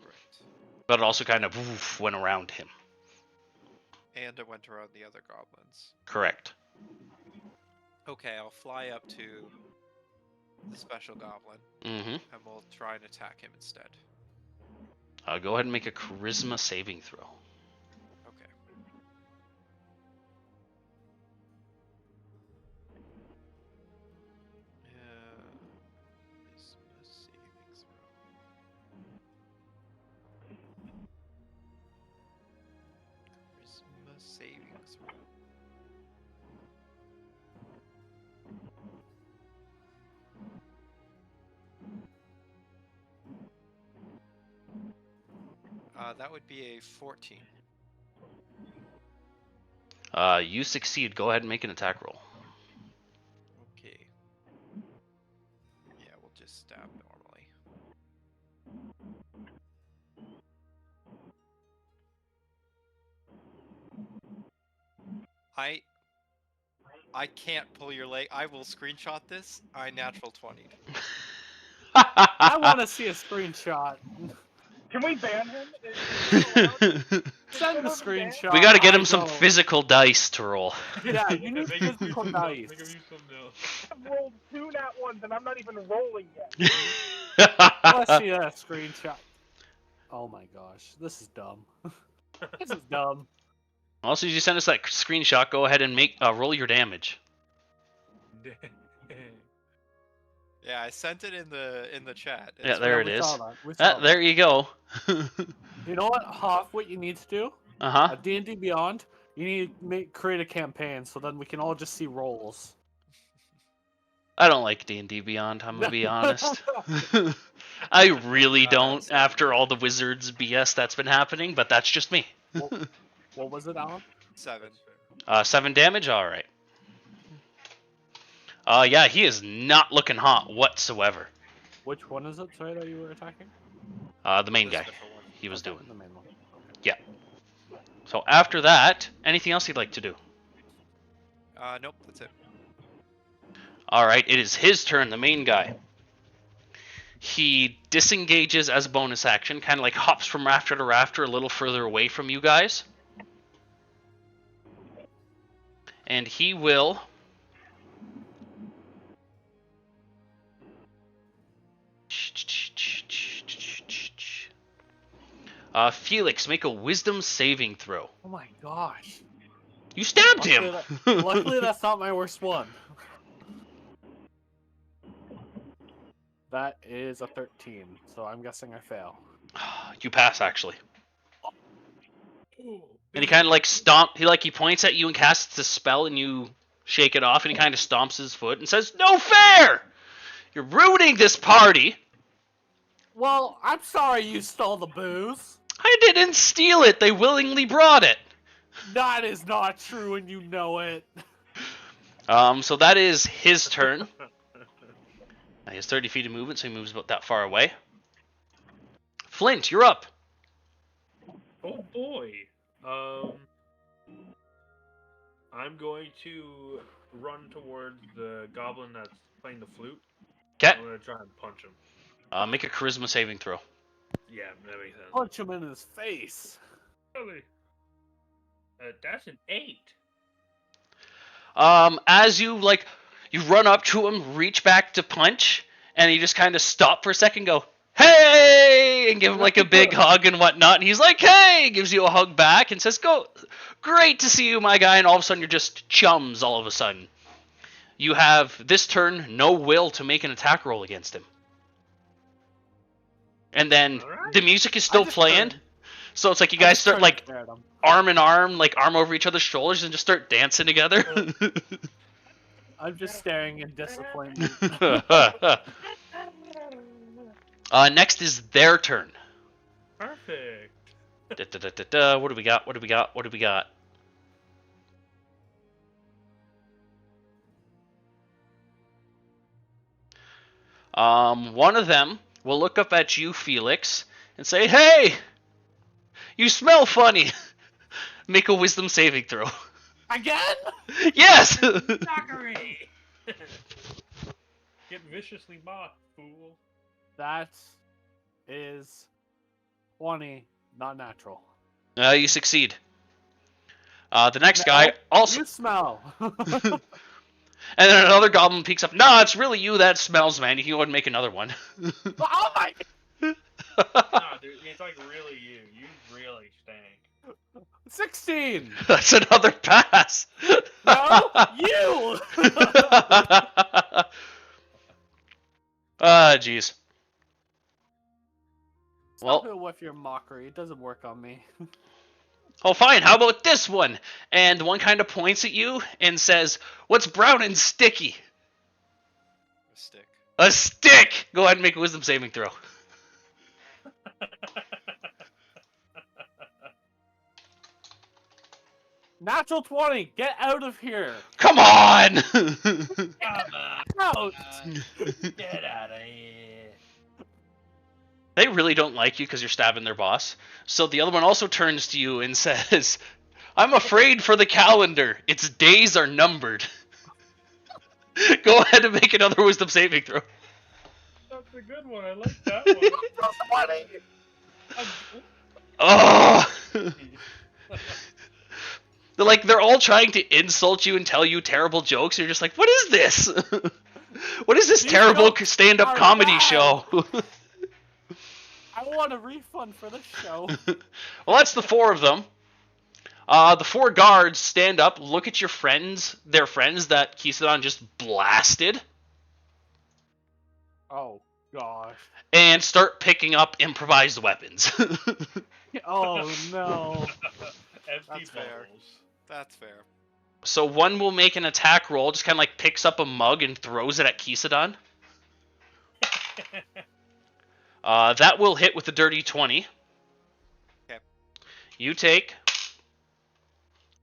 Right. but it also kind of went around him. And it went around the other goblins. Correct. Okay, I'll fly up to the special goblin, Mm-hmm. and we'll try and attack him instead. Go ahead and make a charisma saving throw. Okay. Charisma saving throw. Charisma saving throw. That would be a 14. You succeed. Go ahead and make an attack roll. Okay. Yeah, we'll just stab normally. I can't pull your leg. I will screenshot this. I natural 20. I want to see a screenshot. Can we ban him? Is he allowed? Send the screenshot. We gotta get I him some don't. physical dice to roll. Yeah, you need Make him use physical something else, make him dice. use something else. I've rolled 2 nat ones and I'm not even rolling yet. Let's see that screenshot. Oh my gosh, this is dumb. This is dumb. Also, as you send us that screenshot, go ahead and make roll your damage. Yeah, I sent it in the chat. Yeah, there it we is. saw that. We saw that. There you go. You know what, Hoff? What you need to do? Uh-huh. At D&D Beyond, you need to create a campaign so then we can all just see rolls. I don't like D&D Beyond, I'm gonna be honest. I really don't same. after all the Wizards BS that's been happening, but that's just me. What was it, Alan? 7. 7 damage? Alright. Yeah, he is not looking hot whatsoever. Which one is it, sorry, that you were attacking? The main guy. Elizabeth one. He was Okay, doing. the main one. So after that, anything else you'd like to do? Nope, that's it. Alright, it is his turn, the main guy. He disengages as a bonus action, kind of like hops from rafter to rafter a little further away from you guys. And he will... Felix, make a wisdom saving throw. Oh my gosh. You stabbed him! Luckily, that's not my worst one. That is a 13, so I'm guessing I fail. You pass, actually. And he kind of like he points at you and casts a spell, and you shake it off, and he kind of stomps his foot and says, "No fair! You're ruining this party!" Well, I'm sorry you stole the booze. I didn't steal it. They willingly brought it. That is not true, and you know it. So that is his turn. He has 30 feet of movement, so he moves about that far away. Flint, you're up. Oh boy. I'm going to run towards the goblin that's playing the flute. Okay. I'm gonna try and punch him. Make a charisma saving throw. Yeah, that makes sense. Punch him in his face. Really? That's an 8. As you run up to him, reach back to punch, and you just kind of stop for a second, go, "Hey!" and give him like a big hug and whatnot. And he's like, "Hey!" gives you a hug back and says, "Go, great to see you, my guy." And all of a sudden, you're just chums. All of a sudden, you have this turn no will to make an attack roll against him. And then Alright. the music is still just playing, turned- so it's like you guys start like Stare at him. arm in arm, like arm over each other's shoulders, and just start dancing together. I'm just staring in disappointment. Next is their turn. Perfect. What do we got? What do we got? What do we got? One of them will look up at you, Felix, and say, "Hey, you smell funny." Make a wisdom saving throw. Again? Yes! Knockery! Get viciously mocked, fool. That is 20, not natural. You succeed. The next guy also... You smell. And then another goblin peeks up. "Nah, it's really you that smells, man. You can go ahead and make another one." Oh my! Nah, dude, it's like really you. You really stink. 16. That's another pass. No, you. Jeez. Stop Well, it with your mockery. It doesn't work on me. oh, fine. How about this one? And one kind of points at you and says, "What's brown and sticky?" A stick. A stick. Go ahead and make a wisdom saving throw. Natural 20. Get out of here. Come on. Out. Get out of here. They really don't like you because you're stabbing their boss. So the other one also turns to you and says, "I'm afraid for the calendar. Its days are numbered." Go ahead and make another wisdom saving throw. That's a good one. I like that one. Natural 20. Oh! They're all trying to insult you and tell you terrible jokes. You're just like, what is this? What is this These terrible jokes stand-up are comedy bad. show? I want a refund for this show. Well, that's the 4 of them. The 4 guards stand up, look at their friends that Kisadon just blasted, Oh gosh. and start picking up improvised weapons. Oh no. Empty That's fair. bottles. That's fair. So one will make an attack roll, just kind of like picks up a mug and throws it at Kisadon. That will hit with a dirty 20. Okay. You take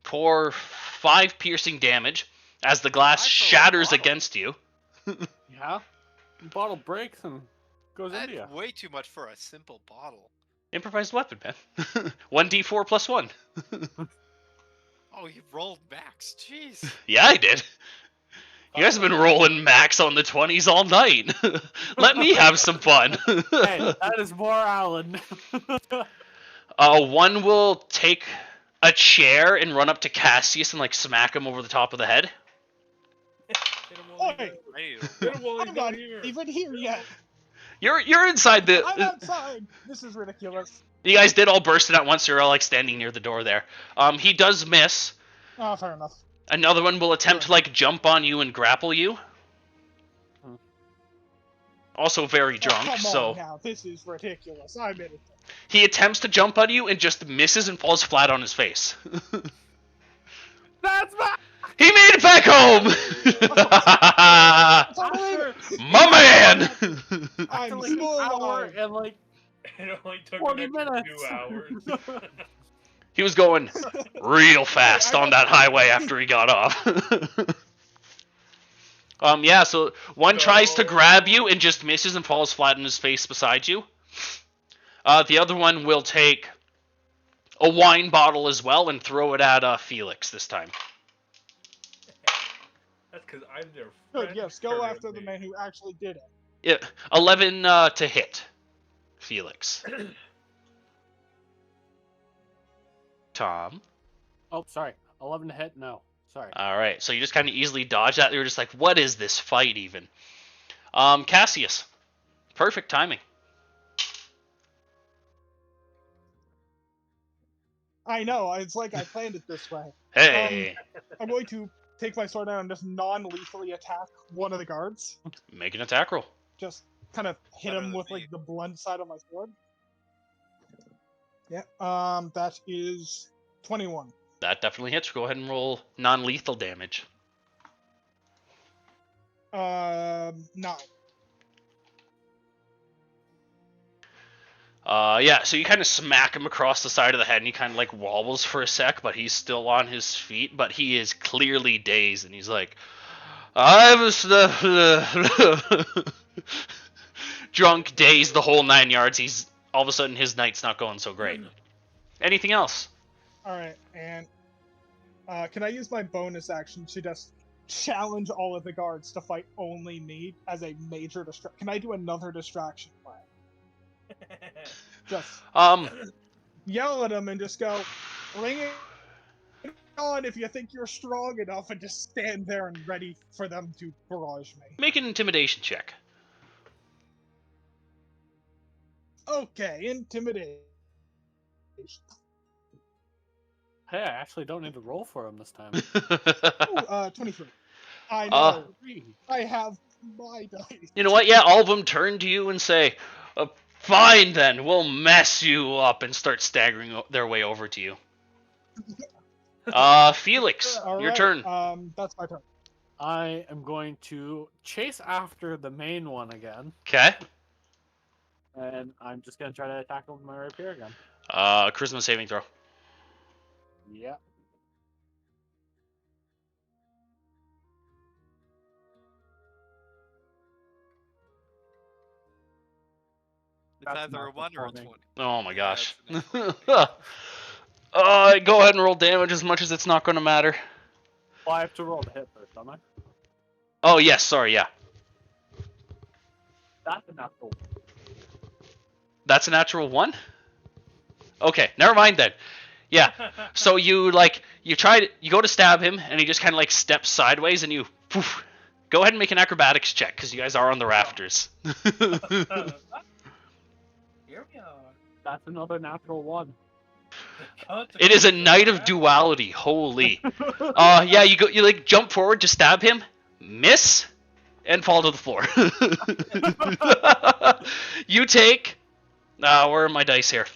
5 piercing damage as the glass I saw a shatters bottle. against you. Yeah. The bottle breaks and goes into you. That's way too much for a simple bottle. Improvised weapon, man. 1d4 plus 1. Oh, you rolled max. Jeez. Yeah, I did. You guys have been rolling max on the 20s all night. Let me have some fun. Hey, that is more Alan. One will take a chair and run up to Cassius and like smack him over the top of the head. Get him while Oi! he's- Get him while he's I'm not not here. even here yet. You're inside the. I'm outside. This is ridiculous. You guys did all burst in at once. You're all like standing near the door there. He does miss. Oh, fair enough. Another one will attempt to like jump on you and grapple you. Also very drunk, Oh, come so on now. This is ridiculous. I'm in it. he attempts to jump on you and just misses and falls flat on his face. That's my. He made it back home! After, My man! I'm after like an still hour alive. and like It only took 40 an extra minutes. 2 hours. He was going real fast on that highway after he got off. Yeah, so one tries to grab you and just misses and falls flat on his face beside you. The other one will take a wine bottle as well and throw it at Felix this time. That's because I'm their Good, friend. yes, go after the currently. man who actually did it. Yeah, 11 to hit, Felix. Tom. Oh, sorry. 11 to hit? No. Sorry. All right, so you just kind of easily dodge that. You're just like, what is this fight even? Cassius. Perfect timing. I know, it's like I planned it this way. Hey, I'm going to take my sword out and just non-lethally attack one of the guards. make an attack roll. Just kind of hit Better him than with me. like the blunt side of my sword. Yeah, that is 21. That definitely hits. Go ahead and roll non-lethal damage. 9. Yeah, so you kind of smack him across the side of the head, and he kind of like wobbles for a sec, but he's still on his feet, but he is clearly dazed, and he's like, I was drunk, dazed, the whole 9 yards. He's all of a sudden his night's not going so great. Anything else? Alright, and can I use my bonus action to just challenge all of the guards to fight only me as a major distraction? Can I do another distraction plan? Just yell at them and just go, bring it on if you think you're strong enough, and just stand there and ready for them to barrage me. Make an intimidation check. Okay, intimidation. Hey, I actually don't need to roll for him this time. Ooh, 23. I know. Uh, I have my dice. You know what? Yeah, all of them turn to you and say, fine then, we'll mess you up, and start staggering their way over to you. Felix, All your right, turn. that's my turn. I am going to chase after the main one again, Okay. and I'm just going to try to attack him with my rapier again. Charisma saving throw. Yeah. It's That's either a not 1 or a performing. 20. Oh my Yeah, gosh. it's an actual Go ahead and roll damage as much as it's not going to matter. Well, I have to roll to hit first, don't I? Oh, yes, sorry, yeah. That's a natural. That's a natural 1? Okay, never mind then. Yeah. So you go to stab him, and he just kind of like steps sideways, and you poof. Go ahead and make an acrobatics check because you guys are on the rafters. Here we are. That's another natural one. It is a night of duality. Holy. Yeah, you like jump forward to stab him, miss, and fall to the floor. You take where are my dice here?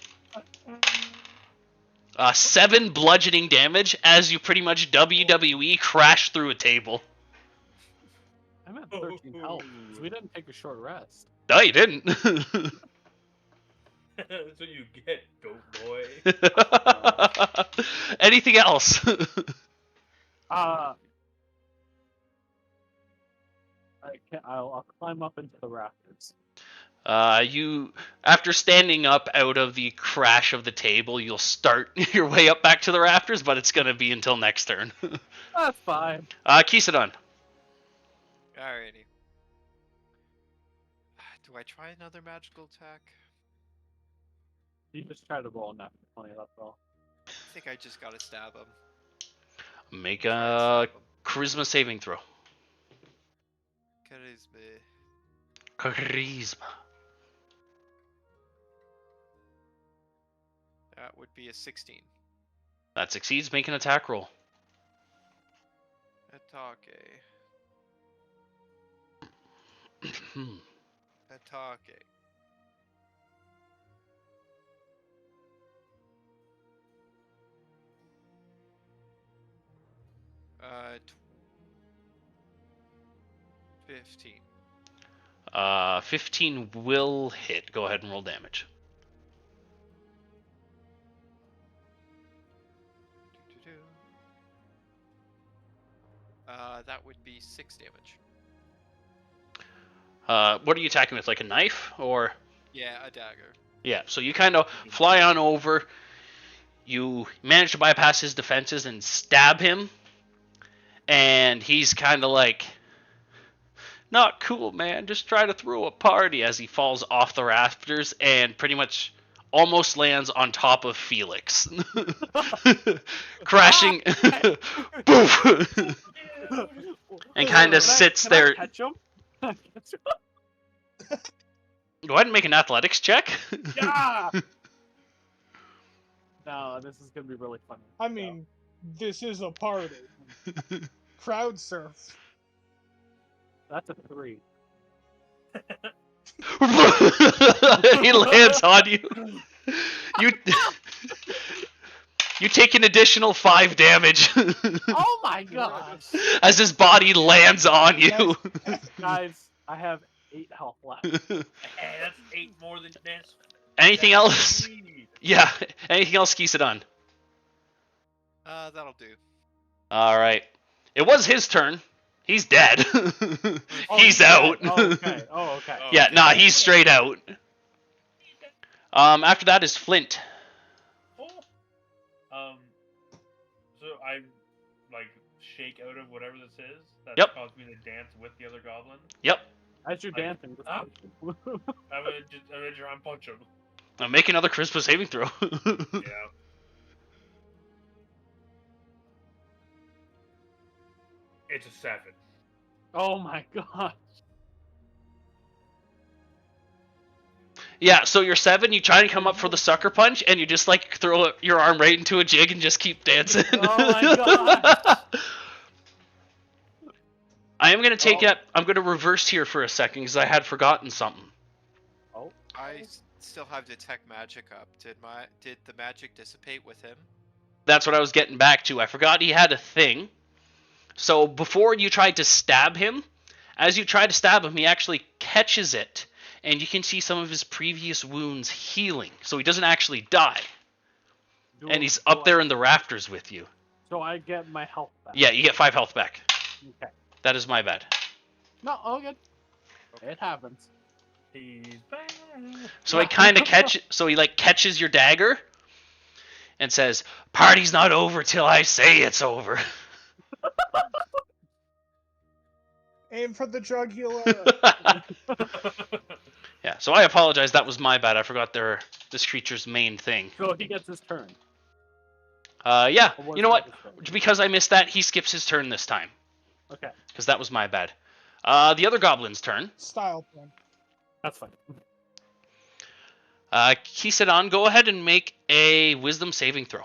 7 bludgeoning damage as you pretty much WWE crash through a table. I'm at 13 health. So we didn't take a short rest. No, you didn't. That's what you get, goat boy. Anything else? I'll climb up into the rafters. You, after standing up out of the crash of the table, you'll start your way up back to the rafters, but it's gonna be until next turn. That's fine. Kisadon. Alrighty. Do I try another magical attack? You just try to roll a natural 20, that's all. I think I just gotta stab him. Make a charisma saving throw. Charisma. That would be a 16. That succeeds. Make an attack roll. Atake. Hmm. Atake. Uh, 15. 15 will hit. Go ahead and roll damage. That would be 6 damage. What are you attacking with? Like a knife or? Yeah, a dagger. Yeah. So you kind of fly on over. You manage to bypass his defenses and stab him, and he's kind of like, "Not cool, man. Just try to throw a party," as he falls off the rafters and pretty much almost lands on top of Felix. Crashing. Boof. And kind of sits there. Can I catch him? Go ahead and make an athletics check. Yeah! No, this is gonna be really funny. I mean, this is a party. Crowd surf. That's a 3. He lands on you. You take an additional 5 damage Oh my gosh! as his body lands on you. Guys, I have 8 health left. Hey, that's 8 more than this. Anything That's else? 3. Yeah. Anything else, Kisadon? That'll do. All right. It was his turn. He's dead. Oh, He's dead. out. Oh, okay. Oh, okay. Oh. Yeah, okay. nah, he's straight out. After that is Flint. So I like shake out of whatever this is that Yep. caused me to dance with the other goblin. Yep. As you're dancing. Ah. I'm gonna try and punch him. Make another charisma saving throw. Yeah. It's a 7. Oh my gosh. Yeah, so you're 7, you try to come up for the sucker punch, and you just like throw your arm right into a jig and just keep dancing. Oh my gosh. I am gonna take it. I'm gonna reverse here for a second because I had forgotten something. Oh. I still have detect magic up. Did the magic dissipate with him? That's what I was getting back to. I forgot he had a thing. So before you tried to stab him, as you try to stab him, he actually catches it, and you can see some of his previous wounds healing. So he doesn't actually die, and he's up there in the rafters with you. So I get my health back. Yeah, you get 5 health back. Okay. That is my bad. No, all good. It happens. He's back. So he kind of catches your dagger and says, "Party's not over till I say it's over." Aim for the jugular. Yeah, so I apologize. That was my bad. I forgot this creature's main thing. So he gets his turn. Yeah. Or was You know that what? the thing? Because I missed that, he skips his turn this time. Okay, Because that was my bad. The other goblin's turn. Style plan. that's fine. Kisadon, go ahead and make a wisdom saving throw.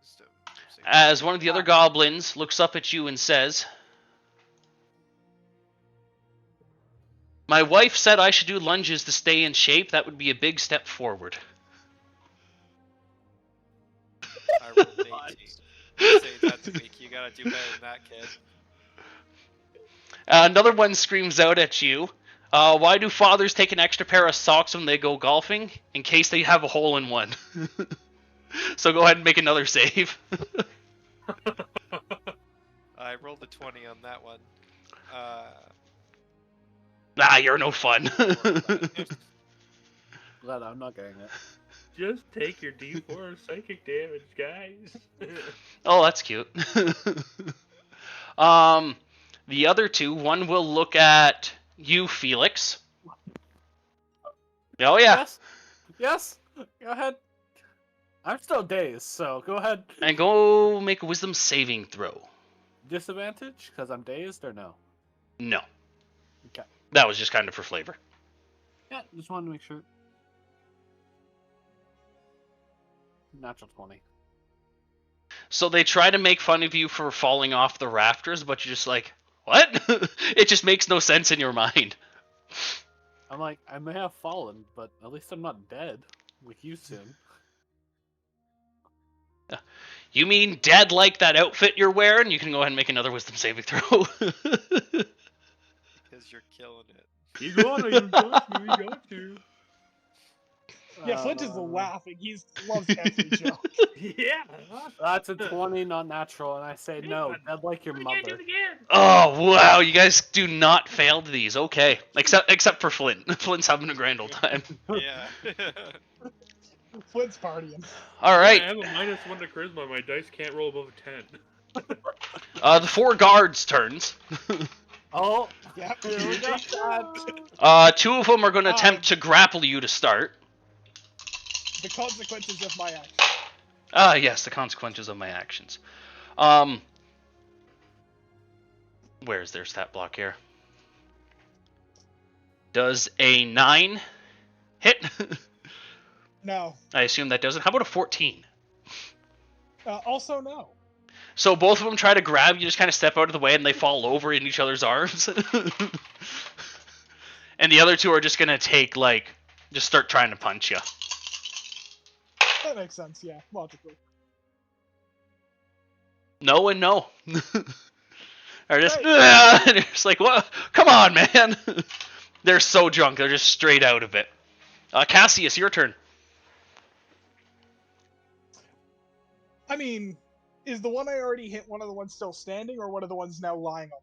Wisdom saving As one of the other goblins looks up at you and says, "My wife said I should do lunges to stay in shape. That would be a big step forward." I rolled an 18. Say that's weak. You gotta do better than that, kid. Another one screams out at you, "Why do fathers take an extra pair of socks when they go golfing? In case they have a hole in one." So go ahead and make another save. I rolled a 20 on that one. Nah, you're no fun. Glad I'm not getting it. Just take your D4 psychic damage, guys. Oh, that's cute. The other two, one will look at you, Felix. Oh yeah, Yes. Yes. Go ahead. I'm still dazed, so go ahead. and go make a wisdom saving throw. Disadvantage because I'm dazed or no? No. Okay. That was just kind of for flavor. Yeah, just wanted to make sure. Natural 20. So they try to make fun of you for falling off the rafters, but you're just like, what? It just makes no sense in your mind. I'm like, I may have fallen, but at least I'm not dead. Like you soon. You mean dead like that outfit you're wearing? You can go ahead and make another wisdom saving throw. Because you're killing it. You got to, you got to. Yeah, Flint is laughing. He loves every joke. Yeah. That's a 20, not natural, and I say no. Dead like your Do it again, do mother. it again. Oh wow, you guys do not fail these. Okay, except for Flint. Flint's having a grand old time. Yeah. Flint's partying. All right, I have a -1 to charisma. My dice can't roll above a 10. the four guards' turns. Oh, Yep. here we go. Two of them are going to attempt to grapple you to start. The consequences of my action. Yes, the consequences of my actions. Where's their stat block here? Does a 9 hit? No. I assume that doesn't. How about a 14? Also, no. So both of them try to grab you, just kind of step out of the way, and they fall over in each other's arms. And the other two are just going to take, just start trying to punch you. That makes sense, yeah, logically. No and no. They're just, and they're just like, what? Come on, man. They're so drunk. They're just straight out of it. Cassius, your turn. I mean, is the one I already hit one of the ones still standing, or one of the ones now lying on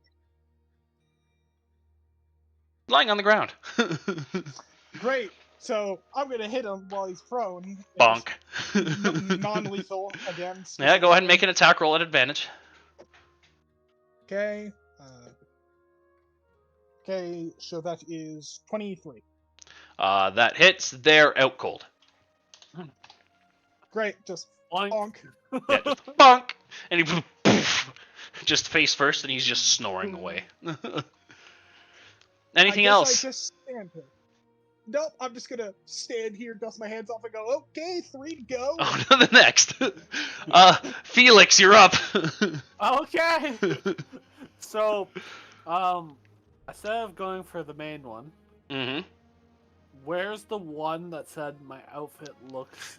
Lying on the ground. me? Great. So I'm gonna hit him while he's prone. Bonk. Non-lethal again. Yeah, go ahead and make an attack roll at advantage. Okay. Okay, so that is 23. That hits. They're out cold. Great, just Boink. bonk. Yeah, just bonk. And he just face first, and he's just snoring away. Anything I guess else? I just stand here. Nope, I'm just gonna stand here, dust my hands off, and go, okay, 3 to go. Oh, no, the next. Felix, you're up. Okay. So, instead of going for the main one, Mm-hmm. where's the one that said my outfit looks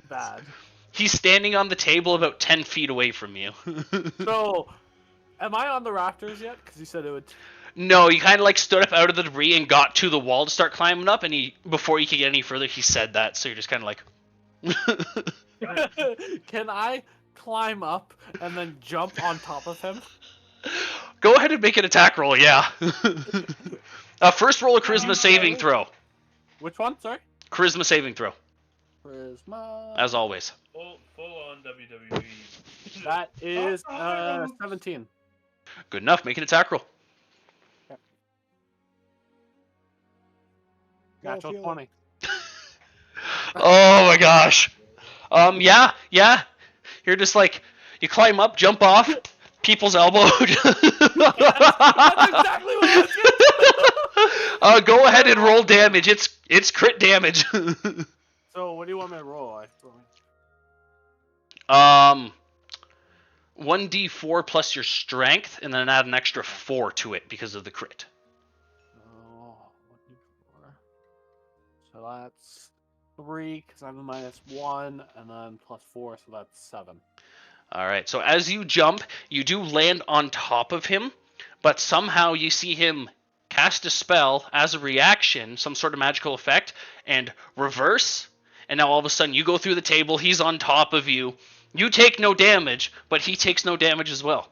bad? He's standing on the table about 10 feet away from you. So, am I on the rafters yet? Because you said it would. No, you kind of stood up out of the debris and got to the wall to start climbing up, and before you could get any further, he said that, so you're just kind of like... Can I climb up and then jump on top of him? Go ahead and make an attack roll, yeah. First roll a charisma saving throw. Which one? Sorry? Charisma saving throw, Charisma. as always. Full on WWE. That is 17. Good enough, make an attack roll. Natural feel it. 20. Oh my gosh. Yeah. You're just like, you climb up, jump off, people's elbow. That's exactly what I was gonna do. Go ahead and roll damage. It's crit damage. So what do you want me to roll? 1d4 plus your strength, and then add an extra 4 to it because of the crit. Oh, 1d4. So that's 3 because I'm -1, and then +4, so that's 7. Alright, so as you jump, you do land on top of him, but somehow you see him cast a spell as a reaction, some sort of magical effect, and reverse, and now all of a sudden you go through the table, he's on top of you. You take no damage, but he takes no damage as well.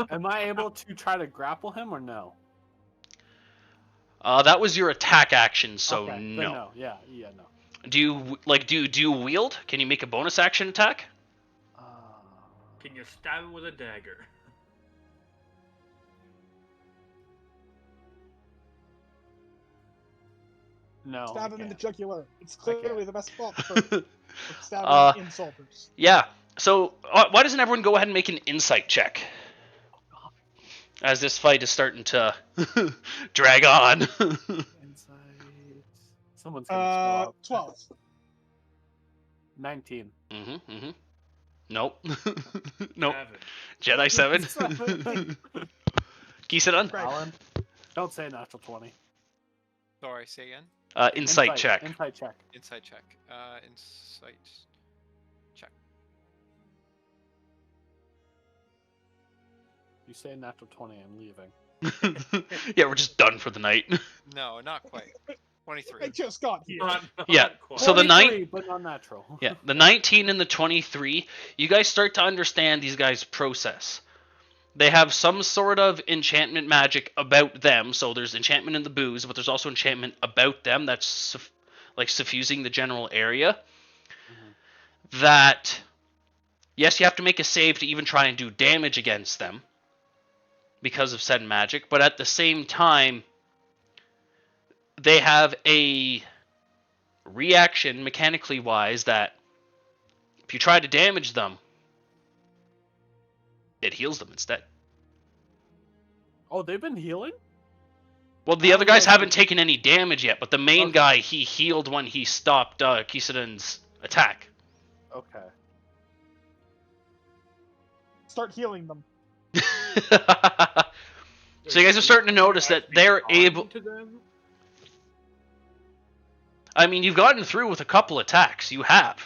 Am I able to try to grapple him or no? That was your attack action, so Okay, then no. no. Yeah, no. Do you wield? Can you make a bonus action attack? Can you stab him with a dagger? No. Stab I him in the can't. jugular. It's can't. clearly the best spot for stabbing insulters. Yeah. So why doesn't everyone go ahead and make an insight check? As this fight is starting to drag on. Insight. Someone's gonna 12. 19. Nope. Nope. 7. Jedi 7. Kisadon? Alan, don't say natural 20. Sorry, say again. Insight check. Insight check. Insight check. Insight check. You say natural 20, I'm leaving. Yeah, we're just done for the night. No, not quite. I 23. just got here. Not Yeah, quite. so the 23, but not natural. Yeah, the 19 and the 23, you guys start to understand these guys' process. They have some sort of enchantment magic about them, so there's enchantment in the booze, but there's also enchantment about them that's suffusing the general area. That, yes, you have to make a save to even try and do damage against them because of said magic, but at the same time, they have a reaction, mechanically wise, that if you try to damage them, it heals them instead. Oh, they've been healing? Well, the other guys haven't taken any damage yet, but the main guy, he healed when he stopped Kisadon's attack. Okay. Start healing them. So you guys are starting to notice that they're able... To them? I mean, you've gotten through with a couple attacks. You have.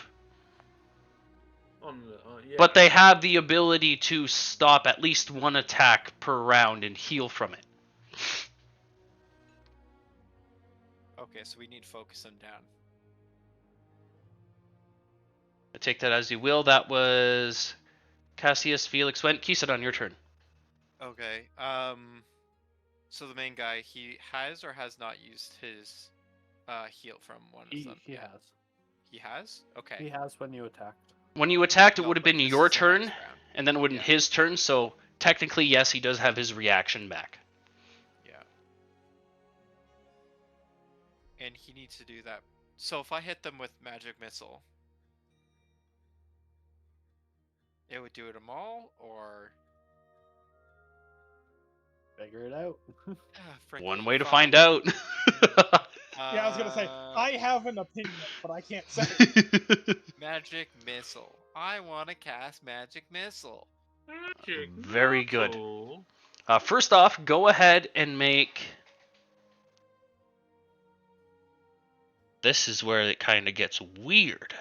Yeah. But they have the ability to stop at least one attack per round and heal from it. Okay, so we need to focus them down. Take that as you will. That was Cassius, Felix went. Kisadon, your turn. Okay. So the main guy, he has or has not used his heal from one of them. He has. He has? Okay. He has when you attacked. When you attacked, it No, would have but been this your is the turn, next round. and then it would have been his turn, so technically, yes, he does have his reaction back. Yeah. And he needs to do that. So if I hit them with magic missile, it would do it them all, or Figure it out. frick, One way to fine. find out. Yeah, I was gonna say, I have an opinion, but I can't say. Magic missile. I want to cast magic missile. Magic Very good. missile. First off, go ahead and make... This is where it kind of gets weird.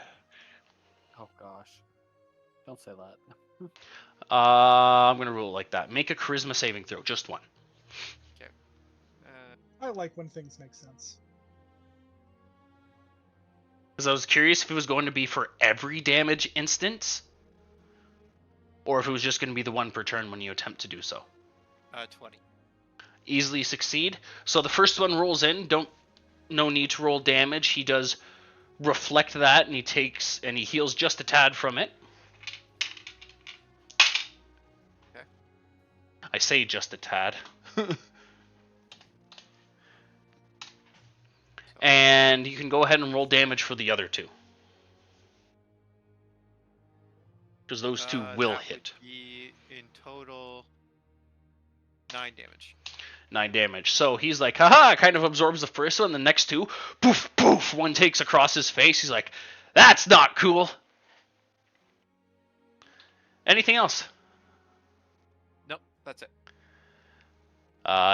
Oh gosh. Don't say that. I'm going to rule it like that. Make a charisma saving throw, just one. I like when things make sense. Because I was curious if it was going to be for every damage instance, or if it was just going to be the one per turn when you attempt to do so. 20. Easily succeed. So the first one rolls in. No need to roll damage. He does reflect that, and he heals just a tad from it. Okay. I say just a tad. And you can go ahead and roll damage for the other two. Because those two will that hit. Would be in total 9 damage. 9 damage. So he's like, haha, kind of absorbs the first one. The next two, poof, poof, one takes across his face. He's like, that's not cool. Anything else? Nope, that's it.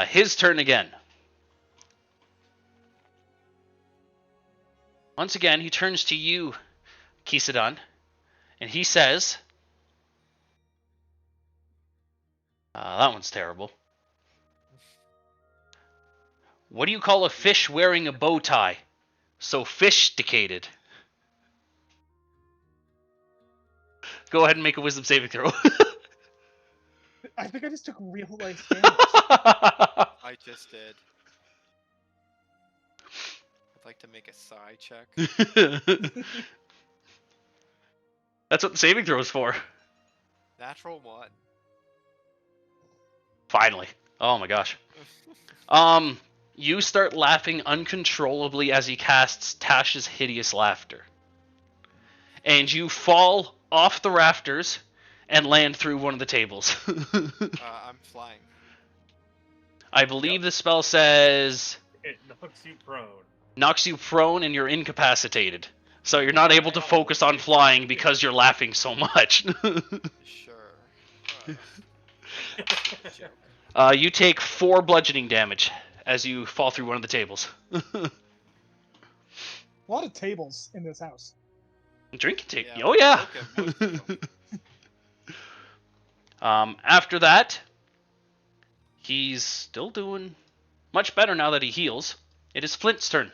His turn again. Once again, he turns to you, Kisadon, and he says, that one's terrible. What do you call a fish wearing a bow tie? Sophisticated. Go ahead and make a wisdom saving throw. I think I just took real life damage. I just did. I'd like to make a psi check. That's what the saving throw is for. Natural 1. Finally. Oh my gosh. You start laughing uncontrollably as he casts Tash's hideous laughter. And you fall off the rafters and land through one of the tables. I'm flying. I believe the spell says It knocks you prone. knocks you prone and you're incapacitated. So you're not able to focus on flying because you're laughing so much. Sure. Joke. You take 4 bludgeoning damage as you fall through one of the tables. A lot of tables in this house. Drinking table. Yeah, Oh yeah. okay, most of them. After that, he's still doing much better now that he heals. It is Flint's turn.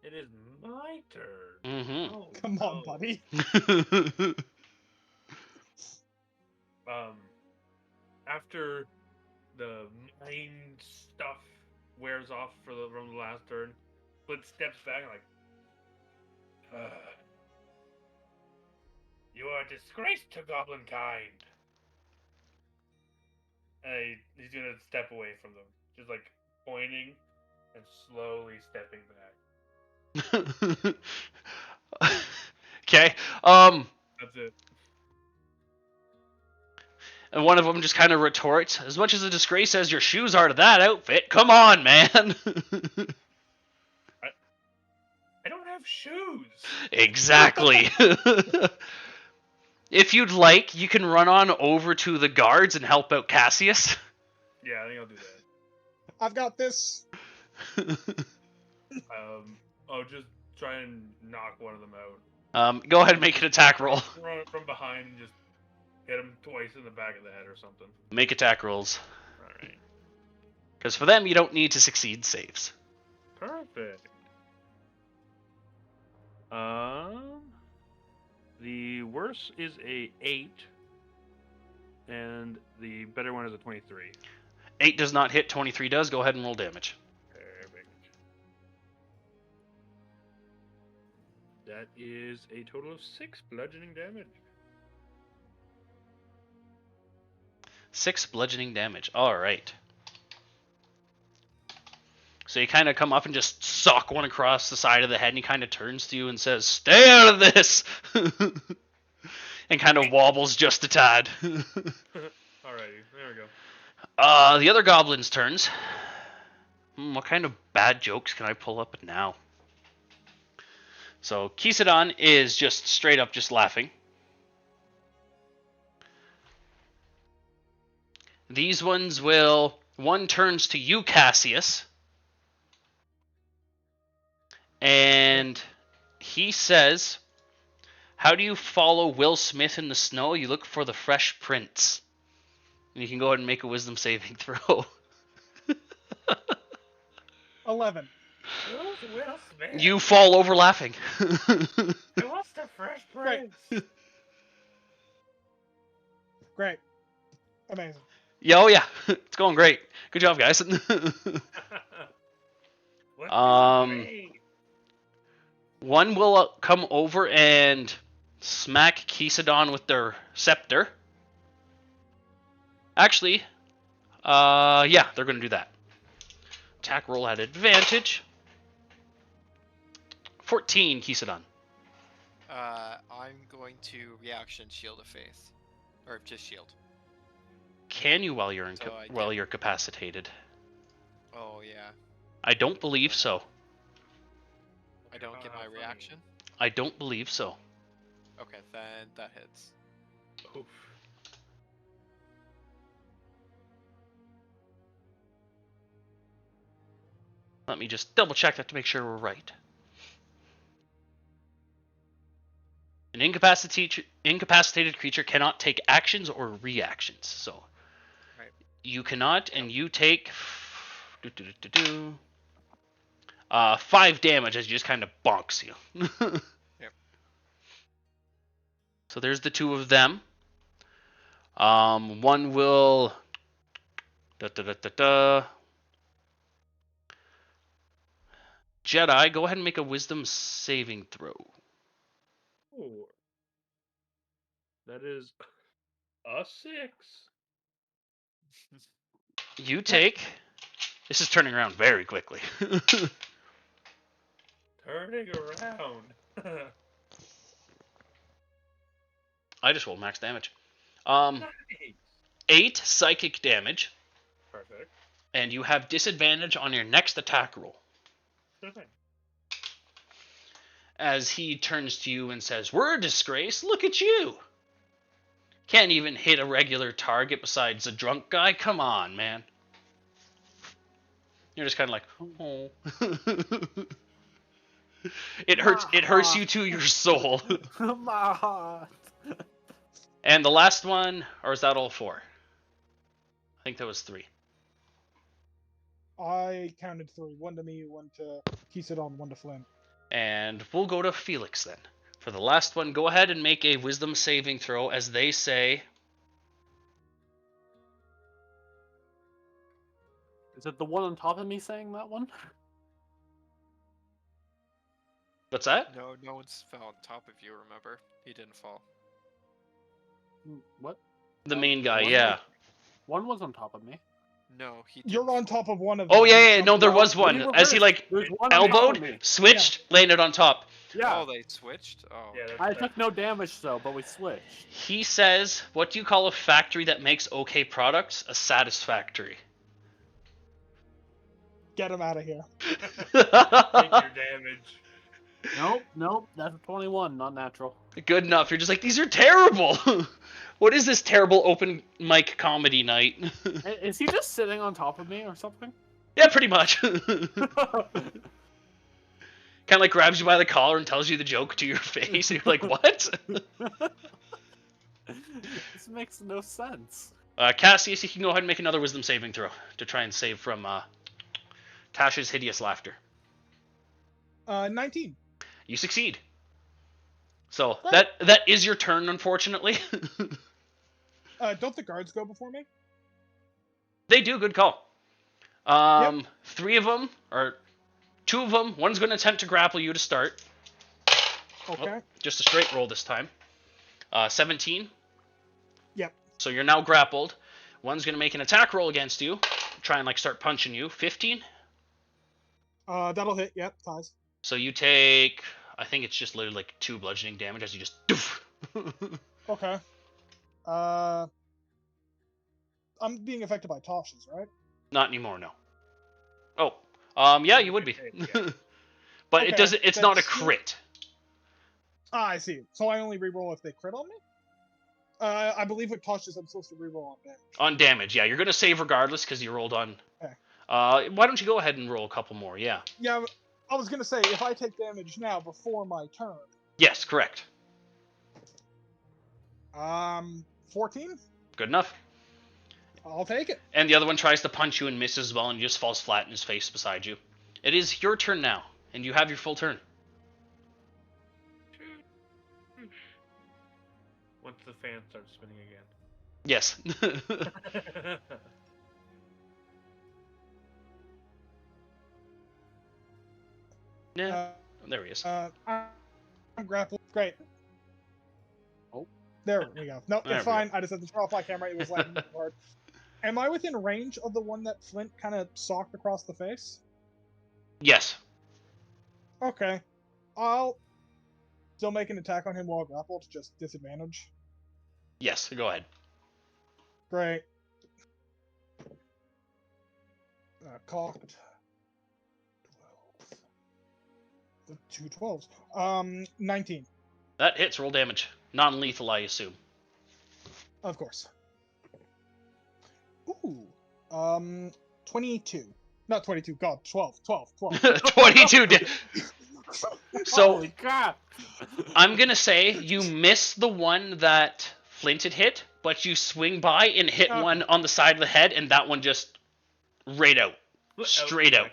It is my turn. Mm-hmm. Oh, Come on, no. buddy. After the mind stuff wears off from the last turn, Flint steps back like, you are a disgrace to goblin kind. And he's gonna step away from them, just like pointing and slowly stepping back. Okay. That's it. And one of them just kind of retorts, as much as a disgrace as your shoes are to that outfit, come on, man. I don't have shoes. Exactly. If you'd like, you can run on over to the guards and help out Cassius. Yeah, I think I'll do that. I've got this. I'll just try and knock one of them out. Go ahead and make an attack roll. Run it from behind and just hit him twice in the back of the head or something. Make attack rolls. Alright. Because for them, you don't need to succeed saves. Perfect. The worst is a 8, and the better one is a 23. 8 does not hit, 23 does. Go ahead and roll damage. Perfect. That is a total of 6 bludgeoning damage. 6 bludgeoning damage. Alright. So you kind of come up and just sock one across the side of the head, and he kind of turns to you and says, "Stay out of this!" and kind of wobbles just a tad. Alrighty, there we go. The other goblin's turns. What kind of bad jokes can I pull up now? So Kisadon is just straight up just laughing. These ones will... One turns to you, Cassius. And he says, how do you follow Will Smith in the snow? You look for the Fresh Prince. And you can go ahead and make a wisdom saving throw. 11. Who's Will Smith? You fall over laughing. What's the Fresh Great. Prince? Great. Amazing. Yeah, oh yeah, it's going great. Good job, guys. One will come over and smack Kisadon with their scepter. Actually, yeah, they're going to do that. Attack roll at advantage. 14, Kisadon. I'm going to reaction Shield of Faith, or just Shield. Can you while you're So I while get- you're capacitated? Oh yeah, I don't believe so. I don't get my funny. reaction. I don't believe so. Okay, then that hits. Oof. Let me just double check that to make sure we're right. An incapacitated creature cannot take actions or reactions. So Right. you cannot, and you take 5 damage as you just kind of bonks you. Yep. So there's the 2 of them. One will. Jedi, go ahead and make a Wisdom saving throw. Ooh. That is a 6. You take. This is turning around very quickly. Turning around. I just rolled max damage. 8 psychic damage, Perfect. and you have disadvantage on your next attack roll. Sure thing. As he turns to you and says, "We're a disgrace. Look at you. Can't even hit a regular target besides a drunk guy. Come on, man." You're just kind of like, "Oh." It hurts. It hurts you to your soul. My heart. And the last one, or is that all 4? I think that was 3. I counted 3. 1 to me, 1 to Kisadon, 1 to Flynn. And we'll go to Felix then. For the last one, go ahead and make a Wisdom saving throw as they say. Is it the one on top of me saying that one? What's that? No, no one's fell on top of you. Remember, he didn't fall. What? The main guy, One yeah. One was on top of me. No, he. Didn't You're on fall. top of one of them. Oh yeah, yeah. Jump No, there down. was one. We As he reversed. like There's one on top of elbowed, me. switched, landed on top. Yeah. Oh, they switched. Oh. Yeah, I that's took no damage though, but we switched. He says, "What do you call a factory that makes okay products? A satisfactory." Get him out of here. Take your damage. Nope, that's a 21, not natural. Good enough. You're just like, these are terrible. What is this terrible open mic comedy night? Is he just sitting on top of me or something? Yeah, pretty much. Kind of like grabs you by the collar and tells you the joke to your face, and you're like, what? This makes no sense. Cassius, you can go ahead and make another Wisdom saving throw to try and save from Tasha's hideous laughter. 19. You succeed. So Great. that is your turn, unfortunately. Don't the guards go before me? They do, good call. 3 of them, or 2 of them, one's going to attempt to grapple you to start. Okay. Just a straight roll this time. 17. Yep. So you're now grappled. One's going to make an attack roll against you. Try and like start punching you. 15. That'll hit. Yep, ties. So you take, I think it's just literally like 2 bludgeoning damage as you just doof. Okay. I'm being affected by Tosh's, right? Not anymore, no. Oh, yeah, you would be. Yeah. But Okay, it doesn't. It's not a that's- crit. Ah, I see. So I only reroll if they crit on me? I believe with Tosh's I'm supposed to reroll on damage. On damage, yeah. You're gonna save regardless because you rolled on. Okay. Why don't you go ahead and roll a couple more? Yeah. Yeah, I was gonna say, if I take damage now before my turn, Yes, correct. 14? Good enough. I'll take it. And the other one tries to punch you and misses as well, and he just falls flat in his face beside you. It is your turn now, and you have your full turn. Once the fan starts spinning Yes. again. Yeah. There he is. I'm grappled. Great. Oh. There we go. Nope, There it's we fine. I just had to turn off my camera. It was lagging too hard. Am I within range of the one that Flint kind of socked across the face? Yes. Okay. I'll still make an attack on him while grappled, just disadvantage. Yes, go ahead. Great. Cocked. 12. The 2 12s. 19. That hits. Roll damage. Non-lethal, I assume. Of course. Ooh. 22. Not 22. God, 12. 12. 12. 22. So Holy crap! I'm gonna say you miss the one that Flint had hit, but you swing by and hit one on the side of the head, and that one just right out. Straight out.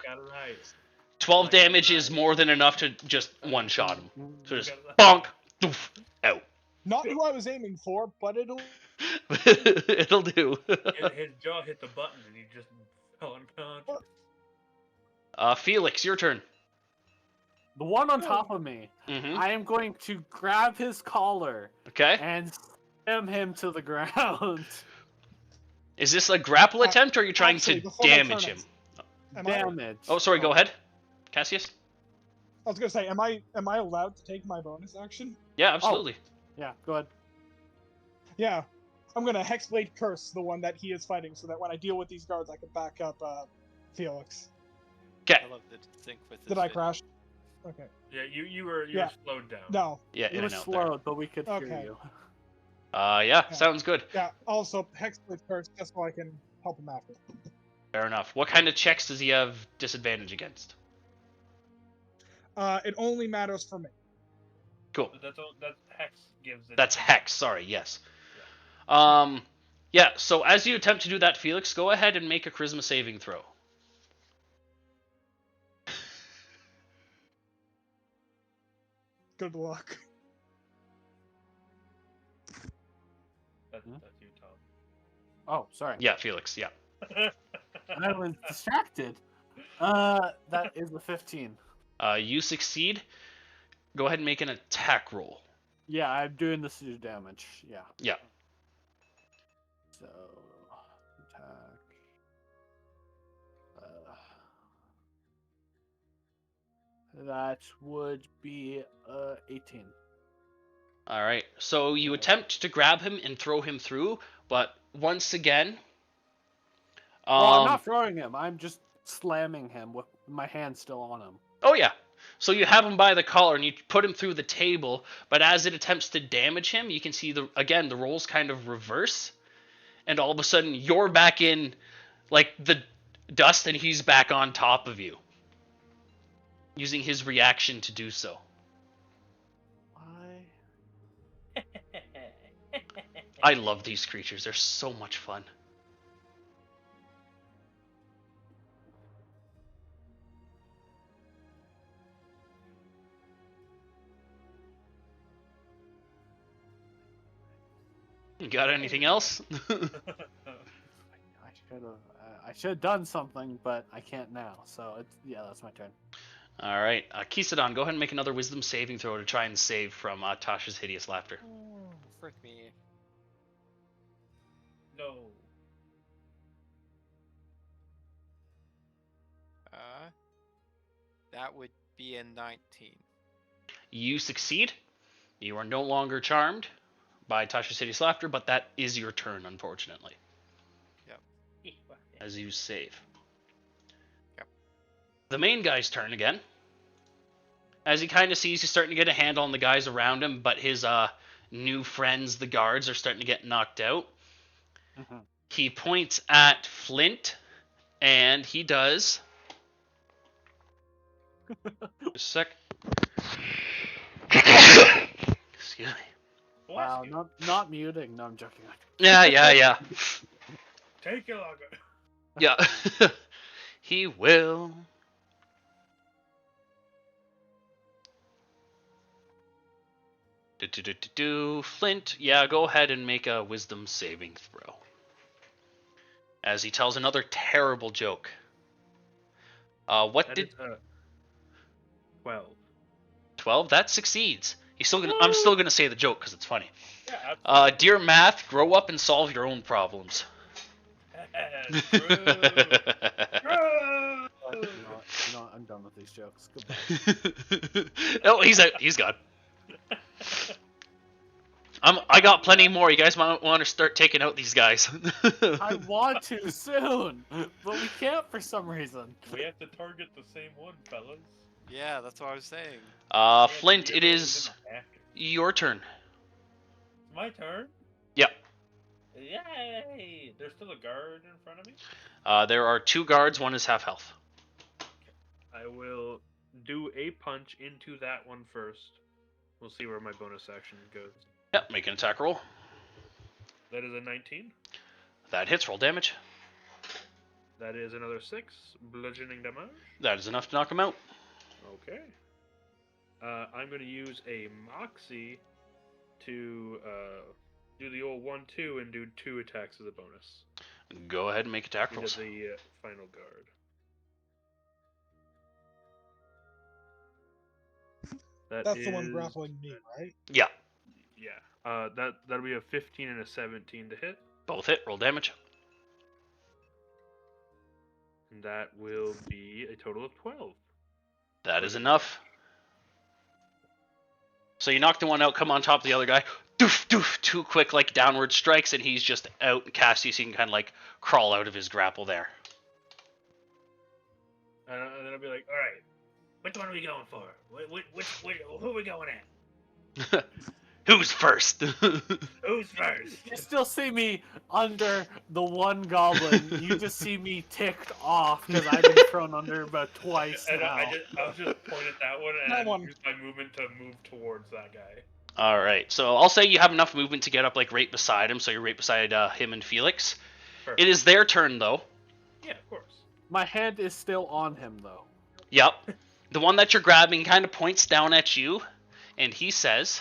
12 damage is more than enough to just one-shot him. So just bonk, doof, out. Not who I was aiming for, but it'll. It'll do. His jaw hit the button and he just fell unconscious. Felix, your turn. The one on top of me. Mm-hmm. I am going to grab his collar Okay. and slam him to the ground. Is this a grapple attempt, or are you trying Actually, to before my damage turn, him? Damage. Oh, sorry. Go ahead, Cassius. I was gonna say, am I allowed to take my bonus action? Yeah, absolutely. Yeah, go ahead. Yeah. I'm gonna Hexblade Curse the one that he is fighting, so that when I deal with these guards, I can back up Felix. Okay. I love the sync with this. Did I video. crash? Okay. Yeah, you were Yeah. slowed down. No. Yeah, You in were and out there. slowed, but we could hear Okay. you. Yeah, sounds good. Yeah. Also, Hexblade Curse just so I can help him after. Fair enough. What kind of checks does he have disadvantage against? It only matters for me. Cool. That's Hex gives it. That's Hex. Sorry. Yes. Yeah. So as you attempt to do that, Felix, go ahead and make a Charisma saving throw. Good luck. That's you, Tom. Oh, sorry. Yeah, Felix. Yeah. I was distracted. That is a 15. You succeed. Go ahead and make an attack roll. Yeah, I'm doing this to do damage. Yeah. Yeah. So, attack. That would be 18. All right. So you attempt to grab him and throw him through, but once again. Well, I'm not throwing him. I'm just slamming him with my hand still on him. Oh yeah. So you have him by the collar and you put him through the table, but as it attempts to damage him, you can see the rolls kind of reverse, and all of a sudden you're back in like the dust and he's back on top of you, using his reaction to do so. Why? I love these creatures. They're so much fun. You got anything else? I should have done something, but I can't now. So that's my turn. All right, Kisadon, go ahead and make another Wisdom saving throw to try and save from Tasha's hideous laughter. Frick me. No. That would be a 19. You succeed. You are no longer charmed by Tasha's hideous laughter, but that is your turn, unfortunately. As you save. Yep. The main guy's turn again. As he kind of sees he's starting to get a handle on the guys around him, but his new friends, the guards, are starting to get knocked out. Mm-hmm. He points at Flint, and he does... Just a sec. Excuse me. Wow, not muting. No, I'm joking. Yeah. Take your longer. Yeah. He will. Flint, yeah, go ahead and make a wisdom saving throw. As he tells another terrible joke. What That did... is, 12. 12? That succeeds. I'm still gonna say the joke because it's funny. Yeah, Dear math, grow up and solve your own problems. True. No, I'm done with these jokes. Goodbye. Oh, he's out. He's gone. I got plenty more. You guys might want to start taking out these guys. I want to soon, but we can't for some reason. We have to target the same one, fellas. Yeah, that's what I was saying. Yeah, Flint, the it other is one's in the back. your turn. My turn. Yep. Yay! There's still a guard in front of me. There are 2 guards. One is half health. I will do a punch into that one first. We'll see where my bonus action goes. Yep. Make an attack roll. That is a 19. That hits. Roll damage. That is another 6 bludgeoning damage. That is enough to knock him out. Okay. I'm going to use a Moxie to do the old 1-2 and do 2 attacks as a bonus. Go ahead and make attack Into rolls. the final guard. That's the one grappling me, right? Yeah. Yeah. That'll be a 15 and a 17 to hit. Both hit. Roll damage. And that will be a total of 12. That is enough. So you knock the one out, come on top of the other guy. Doof, doof, 2 quick, like, downward strikes, and he's just out. And Cassius, you can kind of, like, crawl out of his grapple there. And then I'll be like, alright, which one are we going for? Who are we going at? Who's first? Who's first? You still see me under the one goblin. You just see me ticked off because I've been thrown under about twice And now. I'll just point at that one and That then one. use my movement to move towards that guy. All right, so I'll say you have enough movement to get up, like, right beside him, so you're right beside him and Felix. Perfect. It is their turn, though. Yeah, of course. My hand is still on him, though. Yep. The one that you're grabbing kind of points down at you, and he says...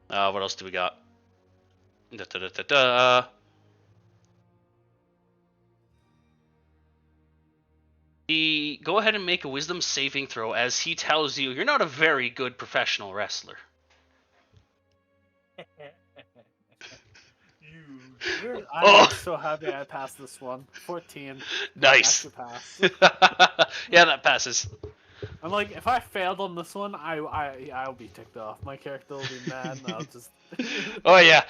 what else do we got? Go ahead and make a wisdom saving throw as he tells you you're not a very good professional wrestler. You I'm so happy I passed this one. 14. Nice. Pass. Yeah, that passes. I'm like, if I failed on this one, I'll be ticked off. My character will be mad, and I'll just. Oh yeah,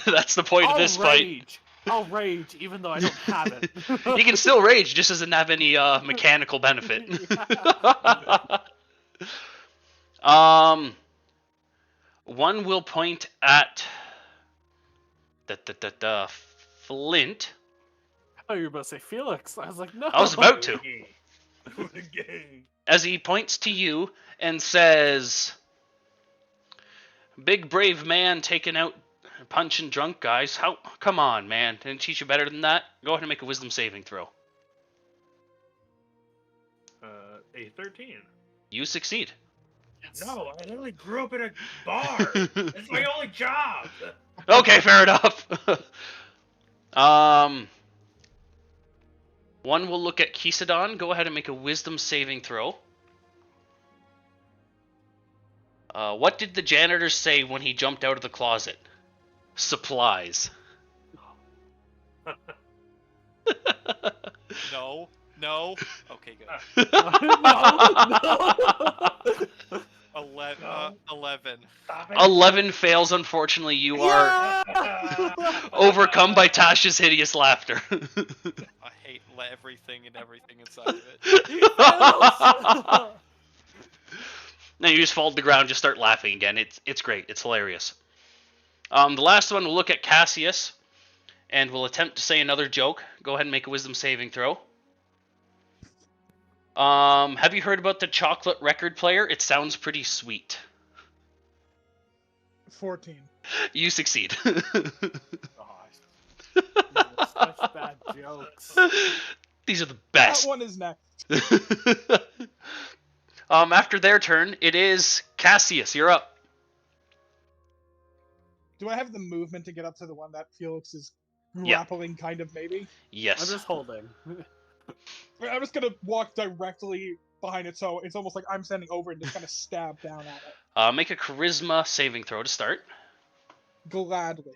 that's the point of this fight. Rage. I'll rage, even though I don't have it. You can still rage, just doesn't have any mechanical benefit. One will point at Flint. Oh, you were about to say Felix. I was like, no. I was about to. Gay. As he points to you and says, "Big brave man taking out punching drunk guys. How? Come on, man. Didn't teach you better than that? Go ahead and make a wisdom saving throw." A 13. You succeed. No, I literally grew up in a bar. It's my only job. Okay, fair enough. One will look at Kisadon. Go ahead and make a wisdom saving throw. What did the janitor say when he jumped out of the closet? Supplies. No. No. Okay, good. No. 11. Stop it. 11 fails, unfortunately. You are overcome by Tasha's hideous laughter. I hate everything and everything inside of it. Now you just fall to the ground, just start laughing again. It's great. It's hilarious. The last one will look at Cassius and will attempt to say another joke. Go ahead and make a wisdom saving throw. Have you heard about the chocolate record player? It sounds pretty sweet. 14. You succeed. Such bad jokes. These are the That best. one is next. After their turn, it is Cassius. You're up. Do I have the movement to get up to the one that Felix is Yeah. grappling, kind of, maybe? Yes. I'm just holding. I'm just gonna walk directly behind it, so it's almost like I'm standing over and just kind of stab down at it. Make a charisma saving throw to start. Gladly.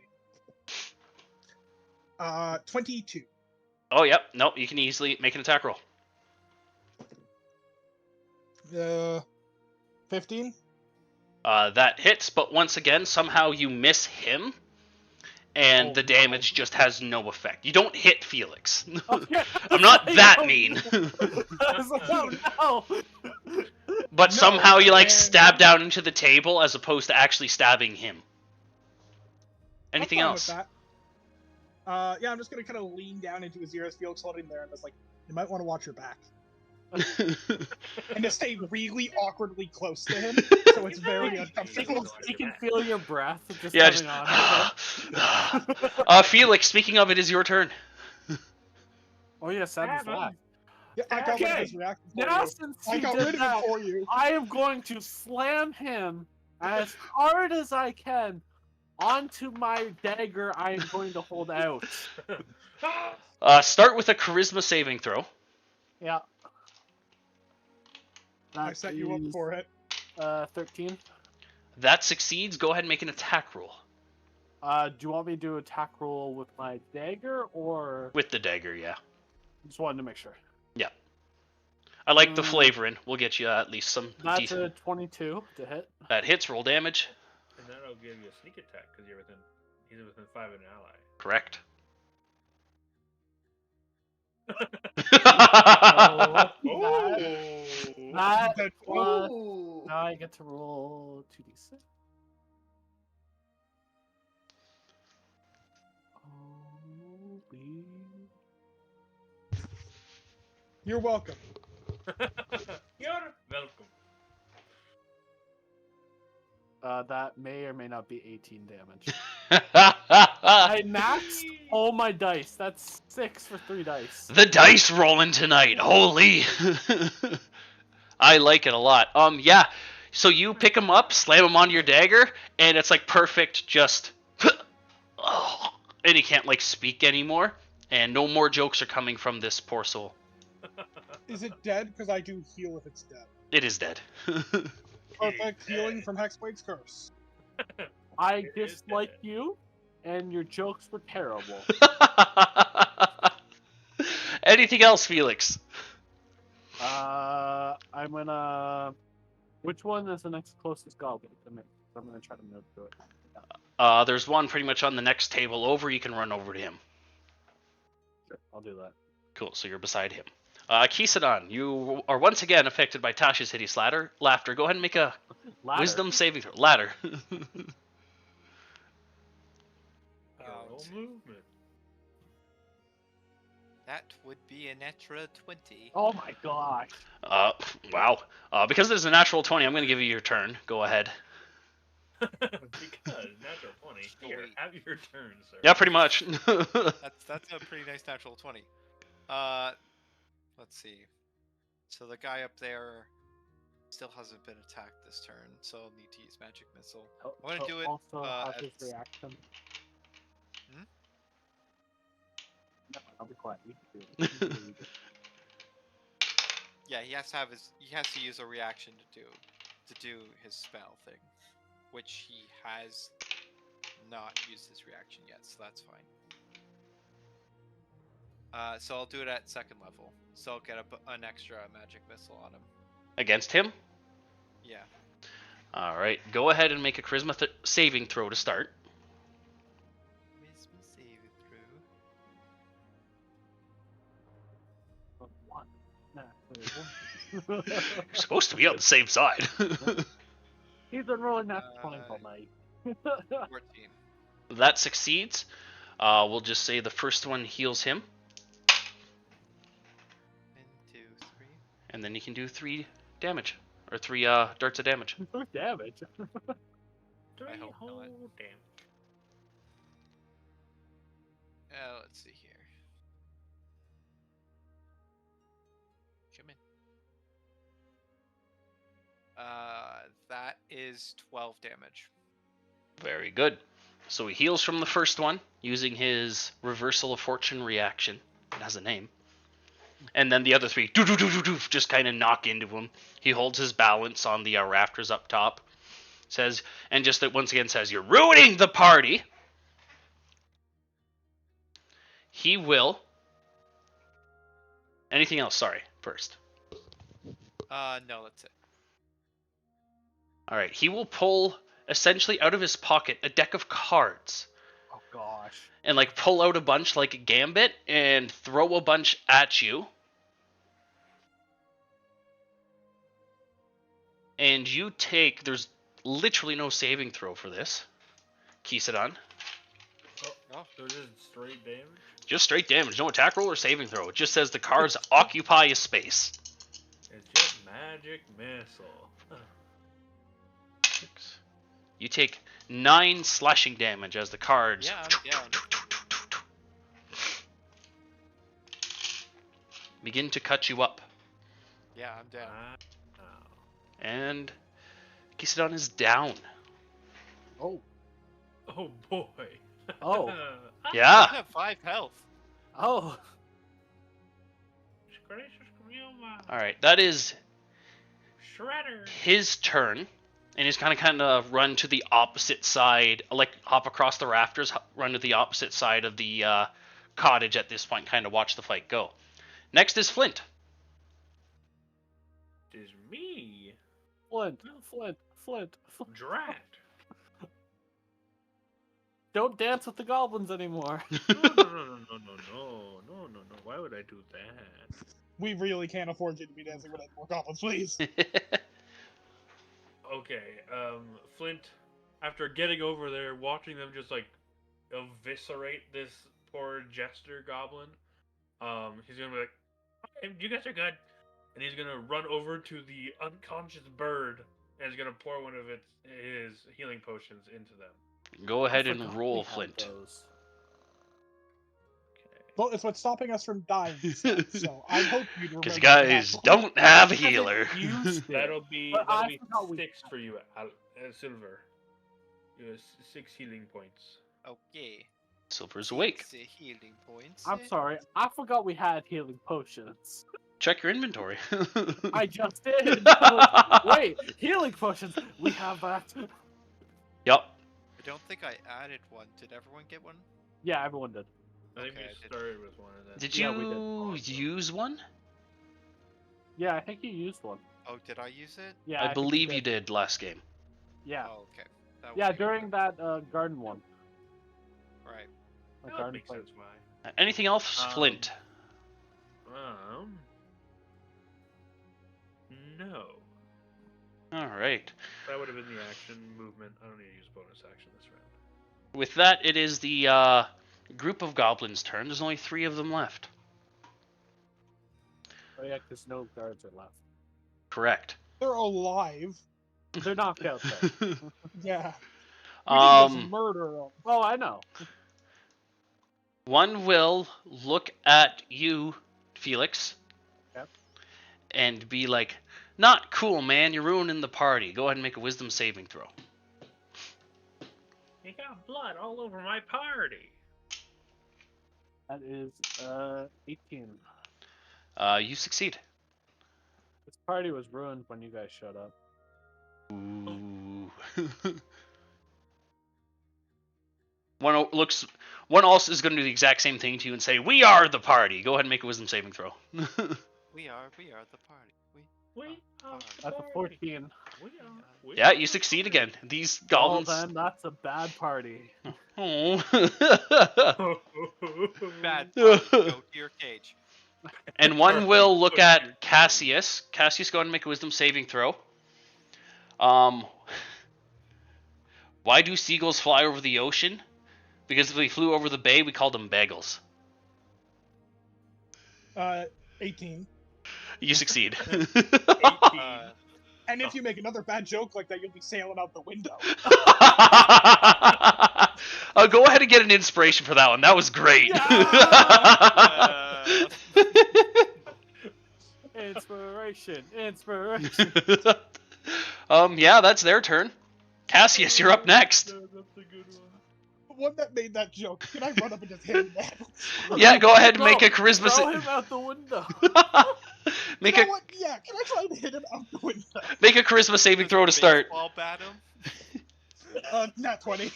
22. Oh, yep. Nope. You can easily make an attack roll. 15? That hits, but once again, somehow you miss him, and Oh, the no. damage just has no effect. You don't hit Felix. Okay, I'm not I was that like, mean. I was like, oh no. But No, somehow you like and- stab down into the table as opposed to actually stabbing him. Anything I'm fine else? with that. Yeah, I'm just gonna kind of lean down into his ear as Felix holding there, and just like, you might want to watch your back, and to stay really awkwardly close to him, so it's very He uncomfortable. can feel your breath just Yeah, coming just. on. Felix, speaking of it, is your turn. Oh yeah, Sam is Have him. left. Yeah, I got rid of Okay, his reaction for Now you. since I he got did rid of that, it for you. I am going to slam him as hard as I can onto my dagger I am going to hold out. Start with a charisma saving throw. Yeah. I That set you up is, for it. 13. That succeeds. Go ahead and make an attack roll. Do you want me to do attack roll with my dagger or With the dagger, yeah. just wanted to make sure? I like the Mm. flavoring. We'll get you at least some That's decent. a 22 to hit. That hits. Roll damage. And that'll give you a sneak attack because he's within 5 of an ally. Correct. That That- plus, now I get to roll 2d6. You're welcome. You're welcome. That may or may not be 18 damage. The I maxed all my dice. That's 6 for 3 dice. dice rolling tonight. Holy. I like it a lot. Yeah. So you pick him up, slam him onto your dagger, and it's like perfect. Just, and he can't like speak anymore, and no more jokes are coming from this poor soul. Is it dead? Because I do heal if it's dead. It is dead. Perfect healing from Hexblade's curse. I It is dislike dead. you, and your jokes were terrible. Anything else, Felix? I'm gonna. Which one is the next closest goblin to me? I'm gonna try to move to it. There's one pretty much on the next table over. You can run over to him. Sure, I'll do that. Cool, so you're beside him. Kisadon, you are once again affected by Tasha's hideous laughter. Go ahead and make a Ladder. wisdom saving throw. Ladder. No movement. That would be a natural 20. Oh my gosh. Wow. Because there's a natural 20, I'm going to give you your turn. Go ahead. Because natural 20. Here, wait. have your turn, sir. Yeah, pretty much. That's a pretty nice natural 20. Let's see. So the guy up there still hasn't been attacked this turn, so I'll need to use magic missile. I wanna do it, Also, have his at- reaction. Hmm? No, I'll be quiet. You can do it. You can do it. Yeah, he has to use a reaction to do his spell thing, which he has not used his reaction yet, so that's fine. So I'll do it at second level. So I'll get an extra magic missile on him. Against him? Yeah. Alright, go ahead and make a charisma saving throw to start. Charisma save it through. One. Nah, You're supposed to be on the same side. He's been rolling that 20 all night. 14. That succeeds. We'll just say the first one heals him, 1, 2, 3. and then he can do 3 damage. Or 3 darts of damage. No damage. Three I hope whole not. damage. Let's see here. Come in. That is 12 damage. Very good. So he heals from the first one using his reversal of fortune reaction. It has a name. And then the other 3 just kind of knock into him. He holds his balance on the rafters up top. Says, and just that once again says, "You're ruining the party." He will. Anything else? Sorry, first. No, that's it. All right, he will pull essentially out of his pocket a deck of cards Oh gosh. and like pull out a bunch like a gambit and throw a bunch at you. And you take, there's literally no saving throw for this, Kisadon. Oh, so just straight damage? Just straight damage, no attack roll or saving throw. It just says the cards occupy a space. It's just magic missile. You take 9 slashing damage as the cards Yeah, I'm down. begin to cut you up. Yeah, I'm down. Wow. And Kisadon is down. Oh. Oh boy. Oh. I Yeah. have 5 health. Oh. Gracious Grandma. Alright, that is Shredder. his turn. And he's kind of run to the opposite side, like hop across the rafters, run to the opposite side of the cottage at this point, kind of watch the fight go. Next is Flint. It is me. Flint. Flint. Drat. Don't dance with the goblins anymore. No. Why would I do that? We really can't afford you to be dancing with more goblins, please. Okay, Flint, after getting over there, watching them just like eviscerate this poor jester goblin, he's gonna be like, "Okay, you guys are good," and he's gonna run over to the unconscious bird and he's gonna pour one of his healing potions into them. Go ahead I and forgot roll, we had Flint. those. Okay. Well, it's what's stopping us from dying. So I hope you remember. Because you guys that. don't have a Haven't healer. used it. That'll be But I 6 forgot we- for you, Silver. You have 6 healing points. Okay. Silver's awake. 6 healing points. I'm sorry. I forgot we had healing potions. Check your inventory. I just did. Wait, healing potions. We have that. Yep. I don't think I added one. Did everyone get one? Yeah, everyone did. I think Okay, I we did. started with one of them. Did Yeah, we you did. use one? Yeah, I think you used one. Oh, did I use it? Yeah, I think believe you did last game. Yeah. Oh, okay. That Yeah, would be during that garden one. Right. The That garden makes fight. sense why. Anything else, Flint? No. All right. That would have been the action movement. I don't need to use bonus action this round. With that, it is the group of goblins' turn. There's only 3 of them left. Oh yeah, because no guards are left. Correct. They're alive. They're knocked out though. Yeah. We didn't just um, murder them. Oh, I know. one will look at you, Felix, Yep. and be like, "Not cool, man. You're ruining the party." Go ahead and make a wisdom saving throw. You got blood all over my party. That is 18. You succeed. This party was ruined when you guys showed up. Ooh. One also is going to do the exact same thing to you and say, "We are the party." Go ahead and make a wisdom saving throw. We are the party. We are That's a party. 14. We Yeah, are you succeed party. again. These Well goblins. then, that's a bad party. Oh. Bad party. Go to your cage. And one will look at Cassius. Cassius, go ahead and make a wisdom saving throw. Why do seagulls fly over the ocean? Because if they flew over the bay, we called them bagels. 18. You succeed. And if you make another bad joke like that, you'll be sailing out the window. Go ahead and get an inspiration for that one. That was great. Inspiration. Yeah, that's their turn. Cassius, you're up next. That's a good one. One that made that joke. Can I run up and just hit him back? Yeah, go ahead and make a Throw charisma. him out the window. Make You a know what? Yeah, can I try to hit him out the window? make a charisma saving throw to start. Baseball bat him. Nat 20.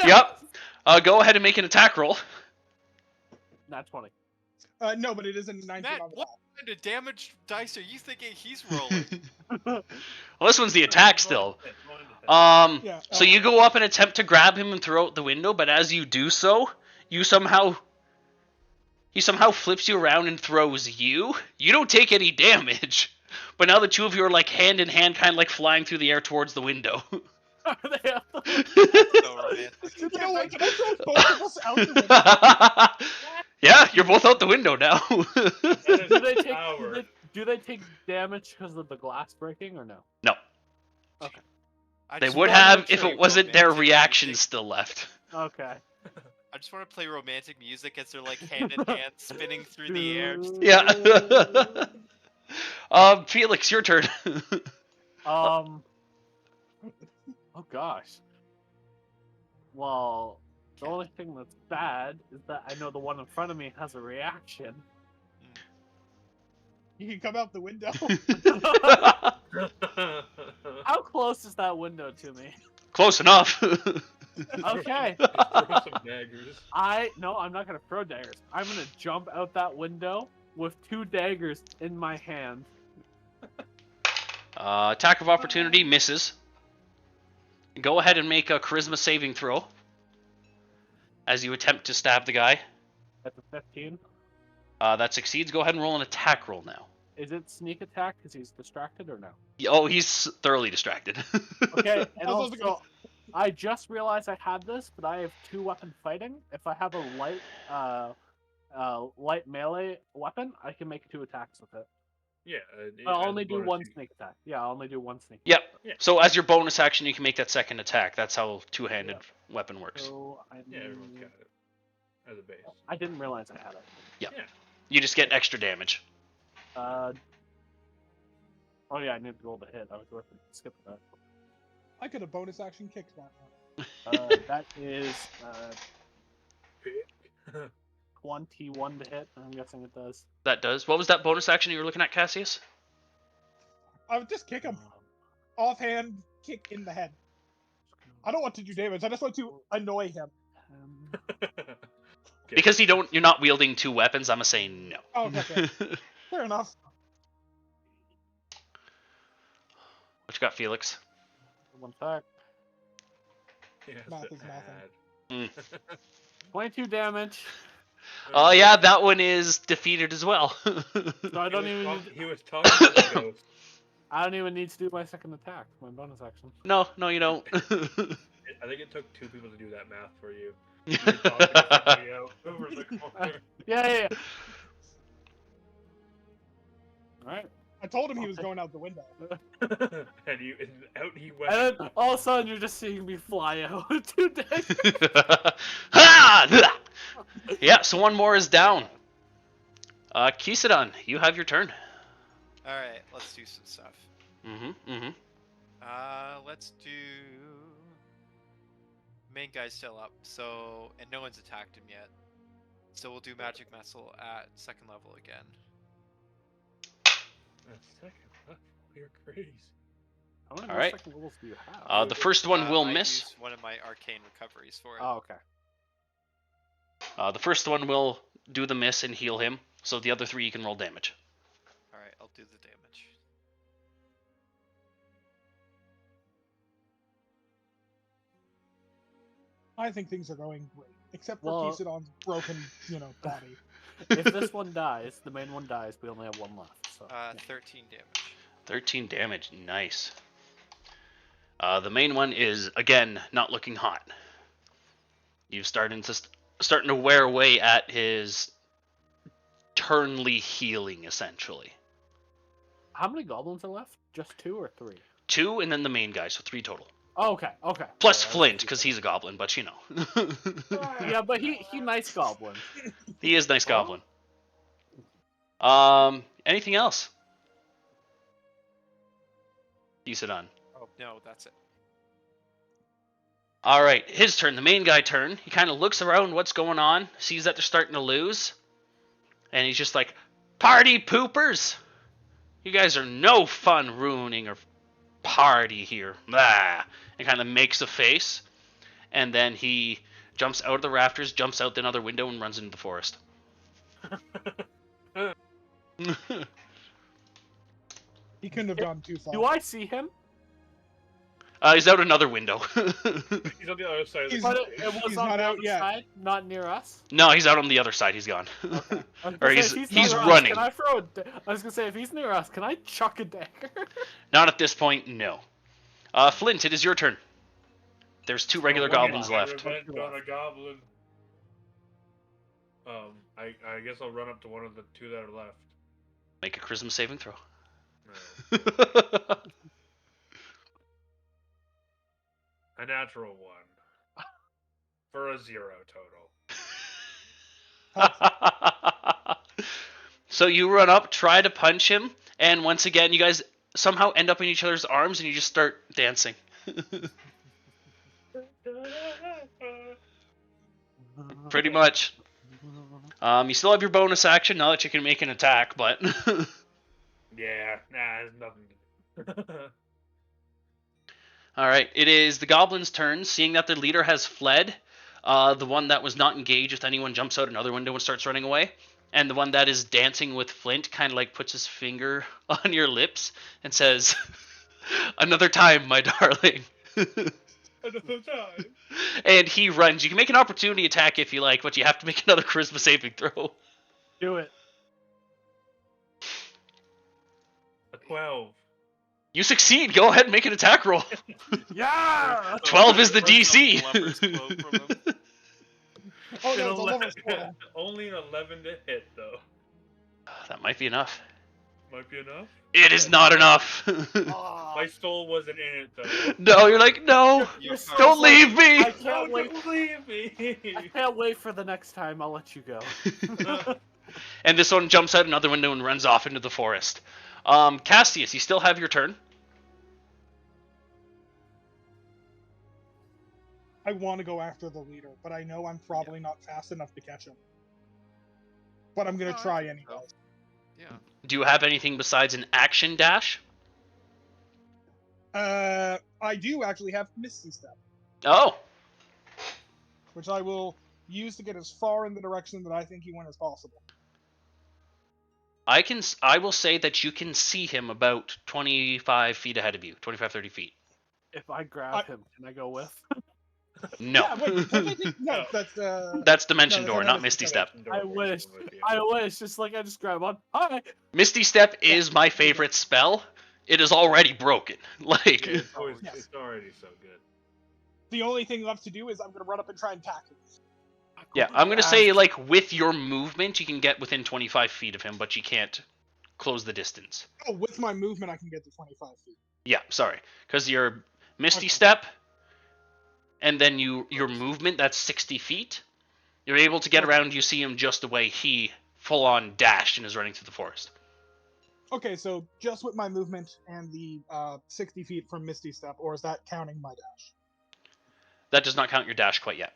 Yep. Go ahead and make an attack roll. Not 20. No, but it is a 19 Matt, on the what? top. kind of damage dice are you thinking he's rolling? Well, this one's the attack still. Yeah. So you go up and attempt to grab him and throw out the window, but as you do so, he somehow flips you around and throws you. You don't take any damage, but now the two of you are like hand in hand, kind of like flying through the air towards the window. So romantic. You know what? Can I throw both of us out the window? Yeah, you're both out the window now. Do they take damage because of the glass breaking or no? No, I they just would wanna have if play it wasn't their romantic reactions music. still left. Okay. I just want to play romantic music as they're like hand in hand spinning through the air. Just- Yeah. Felix, your turn. Oh gosh. Well, the only thing that's bad is that I know the one in front of me has a reaction. You can come out the window. How close is that window to me? Close enough. Okay. Throw some daggers. No, I'm not gonna throw daggers. I'm gonna jump out that window with 2 daggers in my hand. Attack of opportunity misses. Go ahead and make a charisma saving throw as you attempt to stab the guy. That's a 15. That succeeds. Go ahead and roll an attack roll now. Is it sneak attack because he's distracted or no? Oh, he's thoroughly distracted. Okay, and I was also also, I just realized I had this, but I have 2-weapon fighting. If I have a light melee weapon, I can make 2 attacks with it. Yeah. I'll only do 1 sneak attack. Yeah, I'll only do 1 sneak. Yep. Yeah. So as your bonus action, you can make that second attack. That's how two-handed weapon works. So Yeah, everyone's got it as a base. I didn't realize I had it. You just get extra damage. Oh yeah, I need to roll the hit. I was working. Skip that. I could have bonus action kicked that one. That is 21 to hit. I'm guessing it does. That does. What was that bonus action you were looking at, Cassius? I would just kick him. Offhand kick in the head. I don't want to do damage. I just want to annoy him. Because you're not wielding 2 weapons, I'm gonna say no. Oh, okay. Fair enough. What you got, Felix? 1 sec. Yes, Math is nothing. 22 damage. Oh yeah, that one is defeated as well. So I don't even. He was talking to the ghost. I don't even need to do my second attack. My bonus action. No, you don't. I think it took 2 people to do that math for you. You were talking to somebody else over the corner. Yeah. All right. I told him he was going out the window. and out he went. And then all of a sudden you're just seeing me fly out with 2 daggers. Ha! Yeah, so one more is down. Kisadon, you have your turn. Alright, let's do some stuff. Let's do... Main guy's still up, so... And no one's attacked him yet. So we'll do Magic Missile at 2nd level again. Second level, you're crazy. How many All more right. second levels do you have? The first one will I miss. used one of my arcane recoveries for it. Oh, okay. The first one will do the miss and heal him. So the other 3 you can roll damage. Alright, I'll do the damage. I think things are going great. Except for Well- Kisadon's broken, body. If this one dies, the main one dies, we only have 1 left. So. 13 damage. 13 damage, nice. The main one is again not looking hot. You've starting to wear away at his turnly healing, essentially. How many goblins are left? Just 2 or 3? 2, and then the main guy, so 3 total. Oh, okay. Plus Sorry, I was Flint, confused. because he's a goblin, but Yeah, but he nice goblin. he is nice goblin. Anything else? Kisadon. Oh, no, that's it. All right, his turn. The main guy turn. He kind of looks around what's going on, sees that they're starting to lose, and he's just like, "Party poopers! You guys are no fun ruining our party here." Blah. And kind of makes a face, and then he jumps out of the rafters, jumps out another window, and runs into the forest. He couldn't have gone too far. Do I see him? He's out another window. He's on the other side of the He's- But stage. it was he's on not the out other yet. side, not near us. No, he's out on the other side. He's gone. I was gonna Or say, if he's near us, running. Can I throw I was gonna say, if he's near us, can I chuck a dagger? Not at this point, no. Flint, it is your turn. There's 2 regular We'll get goblins my left. revenge on a goblin. I guess I'll run up to one of the 2 that are left. Make a charisma saving throw. Right. A natural 1 for a 0 total. So you run up, try to punch him, and once again, you guys somehow end up in each other's arms, and you just start dancing. Pretty much. You still have your bonus action now that you can make an attack, but Yeah, there's nothing. all right. It is the goblins' turn. Seeing that their leader has fled, the one that was not engaged with anyone jumps out another window and starts running away. And the one that is dancing with Flint kind of like puts his finger on your lips and says, "Another time, my darling." Another time. And he runs. You can make an opportunity attack if you like, but you have to make another charisma saving throw. Do it. A 12. You succeed. Go ahead and make an attack roll. Yeah. 12 is the Runs up DC. Lumber's quote from him. Oh no, An it's a lover's quarrel. Only an 11 to hit, though. That might be enough. Might be enough. It is not enough. Aw. My soul wasn't in it, though. No, you're like, no. You're so Don't sorry. leave me. I can't wait. Don't leave me. I can't wait for the next time. I'll let you go. And this one jumps out another window and runs off into the forest. Cassius, you still have your turn. I want to go after the leader, but I know I'm probably not fast enough to catch him. But I'm gonna No, I try think so. anyway. Yeah. Do you have anything besides an action dash? I do actually have Misty Step, Oh, which I will use to get as far in the direction that I think he went as possible. I will say that you can see him about 25 feet ahead of you, 25, 30 feet. If I grab him, can I go with? No. Yeah, wait, technically- no, that's That's Dimension No, Door, that not is Misty Dimension Step. I wish. I wish. Just like I just grab on. Hi. Misty Step is my favorite spell. It is already broken. Like, It's, always, Yes. it's already so good. the only thing left to do is I'm gonna run up and try and tackle him. yeah, I'm gonna say like with your movement, you can get within 25 feet of him, but you can't close the distance. Oh, with my movement, I can get to 25 feet. Yeah, sorry, because your Misty Okay. Step, and then your movement, that's 60 feet. You're able to get Okay. around. You see him just the way he full on dashed and is running through the forest. Okay, so just with my movement and the 60 feet from Misty Step, or is that counting my dash? That does not count your dash quite yet.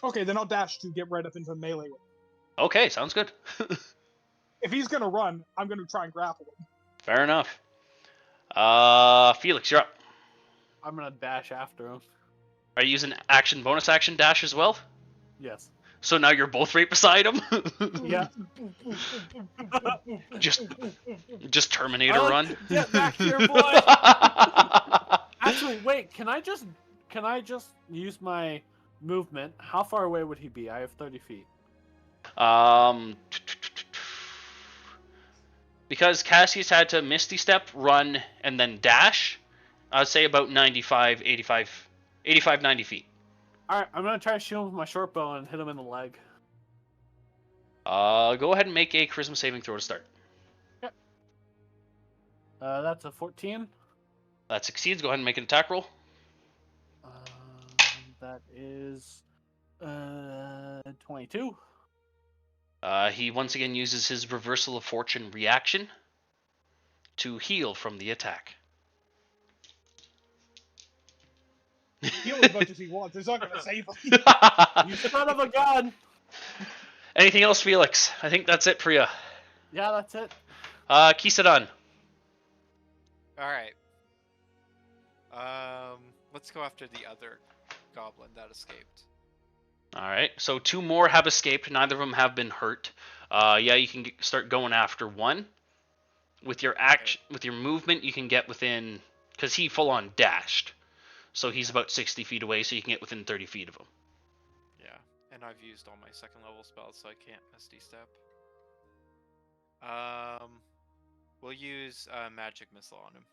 Okay, then I'll dash to get right up into melee with him. Okay, sounds good. If he's gonna run, I'm gonna try and grapple him. Fair enough. Felix, you're up. I'm gonna dash after him. Are you using action, bonus action dash as well? Yes. So now you're both right beside him. Yeah. Just Terminator I run. like- Get back here, boy. Actually, wait. Can I just use my movement? How far away would he be? I have 30 feet. Because Cassius had to Misty Step, run, and then dash, I'd say about 95, 85, 90 feet. All right, I'm gonna try to shoot him with my short bow and hit him in the leg. Go ahead and make a charisma saving throw to start. That's a 14. That succeeds. Go ahead and make an attack roll. That is 22. He once again uses his Reversal of Fortune reaction to heal from the attack. Heal as much as he wants. It's not gonna save him. You son of a gun! Anything else, Felix? I think that's it for you. Yeah, that's it. Kisadon. All right. Let's go after the other goblin that escaped. All right, so 2 more have escaped. Neither of them have been hurt. Yeah, you can start going after one. With your action, with your movement, you can get within, because he full on dashed, so he's about 60 feet away, so you can get within 30 feet of him. Yeah, and I've used all my second level spells, so I can't Misty Step. We'll use Magic Missile on him.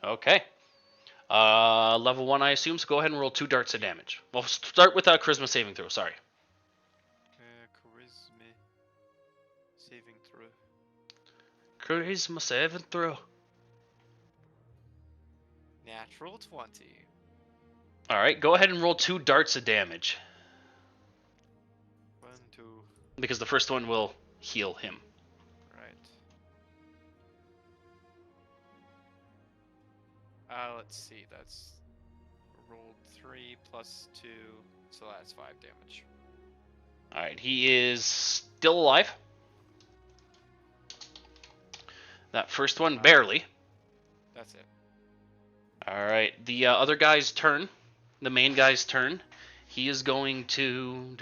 Okay. Level 1, I assume, so go ahead and roll 2 darts of damage. Well, start with a charisma saving throw, sorry. Charisma saving throw. Charisma saving throw. Natural 20. Alright, go ahead and roll 2 darts of damage, 1, 2. because the first one will heal him. Right. Let's see. That's rolled 3 plus 2, so that's 5 damage. Alright, he is still alive. That first one, barely. That's it. Alright, the other guy's turn. The main guy's turn. He is going to...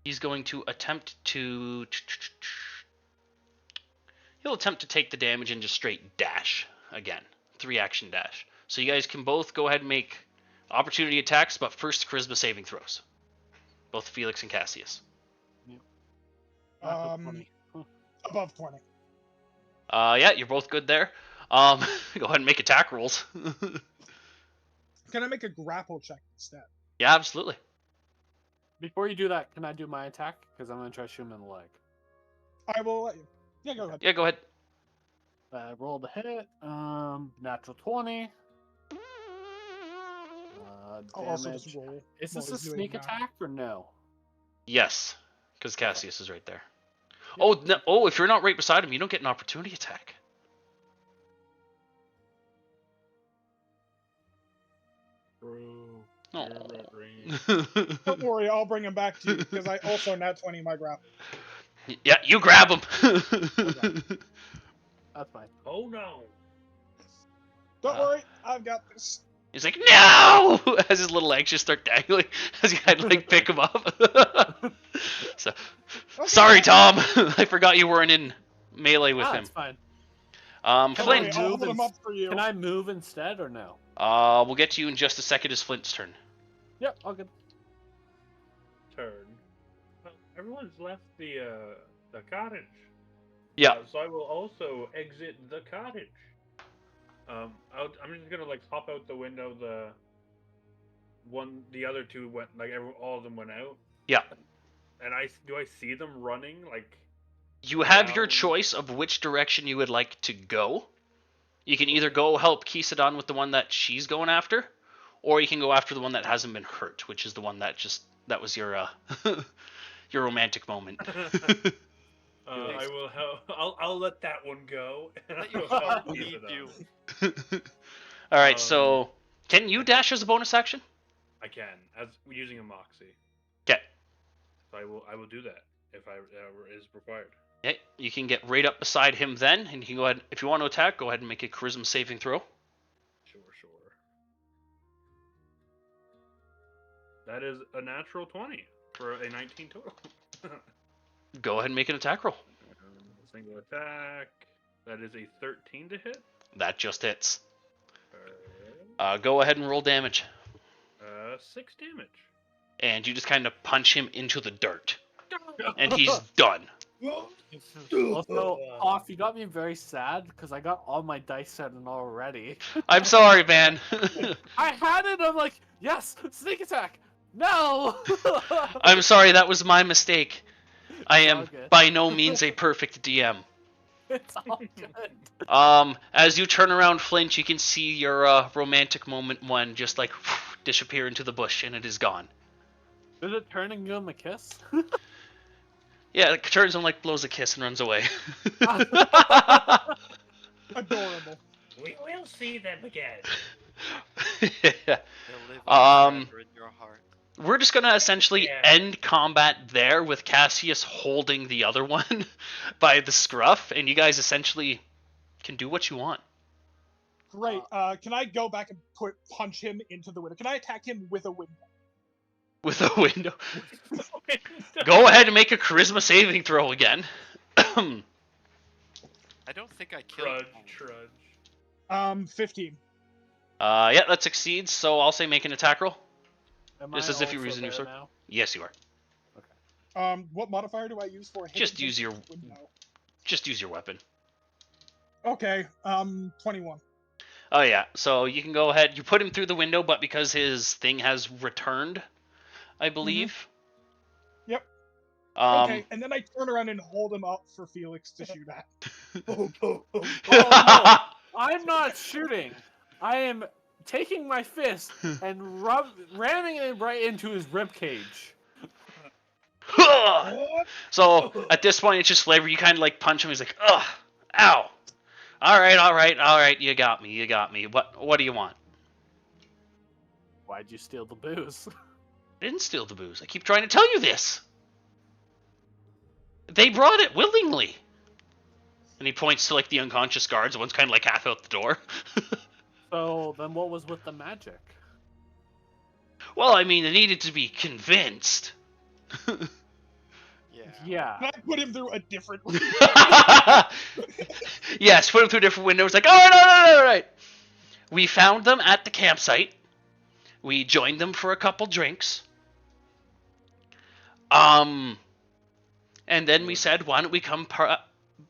He's going to attempt to... He'll attempt to take the damage and just straight dash again. 3 action dash. So you guys can both go ahead and make opportunity attacks, but first charisma saving throws. Both Felix and Cassius. Natural 20. Above 20. Yeah, you're both good there. Go ahead and make attack rolls. Can I make a grapple check instead? Yeah, absolutely. Before you do that, can I do my attack? Because I'm gonna try to shoot him in the leg. I will let you. Yeah, go ahead. Yeah, go ahead. I rolled a hit. Natural 20. I'll also Damage. just roll. Is while this a he's doing sneak that. attack or no? Yes, because Cassius is right there. Oh, no, oh! If you're not right beside him, you don't get an opportunity attack. Bro. Oh. Don't worry, I'll bring him back to you because I also nat 20 my grapple. Yeah, you grab him. That's fine. Oh no. Don't worry, I've got this. He's like, no! As his little legs just start dangling, as you kind of like pick him up. So, Okay, sorry, Tom. I forgot you weren't in melee with him. That's fine. Don't worry, Flint. I'll hold him up for you. Can I move instead or no? We'll get to you in just a second. It's Flint's turn. Yep, all good. Turn. Well, everyone's left the cottage. Yeah. So I will also exit the cottage. I'm just gonna like hop out the window. The other two went all of them went out. Yeah. And do I see them running like? You have your Down. choice of which direction you would like to go. You can either go help Kisadon with the one that she's going after, or you can go after the one that hasn't been hurt, which is the one that was your your romantic moment. I will help. I'll let that one go. And Let I your will help heart lead Kisadon. you. All right, so can you dash as a bonus action? I can as using a moxie. Okay. So I will do that if is required. Okay, you can get right up beside him then, and you can go ahead. If you want to attack, go ahead and make a charisma saving throw. Sure. That is a natural 20 for a 19 total. Go ahead and make an attack roll. Single attack. That is a 13 to hit. That just hits. Go ahead and roll damage, 6 damage. and you just kind of punch him into the dirt, and he's done. Also, off, you got me very sad because I got all my dice set in already. I'm sorry, man. I had it. I'm like, yes, sneak attack. No. I'm sorry, that was my mistake. I It's all am good. by no means a perfect DM. It's all good. As you turn around, Flint, you can see your romantic moment one just like disappear into the bush, and it is gone. Did it turn and give him a kiss? Yeah, it turns and like blows a kiss and runs away. Adorable. We will see them again. Yeah. They'll live on forever in your heart. We're just gonna essentially Yeah. end combat there with Cassius holding the other one by the scruff, and you guys essentially can do what you want. Great. Can I go back and punch him into the window? Can I attack him with a window? With a window. Go ahead and make a charisma saving throw again. I don't think I killed. Trudge. 15. Yeah, that succeeds. So I'll say make an attack roll. Am Just I as if you were also using your there sword. now? Yes, you are. What modifier do I use for hitting Just him use your- with a window? Just use your weapon. Okay. 21. Oh yeah. So you can go ahead. You put him through the window, but because his thing has returned, I believe. Yep. Um, Okay, and then I turn around and hold him up for Felix to shoot at. Oh, no. I'm not shooting. I am taking my fist and ramming it right into his rib cage. So at this point, it's just flavor. You kind of like punch him. He's like, ugh, ow. All right. You got me. What do you want? Why'd you steal the booze? I didn't steal the booze. I keep trying to tell you this. They brought it willingly. And he points to like the unconscious guards. One's kind of like half out the door. So then what was with the magic? Well, I mean, they needed to be convinced. Yeah. Yeah. Can I put him through a different Yes, put him through different windows. Like, all right. We found them at the campsite. We joined them for a couple drinks. And then we said, why don't we come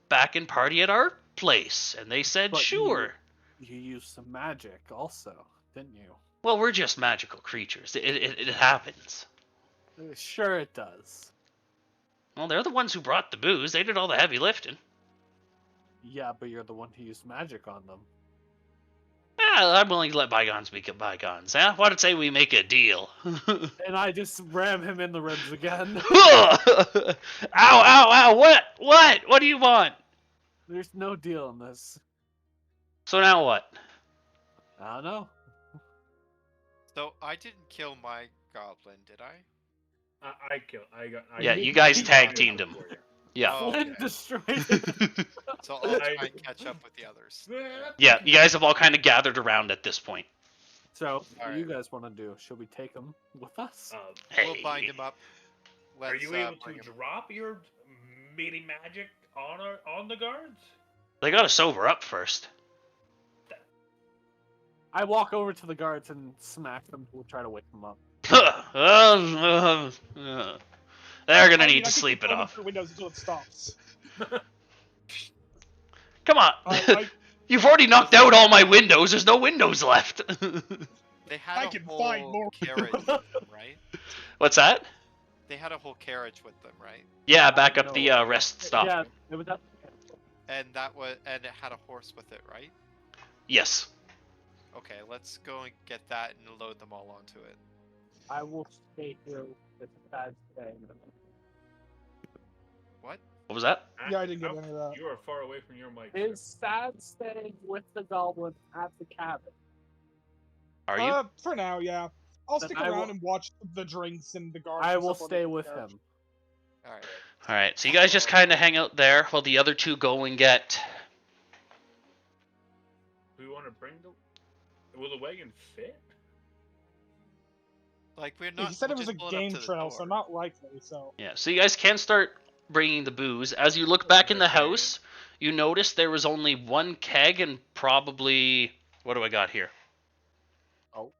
back and party at our place? And they said, But sure. You used some magic also, didn't you? Well, we're just magical creatures. It happens. Sure it does. Well, they're the ones who brought the booze. They did all the heavy lifting. Yeah, but you're the one who used magic on them. Yeah, I'm willing to let bygones be bygones. Huh? Why don't say we make a deal? And I just ram him in the ribs again. Ow! What do you want? There's no deal in this. So now what? I don't know. So I didn't kill my goblin, did I? I killed. Yeah, you guys tag teamed him. Yeah. Oh, Flynn okay. destroyed it. So I'll try and catch up with the others. Yeah, you guys have all kind of gathered around at this point. So, what do you Alright. guys want to do? Should we take him with us? Hey. We'll bind him up. Let's, Are you able bring to him- drop your melee magic on the guards? They gotta sober up first. I walk over to the guards and smack them to try to wake them up. They're gonna I mean, need I to can sleep keep it going off. through windows until it stops. Come on. I You've already knocked out all my windows. There's no windows left. They had I a can whole find more carriage with them, right? What's that? They had a whole carriage with them, right? Yeah, back up No. the rest stop. Yeah, it was at And it had a horse with it, right? Yes. Okay, let's go and get that and load them all onto it. I will stay here with the bad thing. What? What was that? Yeah, I didn't get any of that. You are far away from your mic. His sad staying with the goblin at the cabin. Are you? For now, yeah. I'll Then stick I around will- and watch the drinks and the guards. I and will stuff while stay they with carriage. him. Alright. All right. So you guys just kind of hang out there while the other two go and get. We want to bring the. Will the wagon fit? Like, we're Yeah, not. he said it we'll was a just pull up game to the trail, so door. not likely. So Yeah. So you guys can start bringing the booze. As you look back in the house, you notice there was only one keg and probably what do I got here? Oh.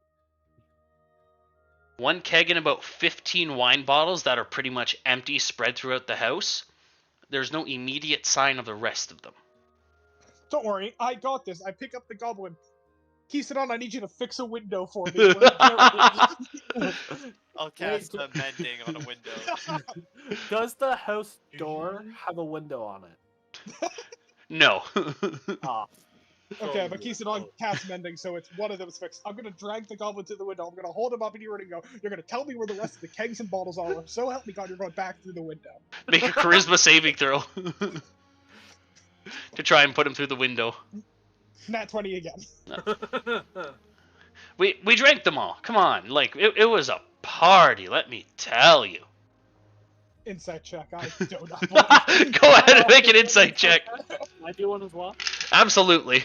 One keg and about 15 wine bottles that are pretty much empty, spread throughout the house. There's no immediate sign of the rest of them. don't worry, I got this. I pick up the goblin. Kisadon, I need you to fix a window for me. We're gonna I'll cast a mending on a window. Does the house door have a window on it? No. Ah, Okay, but Kisadon cast mending, so it's one of them's fixed. I'm gonna drag the goblin to the window. I'm gonna hold him up and you're gonna go. You're gonna tell me where the rest of the kegs and bottles are. So help me God, you're going back through the window. Make a charisma saving throw. To try and put him through the window. Nat 20 again. We drank them all. Come on. Like, it was a party, let me tell you. Insight check. I do not believe. Go ahead and make an insight check. I do one as well. Absolutely.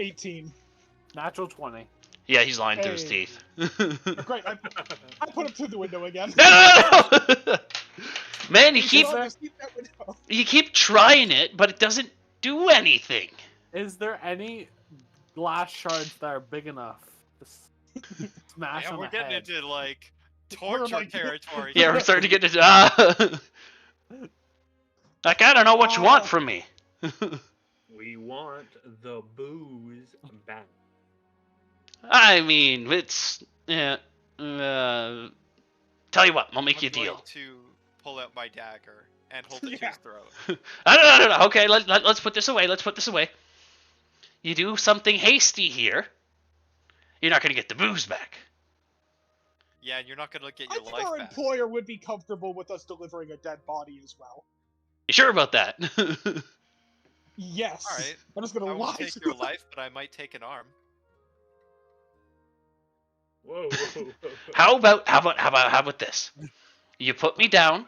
18. Natural 20. Yeah, he's lying through his Hey. teeth. Great. I put him through the window again. No! Man, you He keep said, "Oh, just keep that window." trying it, but it doesn't do anything. Is there any glass shards that are big enough to smash Yeah, on we're the getting head? into like We're, torture like- territory. Yeah, we're starting to get into. Like, I don't know what you want from me. We want the booze back. I mean, it's yeah. Tell you what, I'll make you a I'm going deal. to pull out my dagger and hold it to Yeah. his throat. No. Okay, let's put this away. Let's put this away. You do something hasty here, you're not gonna get the booze back. Yeah, and you're not gonna get I your think life our back. employer would be comfortable with us delivering a dead body as well. You sure about that? Yes. All right. I'm just gonna I lie. won't take your life, but I might take an arm. Whoa. How about this? You put me down,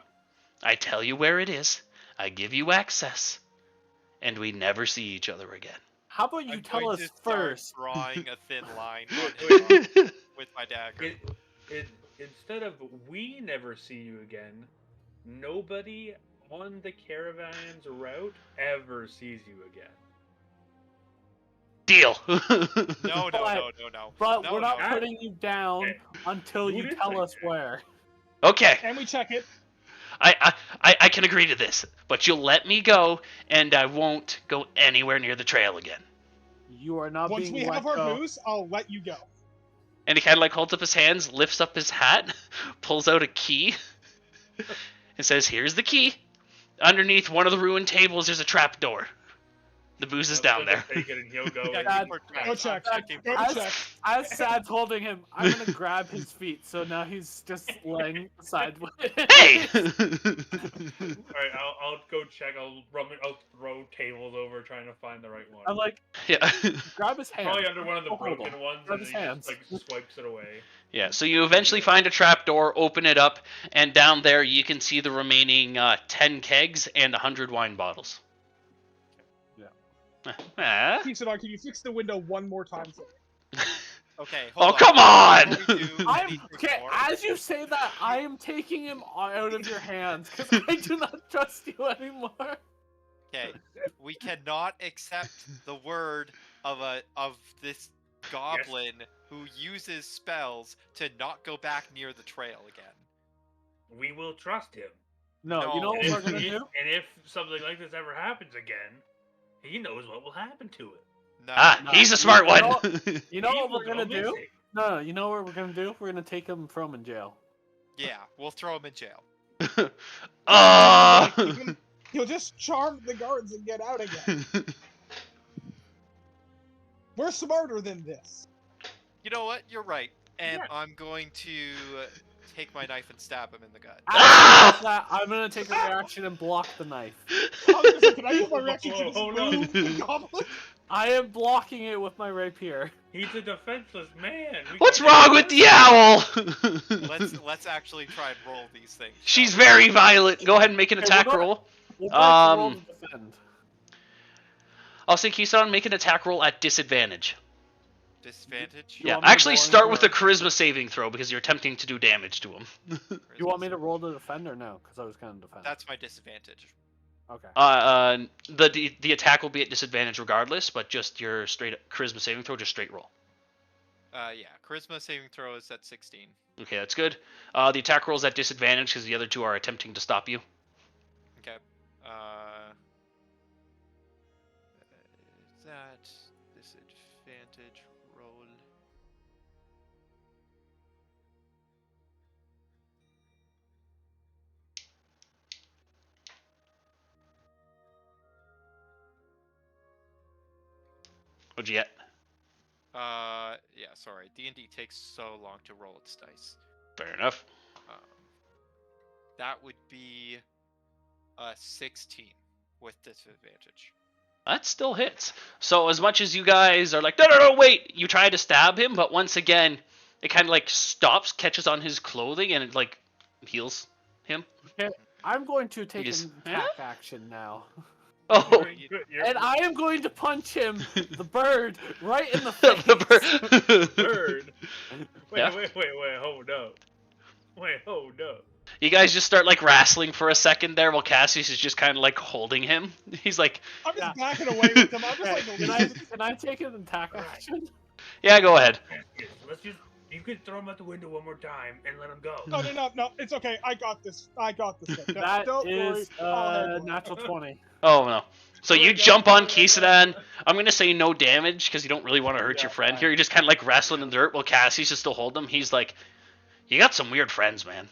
I tell you where it is, I give you access, and we never see each other again. How about you I'm tell going us to start first? drawing a thin line on his arm with my dagger. Instead of we never see you again, nobody on the caravan's route ever sees you again. Deal. No. But No, we're not no. putting you down Okay. until Who you did tell say us that? where. Okay, And we check it. I can agree to this, but you'll let me go, and I won't go anywhere near the trail again. You are not Once being we let have our go. booze, I'll let you go. And he kind of like holds up his hands, lifts up his hat, pulls out a key, and says, "Here's the key. Underneath one of the ruined tables, there's a trap door. The booze is down there." Take it and he'll go. Yeah, God, keep our Go tracks. check. I'm checking Go for- check. As Sad's holding him, I'm gonna grab his feet, so now he's just laying sideways. Hey! Alright, I'll go check. I'll throw tables over trying to find the right one. I'm like, Yeah. grab his hand. Probably under one of the Oh, hold broken on. ones, Grab and his he hands. just like swipes it away. Yeah, so you eventually find a trap door, open it up, and down there you can see the remaining 10 kegs and 100 wine bottles. Yeah. Ah. Kisadon, can you fix the window one more time for me? Okay, Oh, hold come on. on! Before we do I'm anything okay. more- As you say that, I am taking him out of your hands because I do not trust you anymore. Okay, we cannot accept the word of this goblin who uses spells to not go back near the trail again. We will trust him. No, you know what And we're if, gonna do? and if something like this ever happens again, he knows what will happen to it. No, Ah, No, he's a smart you one. know- You know He what will we're gonna go do? missing. No, you know what we're gonna do? We're gonna take him and throw him in jail. yeah, we'll throw him in jail. He'll just charm the guards and get out again. We're smarter than this. You know what? You're right. And Yeah. I'm going to take my knife and stab him in the gut. After that, I'm gonna take a reaction and block the knife. Can I use my reaction to just Oh, no. move the goblin? I am blocking it with my rapier. He's a defenseless man. We What's can't wrong do with this. the owl? Let's actually try and roll these things. She's very violent. Go ahead and make an Okay, attack we're not- roll. We'll both roll to defend. I'll say Kisadon, make an attack roll at disadvantage. Disadvantage. You Yeah, want me to actually roll start into with a a- charisma saving throw because you're attempting to do damage to him. You want me to roll to defend or no? Because I was gonna defend. That's my disadvantage. Okay. The attack will be at disadvantage regardless, but just your straight charisma saving throw, just straight roll. Yeah, charisma saving throw is at 16. Okay, that's good. The attack roll is at disadvantage because the other two are attempting to stop you. Okay. Is that disadvantage roll? What'd you get? Yeah, sorry. D&D takes so long to roll its dice. Fair enough. That would be 16 with disadvantage. That still hits. So as much as you guys are like, no, wait, you try to stab him, but once again, it kind of like stops, catches on his clothing, and it like heals him. I'm going to take Yes. an attack action now. Oh, And I am going to punch him, the bird, right in the face. the bird. Bird. Wait, Yeah. wait, hold up. Wait, hold up. You guys just start like wrestling for a second there while Cassius is just kind of like holding him. He's like, I'm just Yeah. backing away with him. I'm just like, Can I take an attack action? yeah, go ahead. Yes, let's just. You can throw him out the window one more time and let him go. no, it's okay. I got this. Vic. No, That don't worry. is I'll handle it. natural 20. Oh no. So There you we go. jump on Kisadan. I'm gonna say no damage because you don't really want to hurt Yeah, your friend fine. here. You're just kind of like wrestling in the dirt while Cassius is still holding him. He's like, you got some weird friends, man.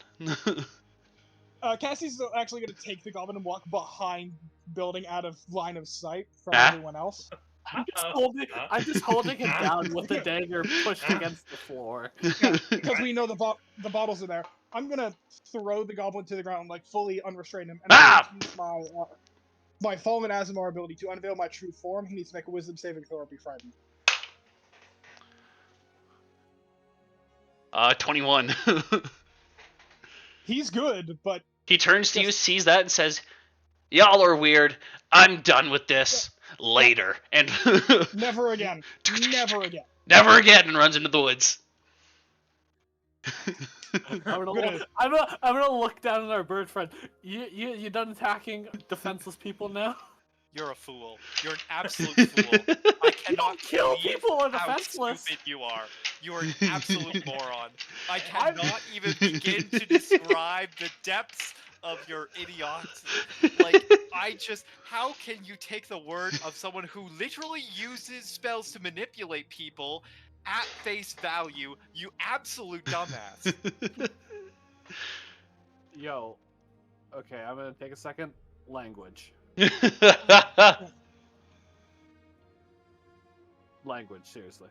Cassie's actually going to take the goblin and walk behind building out of line of sight from Ah. everyone else. I'm just holding him down with the dagger pushed against the floor. Because we know the bottles are there. I'm going to throw the goblin to the ground, like fully unrestrain him. And Ah! I'm going to use my Fallen Azimar ability to unveil my true form. He needs to make a wisdom saving throw or be frightened. 21. He's good, but He turns to you, sees that, and says, y'all are weird. I'm done with this. Later. And never again. Never again. never again, and runs into the woods. I'm gonna look down at our bird friend. You done attacking defenseless people now? You're a fool. You're an absolute fool. I cannot kill believe people who are how defenseless. stupid you are. You are an absolute moron. I cannot even begin to describe the depths of your idiot. Like, how can you take the word of someone who literally uses spells to manipulate people at face value, you absolute dumbass. Yo. Okay, I'm gonna take a second. Language. Language, seriously.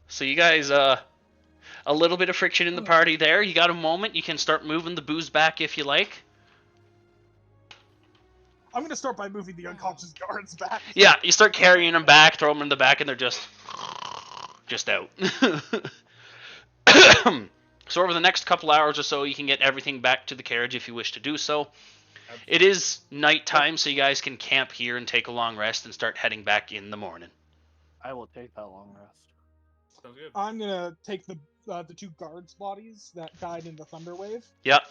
So you guys, a little bit of friction in the party there. You got a moment. You can start moving the booze back if you like. I'm going to start by moving the unconscious guards back. Yeah, you start carrying them back, throw them in the back, and they're just out. So over the next couple hours or so, you can get everything back to the carriage if you wish to do so. It is nighttime, so you guys can camp here and take a long rest and start heading back in the morning. I will take that long rest. Sounds good. I'm going to take the two guards' bodies that died in the thunder wave. Yep.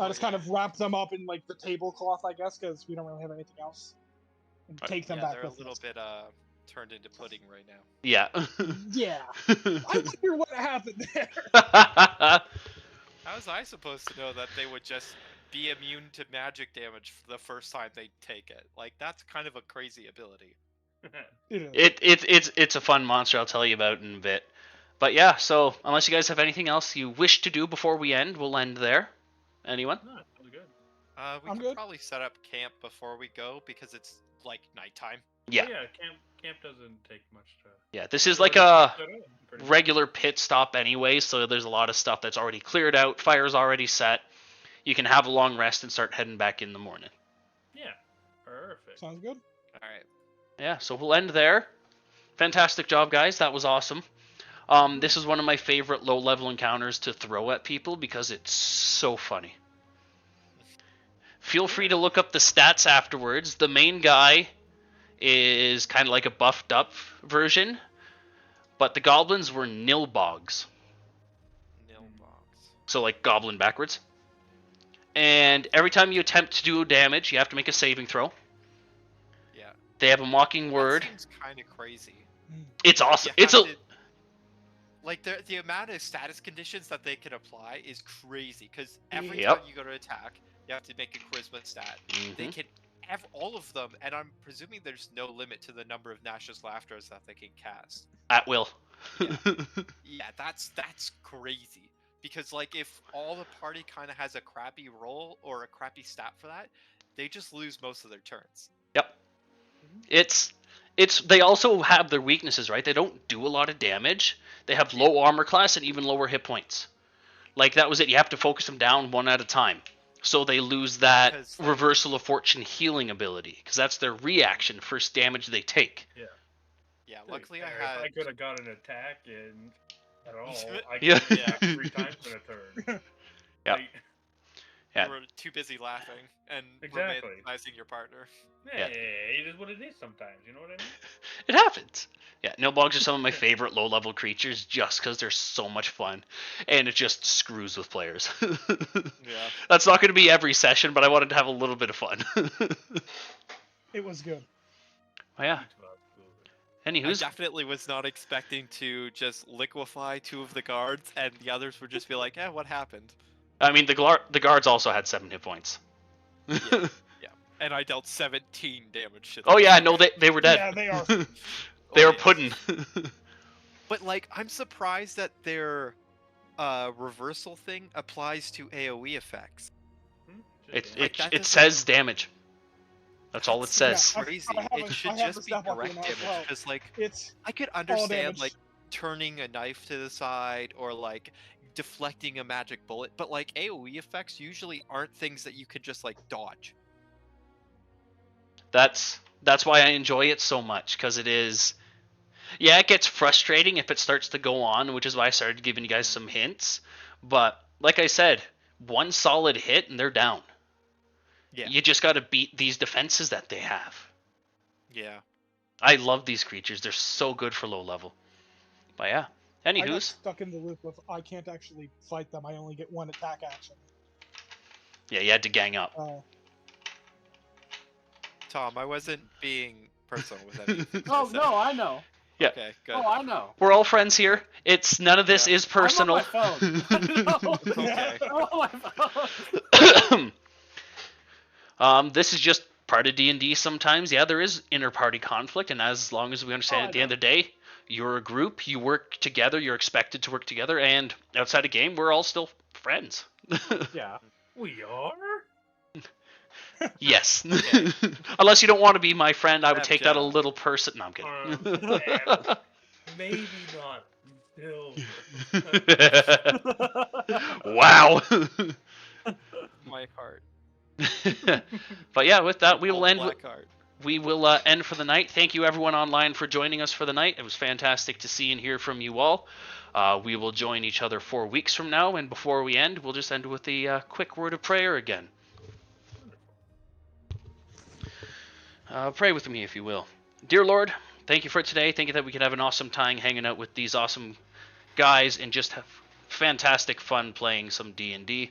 I just kind of wrap them up in like the tablecloth, I guess, because we don't really have anything else. And take them back they're a with little us. bit turned into pudding right now. Yeah. Yeah. I wonder what happened there. How was I supposed to know that they would just be immune to magic damage for the first time they take it? Like, that's kind of a crazy ability. It's a fun monster. I'll tell you about it in a bit. But yeah, so unless you guys have anything else you wish to do before we end, we'll end there. Anyone? No, sounds good. We I'm could good. probably set up camp before we go because it's like nighttime. Yeah. Yeah, camp doesn't take much to. Yeah, this is like a Pretty regular pit stop anyway, so there's a lot of stuff that's already cleared out, fire's already set. You can have a long rest and start heading back in the morning. Yeah, perfect. Sounds good. All right. Yeah, so we'll end there. Fantastic job, guys. That was awesome. This is one of my favorite low-level encounters to throw at people because it's so funny. Feel free to look up the stats afterwards. The main guy is kind of like a buffed up version, but the goblins were nilbogs. Nilbogs. So like goblin backwards. And every time you attempt to do damage, you have to make a saving throw. Yeah. They have a mocking word. That seems kind of crazy. It's awesome. You It's a have to- like the amount of status conditions that they can apply is crazy because every Yep. time you go to attack, you have to make a charisma stat. They Mhm. can have all of them, and I'm presuming there's no limit to the number of Nash's Laughters that they can cast. At will. Yeah, that's crazy. Because like if all the party kind of has a crappy roll or a crappy stat for that, they just lose most of their turns. Yep. It's they also have their weaknesses, right? They don't do a lot of damage. They have low armor class and even lower hit points. Like that was it. You have to focus them down one at a time. So they lose that Because, like- reversal of fortune healing ability because that's their reaction first damage they take. Yeah, luckily I If had I could have got an attack in at all, I could Yeah. have attacked 3 times in a turn. Yeah. Like, Yeah. You were too busy laughing and Exactly. romanticizing your partner. Yeah. Hey, it is what it is sometimes. You know what I mean? It happens. Yeah, Nilbogs are some of my favorite low-level creatures just because they're so much fun, and it just screws with players. Yeah. That's not going to be every session, but I wanted to have a little bit of fun. It was good. Oh, yeah. I Anywho's, definitely was not expecting to just liquefy 2 of the guards, and the others would just be like, "Eh, what happened?" I mean, the guards also had 7 hit points. Yeah. And I dealt 17 damage to them. Oh yeah, no, they were dead. Yeah, they are. They Oh, were yeah. pudding. But like, I'm surprised that their reversal thing applies to AOE effects. It says damage. That's all it says. Yeah, Crazy. I have It a- should I have just the be stat block direct now as damage. well. Because like, It's I could understand damage. like turning a knife to the side or like deflecting a magic bullet, but like AOE effects usually aren't things that you could just like dodge. That's why I enjoy it so much, because it is. Yeah, it gets frustrating if it starts to go on, which is why I started giving you guys some hints. But like I said, one solid hit and they're down. Yeah. You just got to beat these defenses that they have. Yeah. I love these creatures. They're so good for low level. But yeah. I got Anywho's. stuck in the loop of I can't actually fight them. I only get one attack action. Yeah, you had to gang up. Tom, I wasn't being personal with anything. Oh no, I know. Yeah. Okay, good. Oh, I know. We're all friends here. It's none of this Yeah. is personal. I'm on my phone. Okay. I'm on my phone. This is just part of D&D sometimes. Yeah, there is inter-party conflict, and as long as we understand Oh, at the end of the day, you're a group, you work together, you're expected to work together, and outside of game, we're all still friends. Yeah. We are? Yes. Okay. Unless you don't want to be my friend, I would Crap take that a job. little person. No, I'm kidding. Maybe not. Still. Wow. My heart. But yeah, with that, we will Old end. black heart. We will end for the night. Thank you everyone online for joining us for the night. It was fantastic to see and hear from you all. We will join each other 4 weeks from now, and before we end, we'll just end with a quick word of prayer again. Pray with me, if you will. Dear Lord, thank you for today. Thank you that we can have an awesome time hanging out with these awesome guys and just have fantastic fun playing some D&D.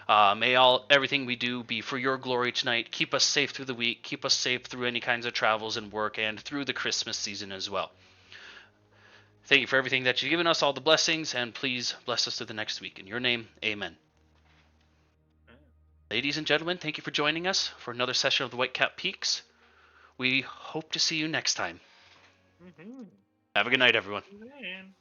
May everything we do be for your glory tonight. Keep us safe through the week. Keep us safe through any kinds of travels and work, and through the Christmas season as well. Thank you for everything that you've given us, all the blessings, and please bless us through the next week. In your name, amen. Ladies and gentlemen, thank you for joining us for another session of the Whitecap Peaks. We hope to see you next time. Have a good night, everyone. Man.